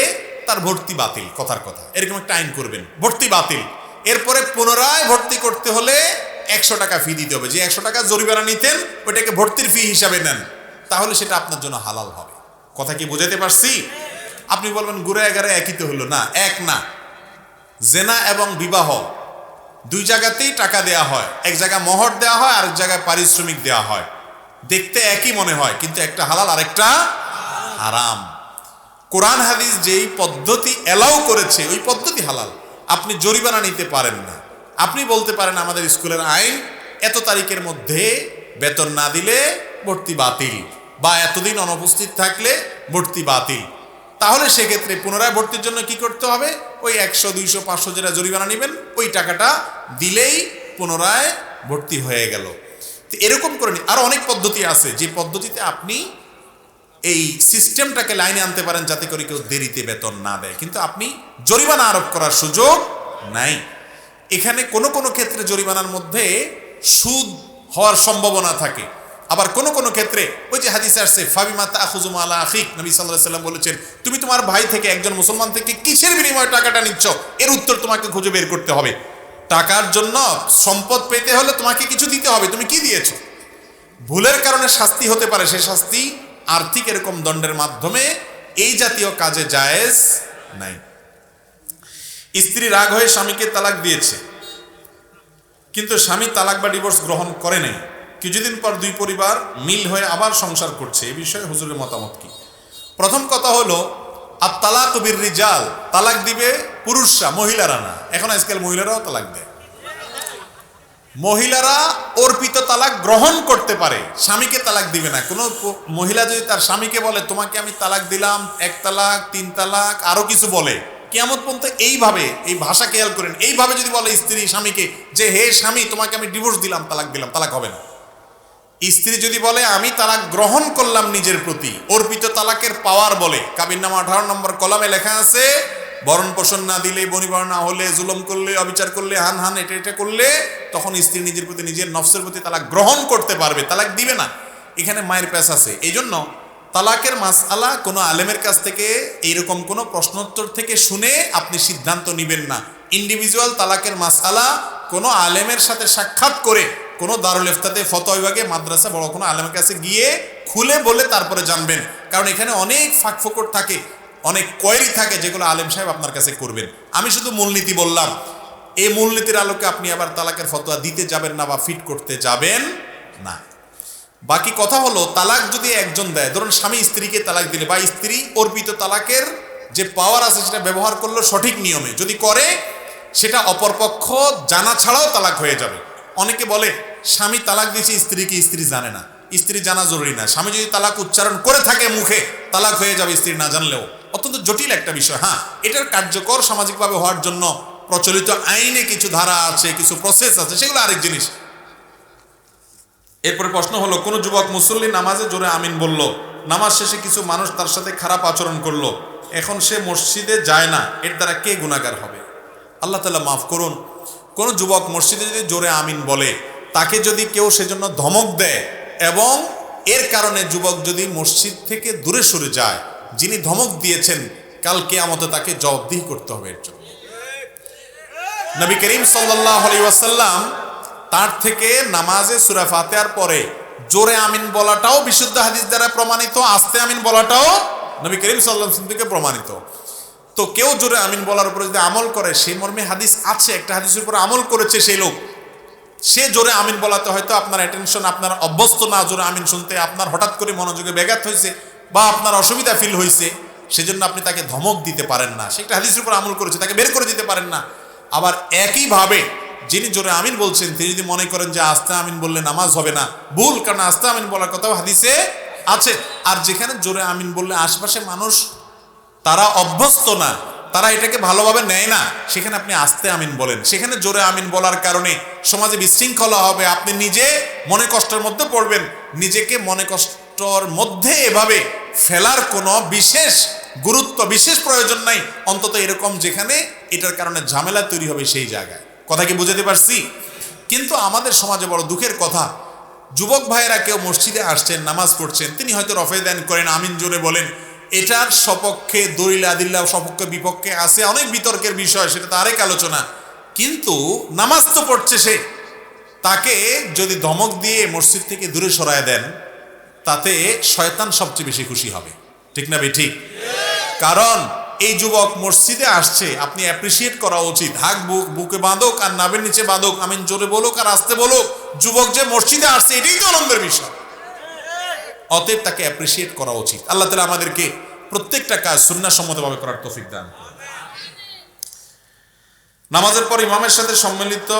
তার ভর্তি বাতিল, কথার কথা এরকম একটা আইন করবেন, ভর্তি বাতিল। এরপরে পুনরায় ভর্তি করতে হলে 100 টাকা ফি দিতে হবে, যে 100 টাকা জরিমানা নিতেন ওইটাকে ভর্তির ফি হিসাবে নেন, তাহলে সেটা আপনার জন্য হালাল হবে। কথা কি বোঝাতে পারছি? আপনি বলবেন ঘুরে এগারে একই তো হলো, না, এক না। জেনা এবং বিবাহ দুই জায়গাতেই টাকা দেয়া হয়, এক জায়গায় মোহর দেওয়া হয়, আরেক জায়গায় পারিশ্রমিক দেওয়া হয়। দেখতে একই মনে হয়, কিন্তু একটা হালাল আরেকটা হারাম। কোরআন হাদিস যেই পদ্ধতি এলাও করেছে ওই পদ্ধতি হালাল, আপনি জরিমানা নিতে পারেন না। আপনি বলতে পারেন আমাদের স্কুলের আইন এত তারিখের মধ্যে বেতন না দিলে ভর্তি বাতিল, বা এতদিন অনুপস্থিত থাকলে ভর্তি বাতিল। তাহলে সেক্ষেত্রে পুনরায় ভর্তির জন্য কি করতে হবে? ওই 100, 200, 500 যেটা জরিমানা নেবেন ওই টাকাটা দিলেই পুনরায় ভর্তি হয়ে গেল। তো এরকম করে আরো অনেক পদ্ধতি আছে, যে পদ্ধতিতে আপনি এই সিস্টেমটাকে লাইনে আনতে পারেন যাতে করে কেউ দেরিতে বেতন না দেয়, কিন্তু আপনি জরিমানা আরোপ করার সুযোগ নাই। এখানে কোনো কোনো ক্ষেত্রে জরিমানার মধ্যে সুদ হওয়ার সম্ভাবনা থাকে, আবার কোনো কোনো ক্ষেত্রে ওই যে হাদিসে আসছে ফাবিমা তাখুযু মালা আখিক, নবী সাল্লাল্লাহু আলাইহি ওয়াসাল্লাম বলেছেন তুমি তোমার ভাই থেকে, একজন মুসলমান থেকে কিসের বিনিময়ে টাকাটা নিচ্ছ, এর উত্তর তোমাকে খুঁজে বের করতে হবে। টাকার জন্য সম্পদ পেতে হলে তোমাকে কিছু দিতে হবে, তুমি কি দিয়েছো? ভুলের কারণে শাস্তি হতে পারে, সে শাস্তি আর্থিক এরকম দণ্ডের মাধ্যমে এই জাতীয় কাজে জায়েজ নাই। স্ত্রী রাগ হয়ে স্বামীকে তালাক দিয়েছে, কিন্তু স্বামী তালাক বা ডিভোর্স গ্রহণ করে নাই, কিছুদিন পর দুই পরিবার মিল হয়ে আবার সংসার করছে, এই বিষয়ে হুজুরের মতামত কি? প্রথম কথা হলো আর তালাক বির রিজাল, তালাক দিবে পুরুষরা, মহিলারা না। এখন আজকাল মহিলারাও তালাক দেয়। মহিলারা অর্পিত তালাক গ্রহণ করতে পারে, স্বামীকে তালাক দিবে না। কোনো মহিলা যদি তার স্বামীকে বলে তোমাকে আমি তালাক দিলাম, 1 তালাক, 3 তালাক, আরো কিছু বলে, কিয়ামত পর্যন্ত এইভাবে, এই ভাষা খেয়াল করেন, এইভাবে যদি বলে স্ত্রী স্বামীকে যে হে স্বামী তোমাকে আমি ডিভোর্স দিলাম, তালাক দিলাম, তালাক হবে না। স্ত্রী যদি বলে আমি তালাক গ্রহণ করলাম নিজের প্রতি, অর্পিত তালাকের পাওয়ার বলে, কাবিননামা 18 নম্বর কলামে লেখা আছে, বরণ পোষণ না দিলে, বনিবর না হলে, জুলুম করলে, অবিচার করলে, হান এটা করলে, তখন স্ত্রী নিজের প্রতি, নিজের নফসের প্রতি তালাক গ্রহণ করতে পারবে, তালাক দিবে না। এখানে মায়ের প্যাচ আছে। এই জন্য তালাকের মাসআলা কোনো আলেমের কাছ থেকে, এইরকম কোনো প্রশ্নোত্তর থেকে শুনে আপনি সিদ্ধান্ত নেবেন না। ইন্ডিভিজুয়াল তালাকের মাসআলা কোনো আলেমের সাথে সাক্ষাৎ করে, কোনো দারুল ইফতাতে, ফতোয়া বিভাগে, মাদ্রাসা, বড় কোনো আলেমের কাছে গিয়ে খুলে বলে তারপরে জানবেন, কারণ এখানে অনেক ফাঁকফোকর থাকে, অনেক কোয়েরি থাকে, যেগুলো আলেম সাহেব আপনার কাছে করবেন। আমি শুধু মূলনীতি বললাম, এই মূলনীতির আলোকে আপনি আবার তালাকের ফতোয়া দিতে যাবেন না বা ফিট করতে যাবেন না। বাকি কথা হলো, তালাক যদি একজন দেয়, ধরুন স্বামী স্ত্রীকে তালাক দিলে, বা স্ত্রী অর্পিত তালাকের যে পাওয়ার আছে সেটা ব্যবহার করলো সঠিক নিয়মে, যদি করে সেটা অপরপক্ষ জানা ছাড়াও তালাক হয়ে যাবে। অনেকে বলে স্বামী তালাক দিয়েছে স্ত্রীকে, স্ত্রী জানে না। স্ত্রী জানা জরুরি না, স্বামী যদি তালাক উচ্চারণ করে থাকে মুখে, তালাক হয়ে যাবে স্ত্রী না জানলেও। অত্যন্ত জটিল একটা বিষয়। হ্যাঁ, এটার কার্যকর সামাজিকভাবে হওয়ার জন্য প্রচলিত আইনে কিছু ধারা আছে, কিছু প্রসেস আছে, সেগুলো আরেক জিনিস। এরপরে প্রশ্ন হলো, কোন যুবক মুসল্লি নামাজে জোরে আমিন বলল, নামাজ শেষে কিছু মানুষ তার সাথে খারাপ আচরণ করলো, এখন সে মসজিদে যায় না, এর দ্বারা কে গুনাহগার হবে? আল্লাহ তাআলা মাফ করুন। কোন যুবক মসজিদে যদি জোরে আমিন বলে, তাকে যদি কেউ সেজন্য ধমক দেয় এবং এর কারণে যুবক যদি মসজিদ থেকে দূরে সরে যায়, যিনি ধমক দিয়েছেন কাল কিয়ামতে তাকে জবাবদিহি করতে হবে এর জন্য। নবী করিম সাল্লাল্লাহু আলাইহি ওয়াসাল্লাম তার থেকে নামাজে সূরা ফাতিহার পরে জোরে আমিন বলাটাও বিশুদ্ধ হাদিস দ্বারা প্রমাণিত, আস্তে আমিন বলাটাও নবী করিম সাল্লাল্লাহু আলাইহি ওয়াসাল্লাম থেকে প্রমাণিত। তো কেউ জোরে আমিন বলার উপরে যদি আমল করে, সেই মর্মে হাদিস আছে, একটা হাদিসের উপর আমল করেছে সেই লোক, সে জোরে আমিন বলাতে হয়তো আপনার অ্যাটেনশন, আপনার অভ্যস্ত না জোরে আমিন শুনতে, আপনার হঠাৎ করে মনোযোগে ব্যাঘাত হয়েছে, বা আপনার অসুবিধা ফিল হয়েছে, সেজন্য আপনি তাকে ধমক দিতে পারেন না, সে একটা হাদিসের উপর আমল করেছে, তাকে বের করে দিতে পারেন না। আবার একইভাবে যিনি জোরে আমিন বলছেন তিনি যদি মনে করেন যে আস্তে আমিন বললে নামাজ হবে না, ভুল, কারণ আস্তে আমিন বলার কথাও হাদিসে আছে। আর যেখানে জোরে আমিন বললে আশপাশে মানুষ তারা অভ্যস্ত না, তারা এটাকে ভালোভাবে নেয় না, সেখানে আপনি আস্তে আমিন বলেন। সেখানে জোরে আমিন বলার কারণে সমাজে বিশৃঙ্খলা হবে, আপনি নিজে মনে কষ্টের মধ্যে পড়বেন। নিজেকে মনে কষ্টর মধ্যে এভাবে ফেলার কোনো বিশেষ গুরুত্ব, বিশেষ প্রয়োজন নাই, অন্তত এরকম যেখানে এটার কারণে ঝামেলা তৈরি হবে সেই জায়গায়। কথা কি বুঝাতে পারছি? কিন্তু আমাদের সমাজে বড় দুঃখের কথা, যুবক ভাইয়েরা কেউ মসজিদে আসছেন, নামাজ পড়ছেন, তিনি হয়তো রফে দেন করেন, আমিন জোরে বলেন, এটার সপক্ষে দলিল আদিল্লাহ সপক্ষে বিপক্ষে আছে, অনেক বিতর্কের বিষয়, সেটা তো আরেক আলোচনা। কিন্তু নামাজ তো পড়ছে সে, তাকে যদি ধমক দিয়ে মসজিদ থেকে দূরে সরায় দেন, তাতে শয়তান সবচেয়ে বেশি খুশি হবে। ঠিক না বে ঠিক? কারণ এই যুবক মসজিদে আসছে, আপনি অ্যাপ্রিসিয়েট করা উচিত। হাক বুকে বাঁধুক আর নাভের নিচে বাঁধুক, আমিন জোরে বলুক আর আসতে বলুক, যুবক যে মসজিদে আসছে এটাই তো আনন্দের বিষয়। অতএব তাকে অ্যাপ্রিসিয়েট করা উচিত। আল্লাহ তাআলা আমাদেরকে প্রত্যেকটা কাজ সুন্নাহসম্মতভাবে করার তৌফিক দান করুন। নামাজের পর ইমামের সাথে সম্মিলিত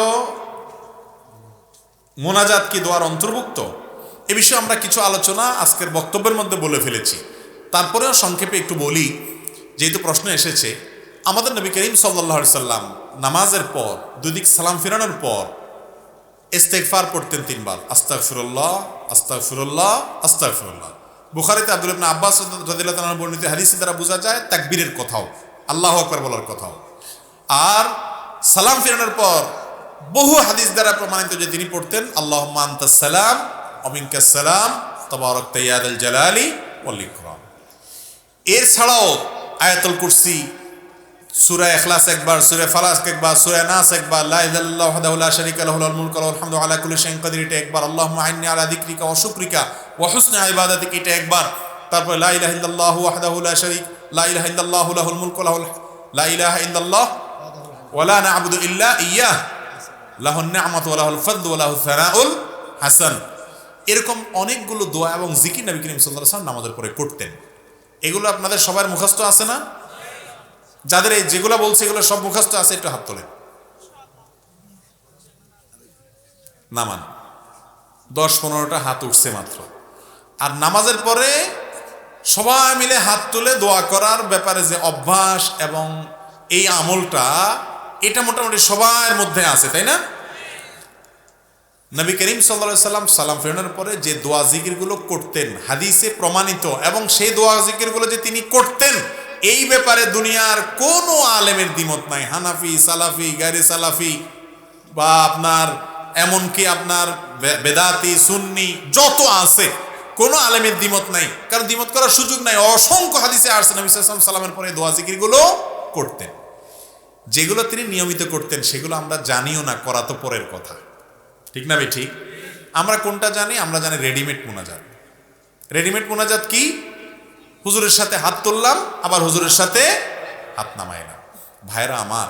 মোনাজাত কি দোয়ার অন্তর্ভুক্ত? এ বিষয়ে আমরা কিছু আলোচনা আজকের বক্তব্যের মধ্যে বলে ফেলেছি, তারপরেও সংক্ষেপে একটু বলি, যেহেতু প্রশ্ন এসেছে। আমাদের নবী করিম সাল্লাল্লাহু আলাইহি সাল্লাম নামাজের পর দুদিক সালাম ফিরানোর পর ইস্তেগফার পড়তেন 3 বার, আস্তাগফিরুল্লাহ আস্তাগফিরুল্লাহ আস্তাগফিরুল্লাহ। বুখারীতে আব্দুল্লাহ ইবনে আব্বাস রাদিয়াল্লাহু তাআলা বর্ণিত হাদিস দ্বারা বোঝা যায় তাকবীরের কথাও, আল্লাহু আকবার বলার কথাও। আর সালাম ফিরানোর পর বহু হাদিস দ্বারা প্রমাণিত যে তিনি পড়তেন আল্লাহুম্মা আনতাস সালাম ওয়া মিনকাস সালাম তাবারাকতা ইয়া যাল জালালি ওয়াল ইকরাম। এর ছাড়াও আয়াতুল কুরসি, সূরা ইখলাস একবার, সূরা ফালাক একবার, সূরা নাস একবার, লা ইলাহা ইল্লাল্লাহু ওয়াহদাহু লা শারীকা লাহু লাহুল মুলকু ওয়া লাহুল হামদু আলা কুল্লি শাইইন কাদির এটা একবার, আল্লাহুম্মা আইন্নি আলা যিকরিকা ওয়া শুকরিকা ওয়া হুসনি ইবাদাতিকা এটা একবার। তারপর লা ইলাহা ইল্লাল্লাহু ওয়াহদাহু লা শারীক লা ইলাহা ইল্লাল্লাহু লাহুল মুলকু লা ইলাহা ইল্লাল্লাহ ওয়া লা না'বুদু ইল্লা ইয়্যাহ লাহুন নি'মাতু ওয়া লাহুল ফাদলু ওয়া লাহু সানাউল হাসান। এরকম অনেকগুলো দোয়া এবং জিকির নবী করিম সাল্লাল্লাহু আলাইহি ওয়াসাল্লাম নামাজের পরে পড়তেন। এগুলো আপনাদের সবার মুখস্থ আছে না? যাদের এই যেগুলো বলছে এগুলো সব মুখস্থ আছে একটু হাত তোলেন। নামান 10-15টা হাত উঠছে মাত্র। আর নামাজের পরে সবাই মিলে হাত তুলে দোয়া করার ব্যাপারে যে অভ্যাস এবং এই আমলটা, এটা মোটামুটি সবার মধ্যে আছে, তাই না? নবী করিম সাল্লাল্লাহু আলাইহি সাল্লাম সালাম ফেরানোর পরে যে দোয়া জিকিরগুলো করতেন হাদিসে প্রমাণিত, এবং সেই দোয়া জিকিরগুলো যে তিনি করতেন এই ব্যাপারে দুনিয়ার কোনো আলেমের দ্বিমত নাই। হানাফি, সালাফি, গায়রে সালাফি বা আপনার এমনকি আপনার বেদাতি, সুন্নি যত আছে কোনো আলেমের দ্বিমত নাই, কারণ দ্বিমত করার সুযোগ নাই। অসংখ্য হাদিসে আসছে নবী সাল্লাল্লাহু আলাইহি সাল্লামের পরে দোয়া জিকিরগুলো করতেন। যেগুলো তিনি নিয়মিত করতেন সেগুলো আমরা জানিও না, করা তো পরের কথা। ঠিক না ভাই ঠিক? আমরা কোনটা জানি? আমরা জানি রেডিমেড মুনাজাত। রেডিমেড মুনাজাত কি? হুজুরের সাথে হাত তুললাম, আবার হুজুরের সাথে হাত নামাইলাম। ভাইরা আমার,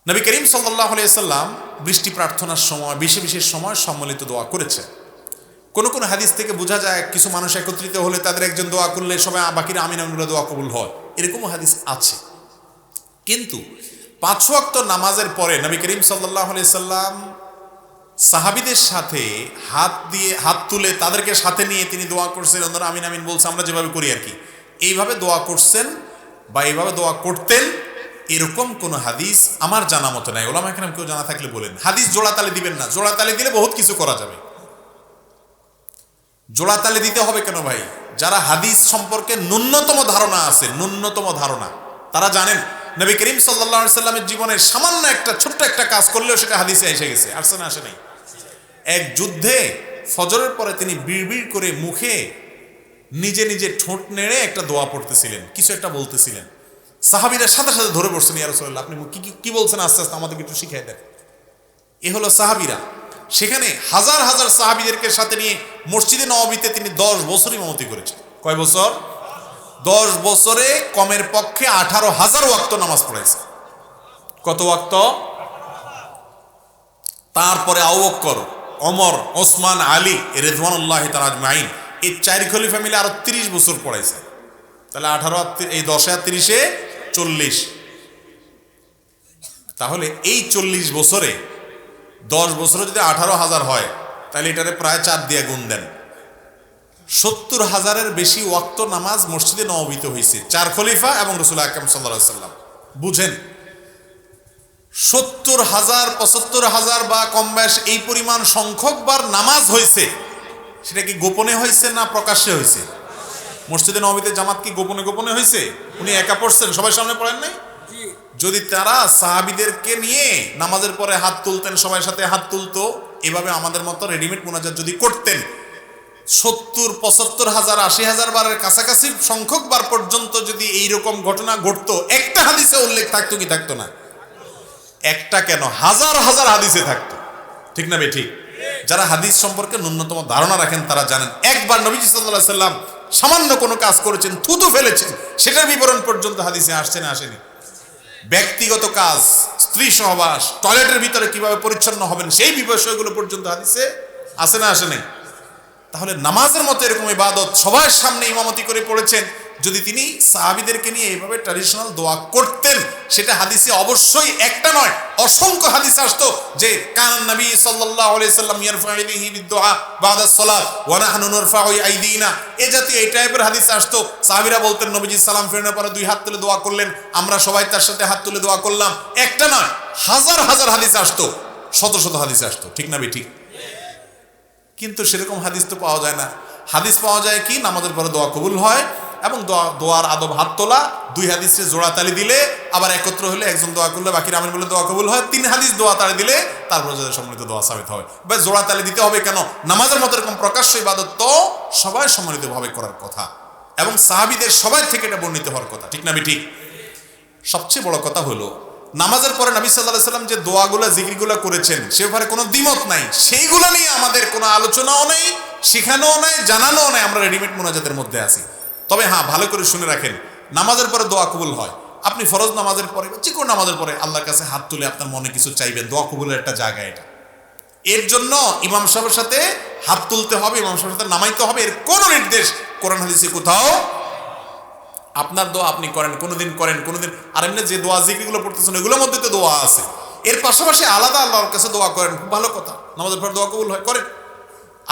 নবী করিম সাল্লাল্লাহু আলাইহি সাল্লাম বৃষ্টি প্রার্থনার সময় বিশেষ সময় সম্মিলিত দোয়া করেছে। কোন কোন হাদিস থেকে বোঝা যায় কিছু মানুষ একত্রিত হলে তাদের একজন দোয়া করলে সবাই বাকিরা আমিন আমিন বলে দোয়া কবুল হয়, এরকমও হাদিস আছে। কিন্তু 5 ওয়াক্ত নামাজের পরে নবী করিম সাল্লাল্লাহু আলাইহি সাল্লাম সাহাবীদের সাথে হাত তুলে তাদেরকে সাথে নিয়ে তিনি দোয়া করছেন, অন্যরা আমিন আমিন বলছে, আমরা যেভাবে করি আর কি, এইভাবে দোয়া করছেন বা এইভাবে দোয়া করতেন, এরকম কোন হাদিস আমার জানা মতো নাই। ওলামা কেরাম কেউ জানা থাকলে বলেন। হাদিস জোড়াতালি দিবেন না, জোড়াতালি দিলে বহুত কিছু করা যাবে। জোড়াতালি দিতে হবে কেন ভাই? যারা হাদিস সম্পর্কে ন্যূনতম ধারণা আছে, ন্যূনতম ধারণা, তারা জানেন নবী করিম সাল্লাল্লাহু আলাইহি সাল্লামের জীবনের সামান্য একটা ছোট্ট একটা কাজ করলেও সেটা হাদিসে এসে গেছে। আসছে না আসে নাই? এক যুদ্ধে ফজরের পরে তিনি বিড়বিড় করে মুখে নিজে নিজে ঠোঁট নেড়ে একটা দোয়া পড়তেছিলেন, কিছু একটা বলতেছিলেন। সাহাবীরা সাথে সাথে ধরে পড়ছেন, ইয়া রাসূলুল্লাহ আপনি কি বলছেন, আস্তে আস্তে আমাদেরকে একটু শিখিয়ে দেন। এ হলো সাহাবীরা। সেখানে হাজার হাজার সাহাবীদেরকে সাথে নিয়ে মসজিদে নববীতে তিনি 10 বছর ইমামতি করেছেন। কয় বছর? 10 বছরে কমের পক্ষে 18,000 ওয়াক্ত নামাজ পড়াইছে। কত ওয়াক্ত? তারপরে আবু বকর, ওমর, ওসমান, আলী রাদিয়াল্লাহু তাআলা আজমাইন এই 4 খলিফা মিলে আরো 30 বছর পড়াইছে। তাহলে 18 এই 10 আর 30-এ 40। তাহলে এই 40 বছরে 10 বছরে যদি 18,000 হয়, তাহলে এটারে প্রায় 4 দিয়ে গুণ দেন। 70,000-এর বেশি ওয়াক্ত নামাজ মসজিদে নববীতে হয়েছে 4 খলিফা এবং রাসূল আকরাম সাল্লাল্লাহু আলাইহি সাল্লাম। বুঝেন, 70,000 75,000 বা কম বেশ এই পরিমাণ সংখ্যকবার নামাজ হয়েছে, সেটা কি গোপনে হয়েছে না প্রকাশ্যে হয়েছে? মসজিদে নববীতে জামাত কি গোপনে গোপনে হয়েছে? উনি একা পড়ছেন, সবাই সামনে পড়েন নাই? যদি তারা সাহাবীদেরকে নিয়ে নামাজের পরে হাত তুলতেন, সবার সাথে হাত তুলতো, এভাবে আমাদের মতো রেডিমেড মুনাজাত যদি করতেন, 70, 75,000, 80,000 বারের কাছাকাছি সংখ্যক বার পর্যন্ত যদি এইরকম ঘটনা ঘটতো, একটা হাদিসে উল্লেখ থাকতো কি থাকতো না? একটা কেন, হাজার হাজার হাদিসে থাকতো। ঠিক না ঠিক? যারা হাদিস সম্পর্কে ন্যূনতম ধারণা রাখেন তারা জানেন, একবার নবীজি সাল্লাল্লাহু আলাইহি সাল্লাম সামান্য কোনো কাজ করেছেন, থুতু ফেলেছেন, সেটার বিবরণ পর্যন্ত হাদিসে আসছে না আসেনি? ব্যক্তিগত কাজ, স্ত্রী সহবাস, টয়লেটের ভিতরে কিভাবে পরিচ্ছন্ন হবেন, সেই বিষয়গুলো পর্যন্ত হাদিসে আসে না আসে নাই? তাহলে নামাজের মতো এরকম ইবাদত সবার সামনে ইমামতি করে পড়েছেন, যদি তিনি সাহাবীদেরকে নিয়ে এইভাবে ট্র্যাডিশনাল দোয়া করতেন, সেটা হাদিসে অবশ্যই একটা নয় অসংখ্য হাদিস আসতো যে কানান নবী সাল্লাল্লাহু আলাইহি সাল্লাম ইয়ারফাউ ইলাইহি বিদুআ বাদা সালাত ওয়া নাহনু নারফাউ আইদিনা, এই জাতীয় এই টাইপের হাদিস আসতো। সাহাবীরা বলতেন নবীজি সালাম ফেরানোর পরে 2 হাত তুলে দোয়া করলেন, আমরা সবাই তার সাথে হাত তুলে দোয়া করলাম। একটা নয়, হাজার হাজার হাদিস আসতো, শত শত হাদিস আসতো। ঠিক না ঠিক? কিন্তু সেরকম হাদিস তো পাওয়া যায় না। হাদিস পাওয়া যায় কি, নামাজের পরে দোয়া কবুল হয় এবং দোয়ার আদব হাত তোলা, 2 হাদিসে জোড়াতালি দিলে, আবার একত্র হলে একজন দোয়া করলে বাকিরা আমিন বলে দোয়া কবুল হয়। 3 হাদিস দোয়া তালি দিলে তারপর যাদের সম্মানিত দোয়া সাবিত হবে। বা জোড়াতালি দিতে হবে কেন? নামাজের মতো এরকম প্রকাশ্য ইবাদত তো সবাই সম্মানিতভাবে করার কথা এবং সাহাবীদের সবাই থেকে এটা বর্ণিত হওয়ার কথা। ঠিক না ঠিক? সবচেয়ে বড় কথা হলো, নামাজের পরে নবী সাল্লাল্লাহু আলাইহি সাল্লাম যে দোয়াগুলো জিকিরগুলো করেছেন, সে ব্যাপারে কোনো দ্বিমত নাই, সেইগুলো নিয়ে আমাদের কোনো আলোচনাও নেই, শেখানোও নাই, জানানোও নাই। আমরা রেডিমেড মুনাজাতের মধ্যে আছি। তবে হ্যাঁ, ভালো করে শুনে রাখেন, নামাজের পরে দোয়া কবুল হয়। আপনি ফরজ নামাজের পরে বা যে কোনো নামাজের পরে আল্লাহর কাছে হাত তুলে আপনার মনে কিছু চাইবেন, দোয়া কবুলের একটা জায়গা এটা। এর জন্য ইমাম সাহেবের সাথে হাত তুলতে হবে, ইমাম সাহেবের সাথে নামাইতে হবে, এর কোনো নির্দেশ কোরআন হাদিসে কোথাও। আপনার দোয়া আপনি করেন, কোনোদিন করেন, কোনোদিন আর এমনি যে দোয়া জিকিরগুলো পড়তেছেন এগুলোর মধ্যে তো দোয়া আছে। এর পাশাপাশি আলাদা আল্লাহর কাছে দোয়া করেন, খুব ভালো কথা, নামাজের পর দোয়া কবুল হয়, করেন।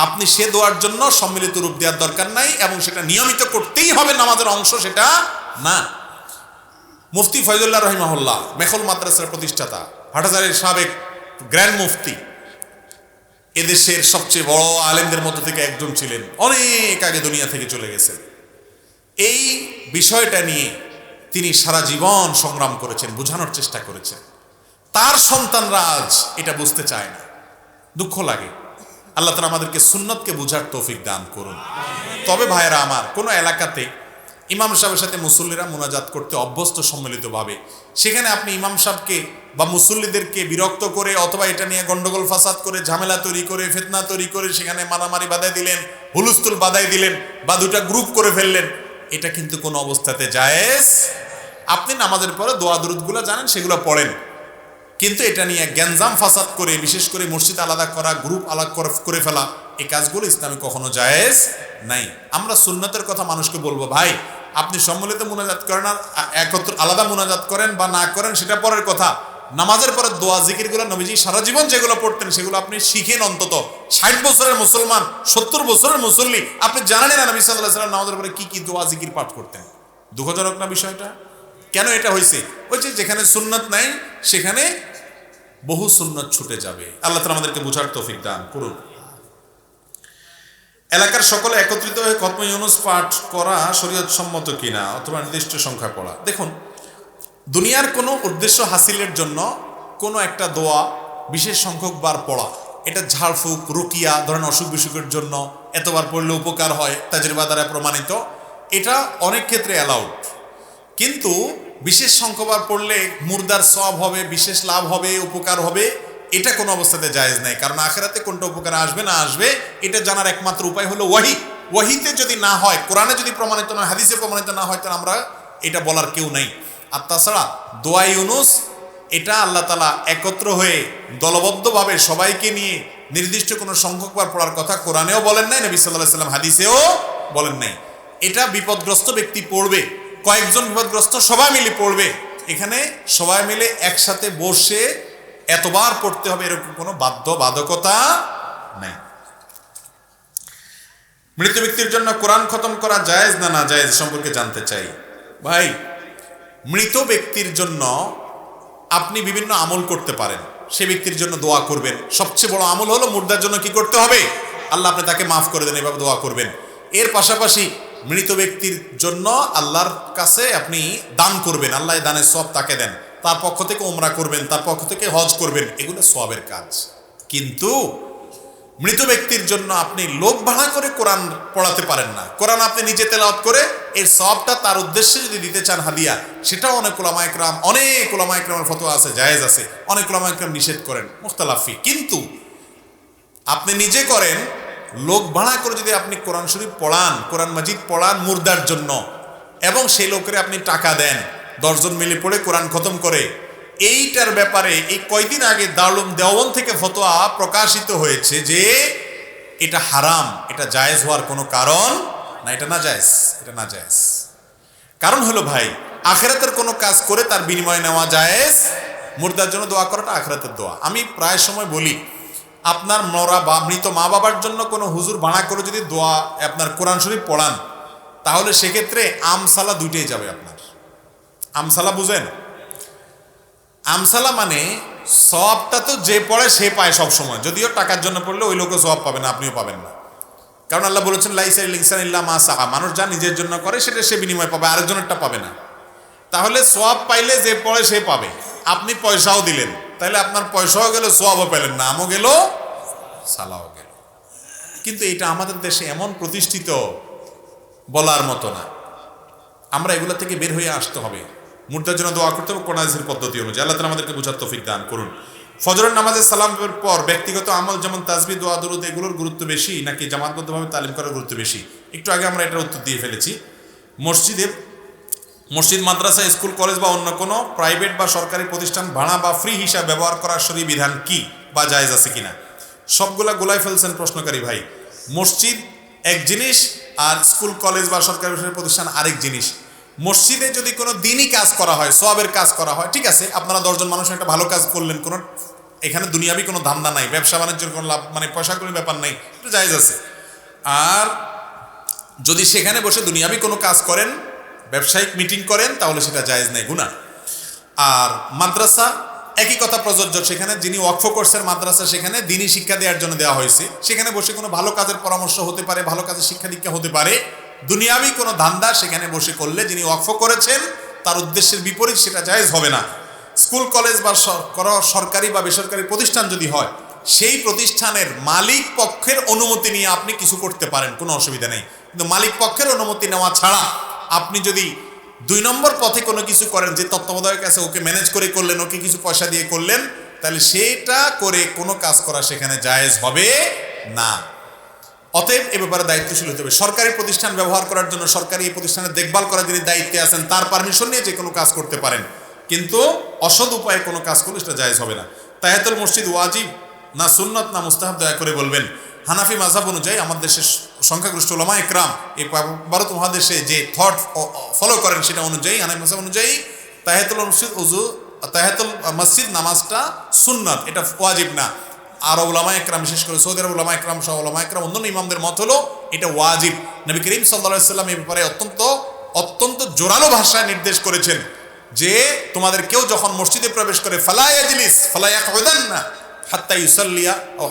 আপনি সে দোয়ার জন্য সম্মিলিত রূপ দেওয়ার দরকার নাই এবং সেটা নিয়মিত করতেই হবে, নামাজের অংশ সেটা না। মুফতি ফয়জুল্লাহ রহিমাহুল্লাহ, মেখল মাদ্রাসার প্রতিষ্ঠাতা, হাটহাজারীর সাবেক গ্র্যান্ড মুফতি, এদেশের সবচেয়ে বড় আলেমদের মধ্যে থেকে একজন ছিলেন, অনেক আগে দুনিয়া থেকে চলে গেছেন। এই বিষয়টা নিয়ে তিনি সারা জীবন সংগ্রাম করেছেন, বোঝানোর চেষ্টা করেছেন। তার সন্তানরা আজ এটা বুঝতে চায় না, দুঃখ লাগে। আল্লাহ তাআলা আমাদেরকে সুন্নতকে বুঝার তৌফিক দান করুন। তবে ভাইয়েরা আমার, কোনো এলাকাতে ইমাম সাহেবের সাথে মুসল্লিরা মুনাজাত করতে অভ্যস্ত সম্মিলিতভাবে, সেখানে আপনি ইমাম সাহেবকে বা মুসল্লিদেরকে বিরক্ত করে অথবা এটা নিয়ে গন্ডগোল ফাসাদ করে, ঝামেলা তৈরি করে, ফিতনা তৈরি করে, সেখানে মারামারি বাধাই দিলেন, হুলস্থুল বাধাই দিলেন বা 2টা গ্রুপ করে ফেললেন, এটা কিন্তু কোনো অবস্থাতে জায়েজ। আপনি নামাজের পরে দোয়া দুরুদগুলো জানেন, সেগুলো পড়েন, কিন্তু এটা নিয়ে গ্যাঞ্জাম ফাসাদ করে, বিশেষ করে মসজিদ আলাদা করা, গ্রুপ আলাদা করে ফেলা, এই কাজগুলো ইসলামে কখনো জায়েজ নাই। আমরা সুন্নতের কথা মানুষকে বলবো, ভাই আপনি সম্মিলিত মুনাজাত করেন আর একত্র আলাদা মুনাজাত করেন বা না করেন সেটা পরের কথা। নামাজের পরে দোয়া জিকিরগুলো নবীজি সারা জীবন যেগুলো পড়তেন সেগুলো আপনি শিখেন। অন্তত 60 বছরের মুসলমান, 70 বছরের মুসল্লি, আপনি জানেন না নবী সাল্লাল্লাহু আলাইহি ওয়াসাল্লাম নামাজের পরে কি কি দোয়া জিকির পাঠ করতেন? দুঃখজনক না বিষয়টা? কেন এটা হয়েছে? ওই যে যেখানে সুন্নত নাই সেখানে বহু সুন্নত ছুটে যাবে। আল্লাহ তাআলা আমাদেরকে বুঝার তৌফিক দান করুন। এলাকার সকলে একত্রিত হয়ে খতমে ইউনুস পাঠ করা শরীয়ত সম্মত কিনা অথবা নির্দিষ্ট সংখ্যা পড়া। দেখুন, দুনিয়ার কোনো উদ্দেশ্য হাসিলের জন্য কোনো একটা দোয়া বিশেষ সংখ্যক বার পড়া, এটা ঝাড়ফুঁক, রুকিয়া, ধরেন অসুখ বিসুখের জন্য এতবার পড়লে উপকার হয়, তাজরিবা দ্বারা প্রমাণিত, এটা অনেক ক্ষেত্রে অ্যালাউড। কিন্তু বিশেষ সংখ্যকবার পড়লে মুর্দার সওয়াব হবে, বিশেষ লাভ হবে, উপকার হবে, এটা কোনো অবস্থাতে জায়েজ নাই। কারণ আখিরাতে কোনটা উপকার আসবে না আসবে এটা জানার একমাত্র উপায় হলো ওয়াহি। ওয়াহিতে যদি না হয়, কোরআনে যদি প্রমাণিত না, হাদিসে প্রমাণিত না হয়, তাহলে আমরা এটা বলার কেউ নাই। আর তাছাড়া দোয়া ইউনুস এটা আল্লাহ তাআলা একত্র হয়ে দলবদ্ধভাবে সবাইকে নিয়ে নির্দিষ্ট কোনো সংখ্যকবার পড়ার কথা কোরআনেও বলেন নাই, নবী সাল্লাল্লাহু আলাইহি ওয়াসাল্লাম হাদিসেও বলেন নাই। এটা বিপদগ্রস্ত ব্যক্তি পড়বে, কয়েকজন বিপদগ্রস্ত সবাই মিলে পড়বে। এখানে সবাই মিলে একসাথে বসে এতবার পড়তে হবে এরকম কোনো বাধ্যবাধকতা নেই। মৃত ব্যক্তির জন্য কোরআন খতম করা জায়েজ না না জায়েজ সম্পর্কে জানতে চাই। ভাই, মৃত ব্যক্তির জন্য আপনি বিভিন্ন আমল করতে পারেন, সে ব্যক্তির জন্য দোয়া করবেন। সবচেয়ে বড় আমল হলো মুর্দার জন্য কি করতে হবে? আল্লাহ আপনি তাকে মাফ করে দেন, এভাবে দোয়া করবেন। এর পাশাপাশি মৃত ব্যক্তির জন্য আল্লাহর কাছে আপনি দান করবেন, আল্লাহ দানের সওয়াব তাকে দেন, তার পক্ষ থেকে উমরা করবেন, তার পক্ষ থেকে হজ করবেন, এগুলো সওয়াবের কাজ। কিন্তু মৃত ব্যক্তির জন্য আপনি লোক ভাড়া করে কোরআন পড়াতে পারেন না। কোরআন আপনি নিজে তেলাওয়াত করে এর সওয়াবটা তার উদ্দেশ্যে যদি দিতে চান হাদিয়া, সেটাও অনেক উলামা ইকরামের ফতোয়া আছে, জায়েজ আছে। অনেক উলামা ইকরাম নিষেধ করেন, মুখতালাফি। কিন্তু আপনি নিজে করেন, লোক ভাড়া করে যদি আপনি কোরআন শরীফ পড়ান, কোরআন মাজিদ পড়ান মুর্দার জন্য, এবং সেই লোকের আপনি টাকা দেন, 10 জন মিলে পড়ে কোরআন খতম করে, এইটার ব্যাপারে এই কয়দিন আগে দারুল উলুম দেওবন্দ থেকে ফতোয়া প্রকাশিত হয়েছে যে এটা হারাম, এটা জায়েজ হওয়ার কোনো কারণ না, এটা না জায়েজ, এটা না জায়েজ। কারণ হলো ভাই, আখিরাতের কোনো কাজ করে তার বিনিময়ে নেওয়া জায়েজ, মুর্দার জন্য দোয়া করাটা আখিরাতের দোয়া। আমি প্রায় সময় বলি, আপনার মরা বা মৃত মা বাবার জন্য কোনো হুজুর ভাড়া করে যদি দোয়া আপনার কোরআন শরীফ পড়ান, তাহলে সেক্ষেত্রে আমসালা দুইটাই যাবে আপনার। আমসালা বুঝেন? আমসালা মানে সওয়াবটা তো যে পড়ে সে পায় সব সময়, যদিও টাকার জন্য পড়লে ওই লোকও সওয়াব পাবে না, আপনিও পাবেন না। কারণ আল্লাহ বলেছেন লাইসা লিল ইনসানি ইল্লা মা সাআ, মানুষ যা নিজের জন্য করে সেটা সে বিনিময় পাবে, আরেকজনেরটা পাবে না। তাহলে সওয়াব পাইলে যে পড়ে সে পাবে। আপনি পয়সাও দিলেন, তাহলে আপনার পয়সাও গেল, সওয়াবও পেলেন না, আমও গেল, সালাও গেল। কিন্তু এটা আমাদের দেশে এমন প্রতিষ্ঠিত, বলার মতো না। আমরা এগুলো থেকে বের হয়ে আসতে হবে। মুর্দার জন্য দোয়া করতে হবে কোরআন হাদিসের পদ্ধতি অনুযায়ী। আল্লাহ তাআলা আমাদেরকে বোঝার তৌফিক দান করুন। ফজরের নামাজের সালামের পর ব্যক্তিগত আমল যেমন তাসবিহ, দোয়া, দুরূদ, এগুলোর গুরুত্ব বেশি নাকি জামাতবদ্ধভাবে তালিম করার গুরুত্ব বেশি? একটু আগে আমরা এটার উত্তর দিয়ে ফেলেছি। মসজিদ, মাদ্রাসা, স্কুল, কলেজ বা অন্য কোনো প্রাইভেট বা সরকারি প্রতিষ্ঠান ভাড়া বা ফ্রি হিসাবে ব্যবহার করার শরীয়ী বিধান কি বা জায়েজ আছে কিনা? সবগুলা গোলায় ফেলছেন প্রশ্নকারী ভাই। মসজিদ এক জিনিস আর স্কুল, কলেজ বা সরকারি প্রতিষ্ঠান আরেক জিনিস। মসজিদে যদি কোনো দিনই কাজ করা হয়, সওয়াবের কাজ করা হয়, ঠিক আছে, আপনারা 10 জন মানুষ একটা ভালো কাজ করলেন, কোনো এখানে দুনিয়াবি কোনো ধান্দা নাই, ব্যবসা বাণিজ্যের কোনো লাভ মানে পয়সা কোনো ব্যাপার নাই, এটা জায়েজ আছে। আর যদি সেখানে বসে দুনিয়াবি কোনো কাজ করেন, ব্যবসায়িক মিটিং করেন, তাহলে সেটা জায়েজ নেই, গুনাহ। আর মাদ্রাসা একই কথা প্রযোজ্য। সেখানে যিনি ওয়াকফ করছেন মাদ্রাসা, সেখানে দ্বীনি শিক্ষা দেওয়ার জন্য দেওয়া হয়েছে, সেখানে বসে কোনো ভালো কাজের পরামর্শ হতে পারে, ভালো কাজের শিক্ষা দীক্ষা হতে পারে। দুনিয়াবি কোনো ধান্দা সেখানে বসে করলে যিনি ওয়াকফ করেছেন তার উদ্দেশ্যের বিপরীত, সেটা জায়েজ হবে না। স্কুল, কলেজ বা সরকারি বা বেসরকারি প্রতিষ্ঠান যদি হয়, সেই প্রতিষ্ঠানের মালিক পক্ষের অনুমতি নিয়ে আপনি কিছু করতে পারেন, কোনো অসুবিধা নেই। কিন্তু মালিক পক্ষের অনুমতি নেওয়া ছাড়া আপনি যদি 2 নম্বর পথে কোনো কিছু করেন, যে তত্ত্বাবধায়ক আছে ওকে ম্যানেজ করে করলেন, ওকে কিছু পয়সা দিয়ে করলেন, তাহলে সেটা করে কোনো কাজ করা সেখানে জায়েজ হবে না। অতএব এ ব্যাপারে দায়িত্বশীল হতে হবে। সরকারি প্রতিষ্ঠান ব্যবহার করার জন্য, সরকারি এই প্রতিষ্ঠানের দেখভাল করার যিনি দায়িত্বে আছেন তার পারমিশন নিয়ে যে কোনো কাজ করতে পারেন, কিন্তু অসৎ উপায়ে কোনো কাজ করলে সেটা জায়েজ হবে না। তাহিয়াতুল মসজিদ ওয়াজিব না সুন্নত না মুস্তাহাব, দয়া করে বলবেন। হানাফি মাযহাব অনুযায়ী আমাদের দেশের সংখ্যাগরিষ্ঠ উলামা ইকরাম এই ভারত মহাদেশে যে থট ফলো করেন সেটা অনুযায়ী, হানাফি মাযহাব অনুযায়ী তাহিয়াতুল মসজিদ নামাজটা সুন্নত, এটা ওয়াজিব না। আরব উলামা ইকরাম, বিশেষ করে সৌদি আরব উলামা ইকরাম সহ উলামা ইকরাম, অন্যান্য ইমামদের মত হলো এটা ওয়াজিব। নবী করিম সাল্লাল্লাহু আলাইহি ওয়াসাল্লাম এই ব্যাপারে অত্যন্ত জোরালো ভাষায় নির্দেশ করেছেন যে তোমাদের কেউ যখন মসজিদে প্রবেশ করে ফালা ইয়াজলিস ফালা ইয়াকউদান্না হাত্তা ইউসাল্লিয়া ও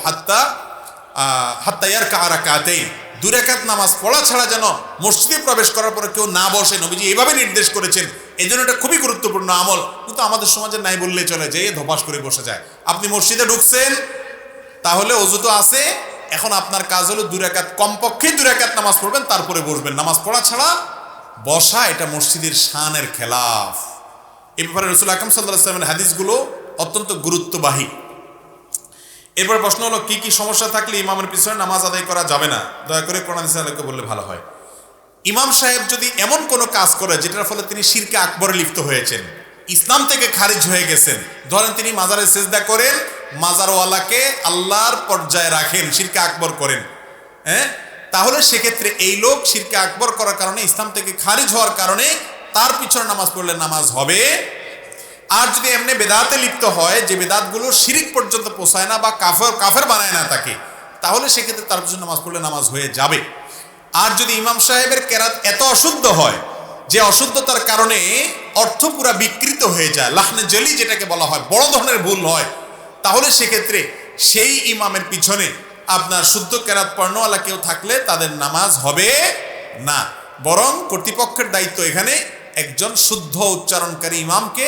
হাত্তা ইয়ারকা রাকাতাইন, 2 রাকাত নামাজ পড়া ছাড়া যেন মসজিদে প্রবেশ করার পরে কেউ না বসে। নবীজি এইভাবে নির্দেশ করেছেন, এই জন্য এটা খুবই গুরুত্বপূর্ণ আমল। কিন্তু আমাদের সমাজে নাই বললেই চলে, যে ধপাস করে বসে যায়। আপনি মসজিদে ঢুকছেন, তাহলে ওযু তো আছে, এখন আপনার কাজ হলো 2 রাকাত, কমপক্ষে 2 রাকাত নামাজ পড়বেন, তারপরে বসবেন। নামাজ পড়া ছাড়া বসা এটা মসজিদের শানের খেলাফ। এই ব্যাপারে রাসূল আকরাম সাল্লাল্লাহু আলাইহি ওয়াসাল্লামের হাদিসগুলো অত্যন্ত গুরুত্ববাহী। এরপর প্রশ্ন হলো, কি কি সমস্যা থাকলে ইমামের পিছনে নামাজ আদায় করা যাবে না? দয়া করে কোরআন হাদিসে আলোকে বললে ভালো হয়। ইমাম সাহেব যদি এমন কোনো কাজ করে যেটার ফলে তিনি শিরকে আকবরে লিপ্ত হয়েছেন, ইসলাম থেকে খারিজ হয়ে গেছেন, ধরেন তিনি মাজারে সিজদা করেন, মাজারওয়ালাকে আল্লাহর পর্যায়ে রাখেন, শিরকে আকবর করেন, হ্যাঁ, তাহলে সেক্ষেত্রে এই লোক শিরকে আকবর করার কারণে, ইসলাম থেকে খারিজ হওয়ার কারণে তার পিছনে নামাজ পড়লে নামাজ হবে। আর যদি এমনি বেদাতে লিপ্ত হয়, যে বেদাতগুলো শিরিক পর্যন্ত পৌঁছায় না বা কাফের বানায় না তাকে, তাহলে সেক্ষেত্রে তার পিছনে নামাজ পড়লে নামাজ হয়ে যাবে। আর যদি ইমাম সাহেবের কেরাত এত অশুদ্ধ হয় যে অশুদ্ধতার কারণে অর্থ পুরা বিকৃত হয়ে যায়, লাহনে জলি যেটাকে বলা হয়, বড় ধরনের ভুল হয়, তাহলে সেক্ষেত্রে সেই ইমামের পিছনে আপনার শুদ্ধ কেরাত পড়ানোওয়ালা কেউ থাকলে তাদের নামাজ হবে না। বরং কর্তৃপক্ষের দায়িত্ব এখানে একজন শুদ্ধ উচ্চারণকারী ইমামকে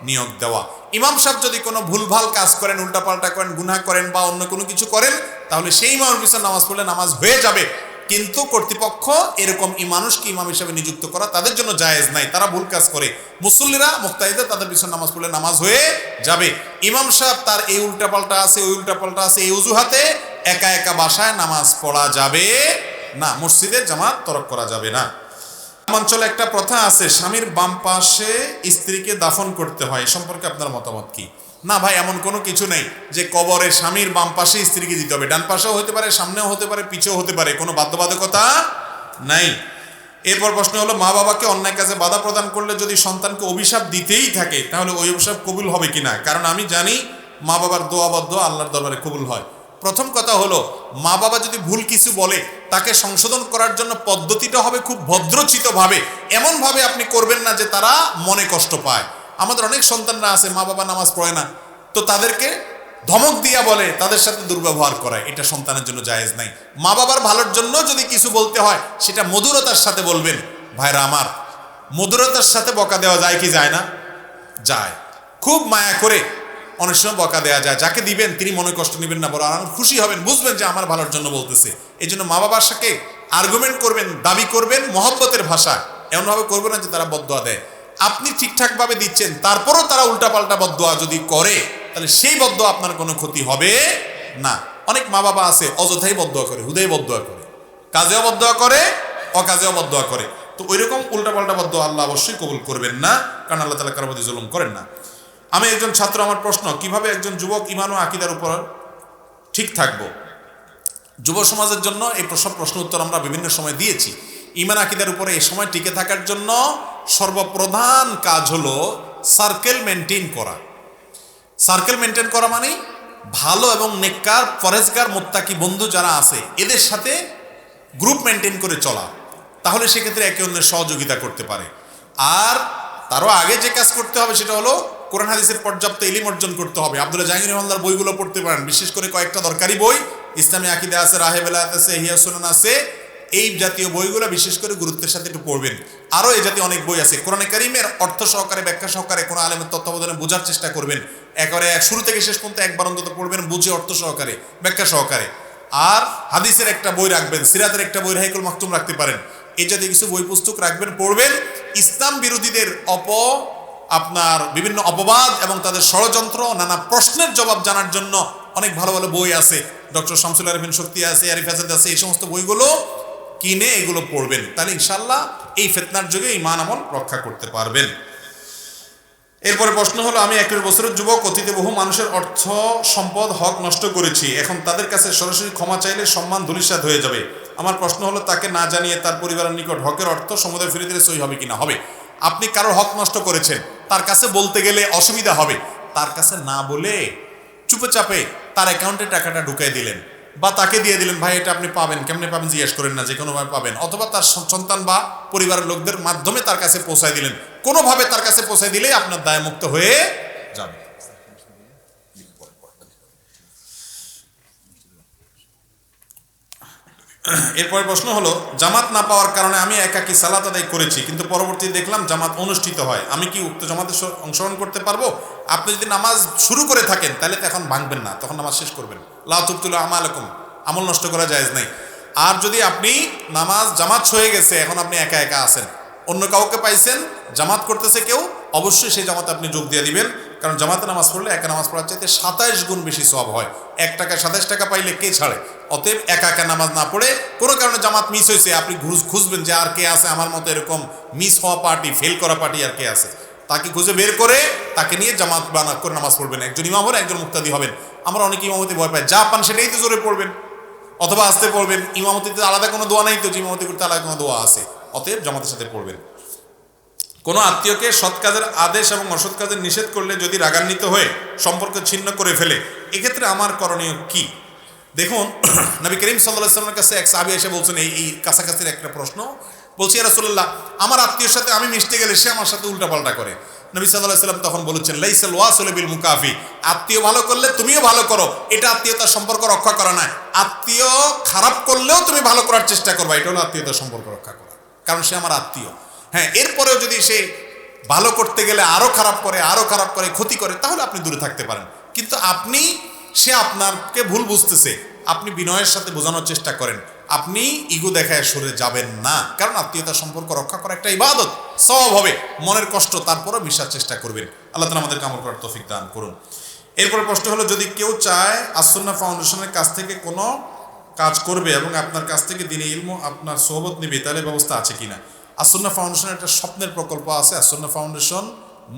নিয়োগ দেওয়া। ইমাম সাহেব যদি কোনো ভুলভাল কাজ করেন, উল্টাপাল্টা করেন, গুনাহ করেন বা অন্য কোনো কিছু করেন, তাহলে সেই ইমামের পিছনে নামাজ পড়লে নামাজ হয়ে যাবে। কিন্তু কর্তৃপক্ষ এরকম মানুষকে ইমাম হিসাবে নিযুক্ত করা তাদের জন্য জায়েজ নাই, তারা ভুল কাজ করে। মুসল্লিরা মুক্তাহিদা, তাদের পিছনে নামাজ পড়লে নামাজ হয়ে যাবে। ইমাম সাহেব তার এই উল্টাপাল্টা আছে, ওই উল্টাপাল্টা আছে, এই অজুহাতে একা একা বাসায় নামাজ পড়া যাবে না, মসজিদে জামাত তরক করা যাবে না। অঞ্চলে একটা প্রথা আছে, স্বামীর বাম পাশে স্ত্রীকে দাফন করতে হয়, এ সম্পর্কে আপনার মতামত কি? না ভাই, এমন কোনো কিছু নেই যে কবরে স্বামীর বাম পাশে স্ত্রীকে দিতে হবে। ডান পাশেও হতে পারে, সামনেও হতে পারে, পিছেও হতে পারে, কোনো বাধ্যবাধকতা নাই। এরপর প্রশ্ন হলো, মা বাবাকে অন্যায় কাজে বাধা প্রদান করলে যদি সন্তানকে অভিশাপ দিতেই থাকে, তাহলে ওই অভিশাপ কবুল হবে কিনা? কারণ আমি জানি মা বাবার দোয়াবদ্ধ আল্লাহর দরবারে কবুল হয়। প্রথম কথা হলো, মা বাবা যদি ভুল কিছু বলে, তাকে সংশোধন করার জন্য পদ্ধতিটা হবে খুব ভদ্রচিতভাবে, এমনভাবে আপনি করবেন না যে তারা মনে কষ্ট পায়। আমাদের অনেক সন্তানরা আছে, মা বাবা নামাজ পড়ে না, তো তাদেরকে ধমক দিয়া বলে, তাদের সাথে দুর্ব্যবহার করায়, এটা সন্তানের জন্য জায়েজ নাই। মা বাবার ভালোর জন্য যদি কিছু বলতে হয়, সেটা মধুরতার সাথে বলবেন। ভাইরা আমার, মধুরতার সাথে বকা দেওয়া যায় কি যায় না? যায়। খুব মায়া করে অনেক সময় বকা দেওয়া যায়, যাকে দিবেন তিনি মনে কষ্ট নেবেন না, বড় আরাম খুশি হবেন, বুঝবেন যে আমার ভালোর জন্য বলতেছে। এই জন্য মা বাবার সাথে আর্গুমেন্ট করবেন, দাবি করবেন মহব্বতের ভাষা, এমনভাবে করবেন না যে তারা বদদোয়া দেয়। আপনি ঠিকঠাকভাবে দিচ্ছেন, তারপরও তারা উল্টাপাল্টা বদদোয়া যদি করে, তাহলে সেই বদদোয়া আপনার কোনো ক্ষতি হবে না। অনেক মা বাবা আছে অযথাই বদদোয়া করে, হুদাই বদদোয়া করে, কাজেও বদদোয়া করে, অকাজেও বদদোয়া করে। তো ওইরকম উল্টাপাল্টা বদদোয়া আল্লাহ অবশ্যই কবুল করবেন না, কারণ আল্লাহ তাআলা কারো প্রতি জুলুম করেন না। আমি একজন ছাত্র, আমার প্রশ্ন, কিভাবে একজন যুবক ঈমান ও আকীদার উপর ঠিক থাকবো? যুব সমাজের জন্য এই সব প্রশ্ন উত্তর আমরা বিভিন্ন সময় দিয়েছি। ঈমান আকীদার উপরে এই সময় টিকে থাকার জন্য সর্বপ্রধান কাজ হলো সার্কেল মেনটেন করা। সার্কেল মেনটেন করা মানে ভালো এবং নেককার, পরেজগার, মুত্তাকি বন্ধু যারা আছে, এদের সাথে গ্রুপ মেনটেন করে চলা, তাহলে সেক্ষেত্রে একে অন্যের সহযোগিতা করতে পারে। আর তারও আগে যে কাজ করতে হবে সেটা হলো কোরআন হাদিসের পর্যাপ্ত ইলম অর্জন করতে হবে। আব্দুল্লাহ জাহাঙ্গীর রহমানদার বইগুলো পড়তে পারেন, বিশেষ করে কয়েকটা দরকারি বই, ইসলামী আকীদা আছে, রাহে বেলায়েত আছে, ইহয়া সুনান আছে, এই জাতীয় বইগুলো বিশেষ করে গুরুত্বের সাথে একটু পড়বেন। আরও এই জাতীয় অনেক বই আছে, কোরআনে কারীমের অর্থ সহকারে, ব্যাখ্যা সহকারে কোনো আলেমের তত্ত্বাবধানে বোঝার চেষ্টা করবেন। একেবারে শুরু থেকে শেষ পর্যন্ত একবার অন্তত পড়বেন, বুঝে অর্থ সহকারে, ব্যাখ্যা সহকারে। আর হাদিসের একটা বই রাখবেন, সিরাতের একটা বই রাহিকুল মাকতুম রাখতে পারেন, এই জাতীয় কিছু বই পুস্তক রাখবেন, পড়বেন। ইসলাম বিরোধীদের আপনার বিভিন্ন অপবাদ এবং তাদের ষড়যন্ত্র, নানা প্রশ্নের জবাব জানার জন্য অনেক ভালো ভালো বই আছে, ডক্টর শামসুল আরিফিন শক্তি আছে, আরিফ আজাদ আছে, এই সমস্ত বইগুলো কিনে এগুলো পড়বেন, তাহলে ইনশাল্লাহ এই ফিতনার যুগে ঈমান আমল রক্ষা করতে পারবেন। এরপরে প্রশ্ন হলো, আমি 21 বছরের যুবক, অতীতে বহু মানুষের অর্থ, সম্পদ, হক নষ্ট করেছি, এখন তাদের কাছে সরাসরি ক্ষমা চাইলে সম্মান ধূলিসাৎ হয়ে যাবে। আমার প্রশ্ন হলো, তাকে না জানিয়ে তার পরিবারের নিকট হকের অর্থ সমুদায় ফিরে দিলে সই হবে কিনা? হবে। আপনি কারোর হক নষ্ট করেছেন, তার কাছে বলতে গেলে অসুবিধা হবে, তার কাছে না বলে চুপচাপে তার অ্যাকাউন্টে টাকাটা ঢুকিয়ে দিলেন বা তাকে দিয়ে দিলেন, ভাই এটা আপনি পাবেন, কেমনে পাবেন জিজ্ঞেস করেন না, যে কোনোভাবে পাবেন, অথবা তার সন্তান বা পরিবারের লোকদের মাধ্যমে তার কাছে পৌঁছায় দিলেন, কোনোভাবে তার কাছে পৌঁছায় দিলেই আপনার দায়মুক্ত হয়ে যাবে। এরপরে প্রশ্ন হলো, জামাত না পাওয়ার কারণে আমি একাকী সালাত আদায় করেছি, কিন্তু পরবর্তীতে দেখলাম জামাত অনুষ্ঠিত হয়, আমি কি উক্ত জামাতে অংশগ্রহণ করতে পারবো? আপনি যদি নামাজ শুরু করে থাকেন তাহলে তো এখন ভাঙবেন না, তখন নামাজ শেষ করবেন। লা তুবতিলু আমালাকুম, আমল নষ্ট করা জায়েজ নাই। আর যদি আপনি নামাজ জামাত হয়ে গেছে, এখন আপনি একা একা আছেন, অন্য কাউকে পাইছেন জামাত করতেছে কেউ, অবশ্যই সেই জামাতে আপনি যোগ দিয়ে দিবেন, কারণ জামাতে নামাজ পড়লে একা নামাজ পড়ার চাইতে 27 গুণ বেশি সওয়াব হয়। 1 টাকায় 27 টাকা পাইলে কে ছাড়ে? অতএব একা একা নামাজ না পড়ে, কোনো কারণে জামাত মিস হয়েছে, আপনি খুঁজবেন যে আর কে আছে আমার মতো এরকম মিস হওয়া পার্টি, ফেল করা পার্টি আর কে আছে, তাকে খুঁজে বের করে তাকে নিয়ে জামাত বানা করে নামাজ পড়বেন। একজন ইমাম হবেন, একজন মুক্তাদি হবেন। আমরা অনেক ইমামতি ভয় পাই, যা পান সেটাই তো জোরে পড়বেন অথবা আস্তে পড়বেন। ইমামতিতে আলাদা কোনো দোয়া নাই তো, যে ইমামতি করতে আলাদা কোনো দোয়া আছে, অতএব জামাতের সাথে পড়বেন। কোনো আত্মীয়কে সৎ কাজের আদেশ এবং অসৎ কাজের নিষেধ করলে যদি রাগান্বিত হয়ে সম্পর্ক ছিন্ন করে ফেলে, এক্ষেত্রে আমার করণীয় কি? দেখুন, নবী করিম সাল্লাল্লাহু আলাইহি ওয়াসাল্লামের কাছে এক সাহাবী এসে বলছেন এই কাছাকাছির একটা প্রশ্ন, বলছি, ইয়া রাসূলুল্লাহ, আমার আত্মীয়ের সাথে আমি মিশতে গেলে সে আমার সাথে উল্টাপাল্টা করে। নবী সাল্লাল্লাহু আলাইহি ওয়াসাল্লাম তখন বলেছেন, লাইসাল ওয়াসিলু বিল মুকাফি, আত্মীয় ভালো করলে তুমিও ভালো করো, এটা আত্মীয়তার সম্পর্ক রক্ষা করা না। আত্মীয় খারাপ করলেও তুমি ভালো করার চেষ্টা করবা, এটা হলো আত্মীয়তার সম্পর্ক রক্ষা করা, কারণ সে আমার আত্মীয়। হ্যাঁ, এরপরেও যদি সে ভালো করতে গেলে আরো খারাপ করে ক্ষতি করে, তাহলে আপনি দূরে থাকতে পারেন। কিন্তু সে আপনাকে ভুল বুঝতেছে, আপনি বিনয়ের সাথে বোঝানোর চেষ্টা করেন, আপনি ইগো দেখায় সরে যাবেন না, কারণ আত্মীয়তার সম্পর্ক রক্ষা করা একটা ইবাদত, সওয়াব হবে, মনের কষ্ট, তারপরও মিশার চেষ্টা করবেন। আল্লাহ তাআলা আমাদেরকে আমল করার তৌফিক দান করুন। এরপরে প্রশ্ন হলো, যদি কেউ চায় আস-সুন্নাহ ফাউন্ডেশনের কাছ থেকে কোনো কাজ করবে এবং আপনার কাছ থেকে দ্বীনি ইলম আপনার সোহবত নিবে, তাহলে ব্যবস্থা আছে কিনা? আস-সুন্নাহ ফাউন্ডেশনের একটা স্বপ্নের প্রকল্প আছে, আস-সুন্নাহ ফাউন্ডেশন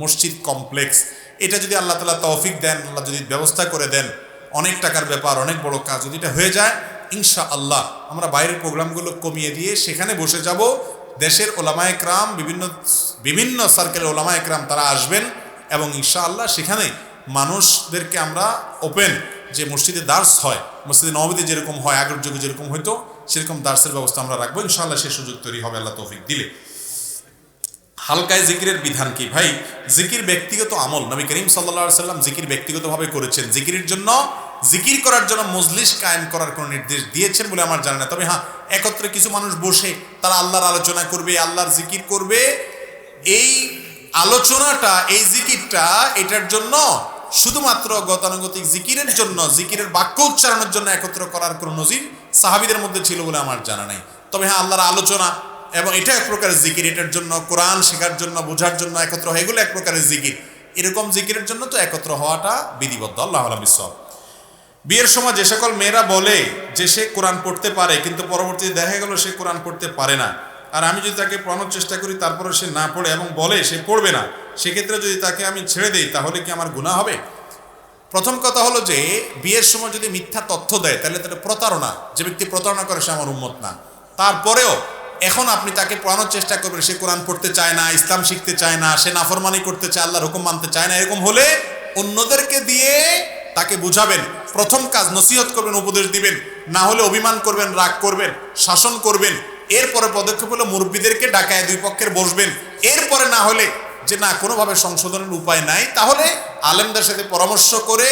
মসজিদ কমপ্লেক্স। এটা যদি আল্লাহ তাআলা তৌফিক দেন, আল্লাহ যদি ব্যবস্থা করে দেন, অনেক টাকার ব্যাপার, অনেক বড় কাজ, যদি এটা হয়ে যায়, ইনশাআল্লাহ আমরা বাইরের প্রোগ্রামগুলো কমিয়ে দিয়ে সেখানে বসে যাব। দেশের ওলামায়ে কেরাম, বিভিন্ন সার্কেলের ওলামায়ে কেরাম তারা আসবেন এবং ইনশাআল্লাহ সেখানে মানুষদেরকে আমরা ওপেন, যে মসজিদে দার্স হয়, মসজিদে নববীতে যেরকম হয়, আগের যুগে যেরকম হয়তো সেরকম দার্সের ব্যবস্থা আমরা রাখবো ইনশাআল্লাহ। সেই সুযোগ তৈরি হবে আল্লাহ তৌফিক দিলে। হালকায় জিকিরের বিধান কি? ভাই, জিকির ব্যক্তিগত আমল, নবী করিম সাল্লাল্লাহু আলাইহি ওয়াসাল্লাম জিকির ব্যক্তিগতভাবে করেছেন। জিকির করার জন্য মজলিস কায়েম করার কোনো নির্দেশ দিয়েছেন বলে আমার জানা না। তবে হ্যাঁ, একত্রে কিছু মানুষ বসে তারা আল্লাহর আলোচনা করবে, আল্লাহর জিকির করবে, এই আলোচনাটা, এই জিকিরটা, এটার জন্য শুধুমাত্র গতানুগতিক জিকিরের জন্য, জিকিরের বাক্য উচ্চারণের জন্য একত্র করার কোনো নজির সাহাবীদের মধ্যে ছিল বলে আমার জানা নাই। তবে হ্যাঁ, আল্লাহর আলোচনা এবং এটা এক প্রকারের জিকির, এটার জন্য কোরআন শেখার জন্য, বোঝার জন্য একত্র হয়, এগুলো এক প্রকারের জিকির। এরকম জিকিরের জন্য তো একত্র হওয়াটা বিধিবদ্ধ। আল্লাহু আ'লাম বিসওয়াব। বিয়ের সময় যে সকল মেয়েরা বলে যে সে কোরআন পড়তে পারে, কিন্তু পরবর্তীতে দেখা গেল সে কোরআন পড়তে পারে না, আর আমি যদি তাকে পড়ানোর চেষ্টা করি তারপরে সে না পড়ে এবং বলে সে পড়বে না, সেক্ষেত্রে যদি তাকে আমি ছেড়ে দিই তাহলে কি আমার গুনাহ হবে? প্রথম কথা হলো যে বিয়ের সময় যদি মিথ্যা তথ্য দেয় তাহলে তাহলে প্রতারণা, যে ব্যক্তি প্রতারণা করে সে আমার উম্মত না। তারপরেও এখন আপনি তাকে পড়ানোর চেষ্টা করবেন, সে কোরআন পড়তে চায় না, ইসলাম শিখতে চায় না, সে নাফরমানি করতে চায়, আল্লাহর হুকুম মানতে চায় না, এরকম হলে অন্যদেরকে দিয়ে তাকে বুঝাবেন। প্রথম কাজ নসিহত করবেন, উপদেশ দিবেন, না হলে অভিমান করবেন, রাগ করবেন, শাসন করবেন। এরপরে পদক্ষেপ হলো মুরব্বীদেরকে ডাকায় দুই পক্ষের বসবেন। এরপরে না হলে যে না কোনোভাবে সংশোধনের উপায় নাই, তাহলে আলেমদের সাথে পরামর্শ করে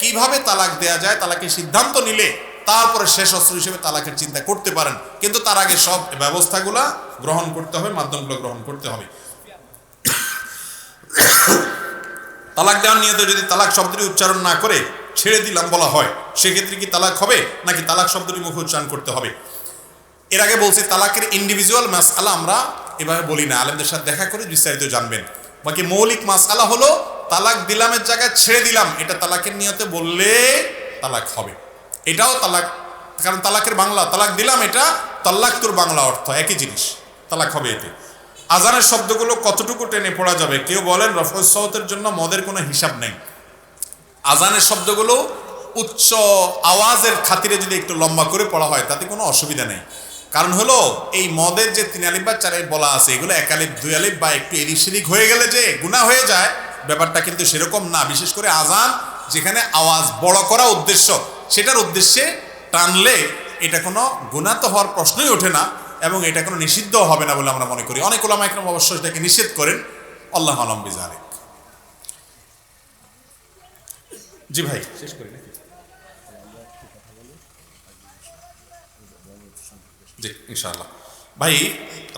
কিভাবে তালাক দেয়া যায়, তালাকের সিদ্ধান্ত নিলে তারপরে শেষ অস্ত্র হিসেবে তালাকের চিন্তা করতে পারেন। কিন্তু তার আগে সব ব্যবস্থাগুলা গ্রহণ করতে হবে, মাধ্যমগুলো গ্রহণ করতে হবে। তালাক দেওয়ার নিয়তে যদি তালাক শব্দটি উচ্চারণ না করে ছেড়ে দিলাম বলা হয়, সেক্ষেত্রে কি তালাক হবে নাকি তালাক শব্দটি মুখে উচ্চারণ করতে হবে? এর আগে বলছি তালাকের ইন্ডিভিজুয়াল মাসআলা আমরা এভাবে বলি না, আলেমদের সাথে দেখা করে বিস্তারিত জানবেন। বাকি মৌলিক মাসআলা হলো তালাক দিলামের জায়গায় ছেড়ে দিলাম, এটা তালাকের নিয়তে বললে তালাক হবে। এটাও তালাক, কারণ তালাকের বাংলা তালাক দিলাম, এটা তাল্লাক তোর বাংলা অর্থ একই জিনিস, তালাক হবে এতে। আজানের শব্দগুলো কতটুকু টেনে পড়া যাবে? কেউ বলেন রফউস সাউতের জন্য মদের কোনো হিসাব নেই। আজানের শব্দগুলো উচ্চ আওয়াজের খাতিরে যদি একটু লম্বা করে পড়া হয় তাতে কোনো অসুবিধা নেই। কারণ হলো এই মদের যে 3 আলিফ বা 4 আলিফ বলা আছে, এগুলো 1 আলিফ 2 আলিফ বা একটু এদিক সেদিক হয়ে গেলে যে গুনাহ হয়ে যায়, ব্যাপারটা কিন্তু সেরকম না। বিশেষ করে আজান যেখানে আওয়াজ বড় করা উদ্দেশ্য, সেটার উদ্দেশ্যে টানলে এটা কোনো গুনাহ তো হওয়ার প্রশ্নই ওঠে না এবং এটা কোনো নিষিদ্ধ হবে না বলে আমরা মনে করি। অনেক উলামা ইকরাম অবশ্য এটাকে নিষেধ করেন। আল্লাহু আ'লাম বিযালিক। জি ভাই, শেষ করি নাকি? জি ইনশাআল্লাহ। ভাই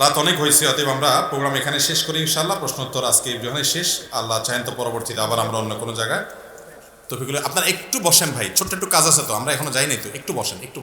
রাত অনেক হয়েছে, অতএব আমরা প্রোগ্রাম এখানে শেষ করি ইনশাআল্লাহ। প্রশ্নোত্তর আজকে যখন শেষ, আল্লাহ চাহেন তো পরবর্তীতে আবার আমরা অন্য কোনো জায়গায় তৌফিক। আপনারা একটু বসেন ভাই, ছোট্ট একটু কাজ আছে তো, আমরা এখনো যাই নাই তো, একটু বসেন একটু।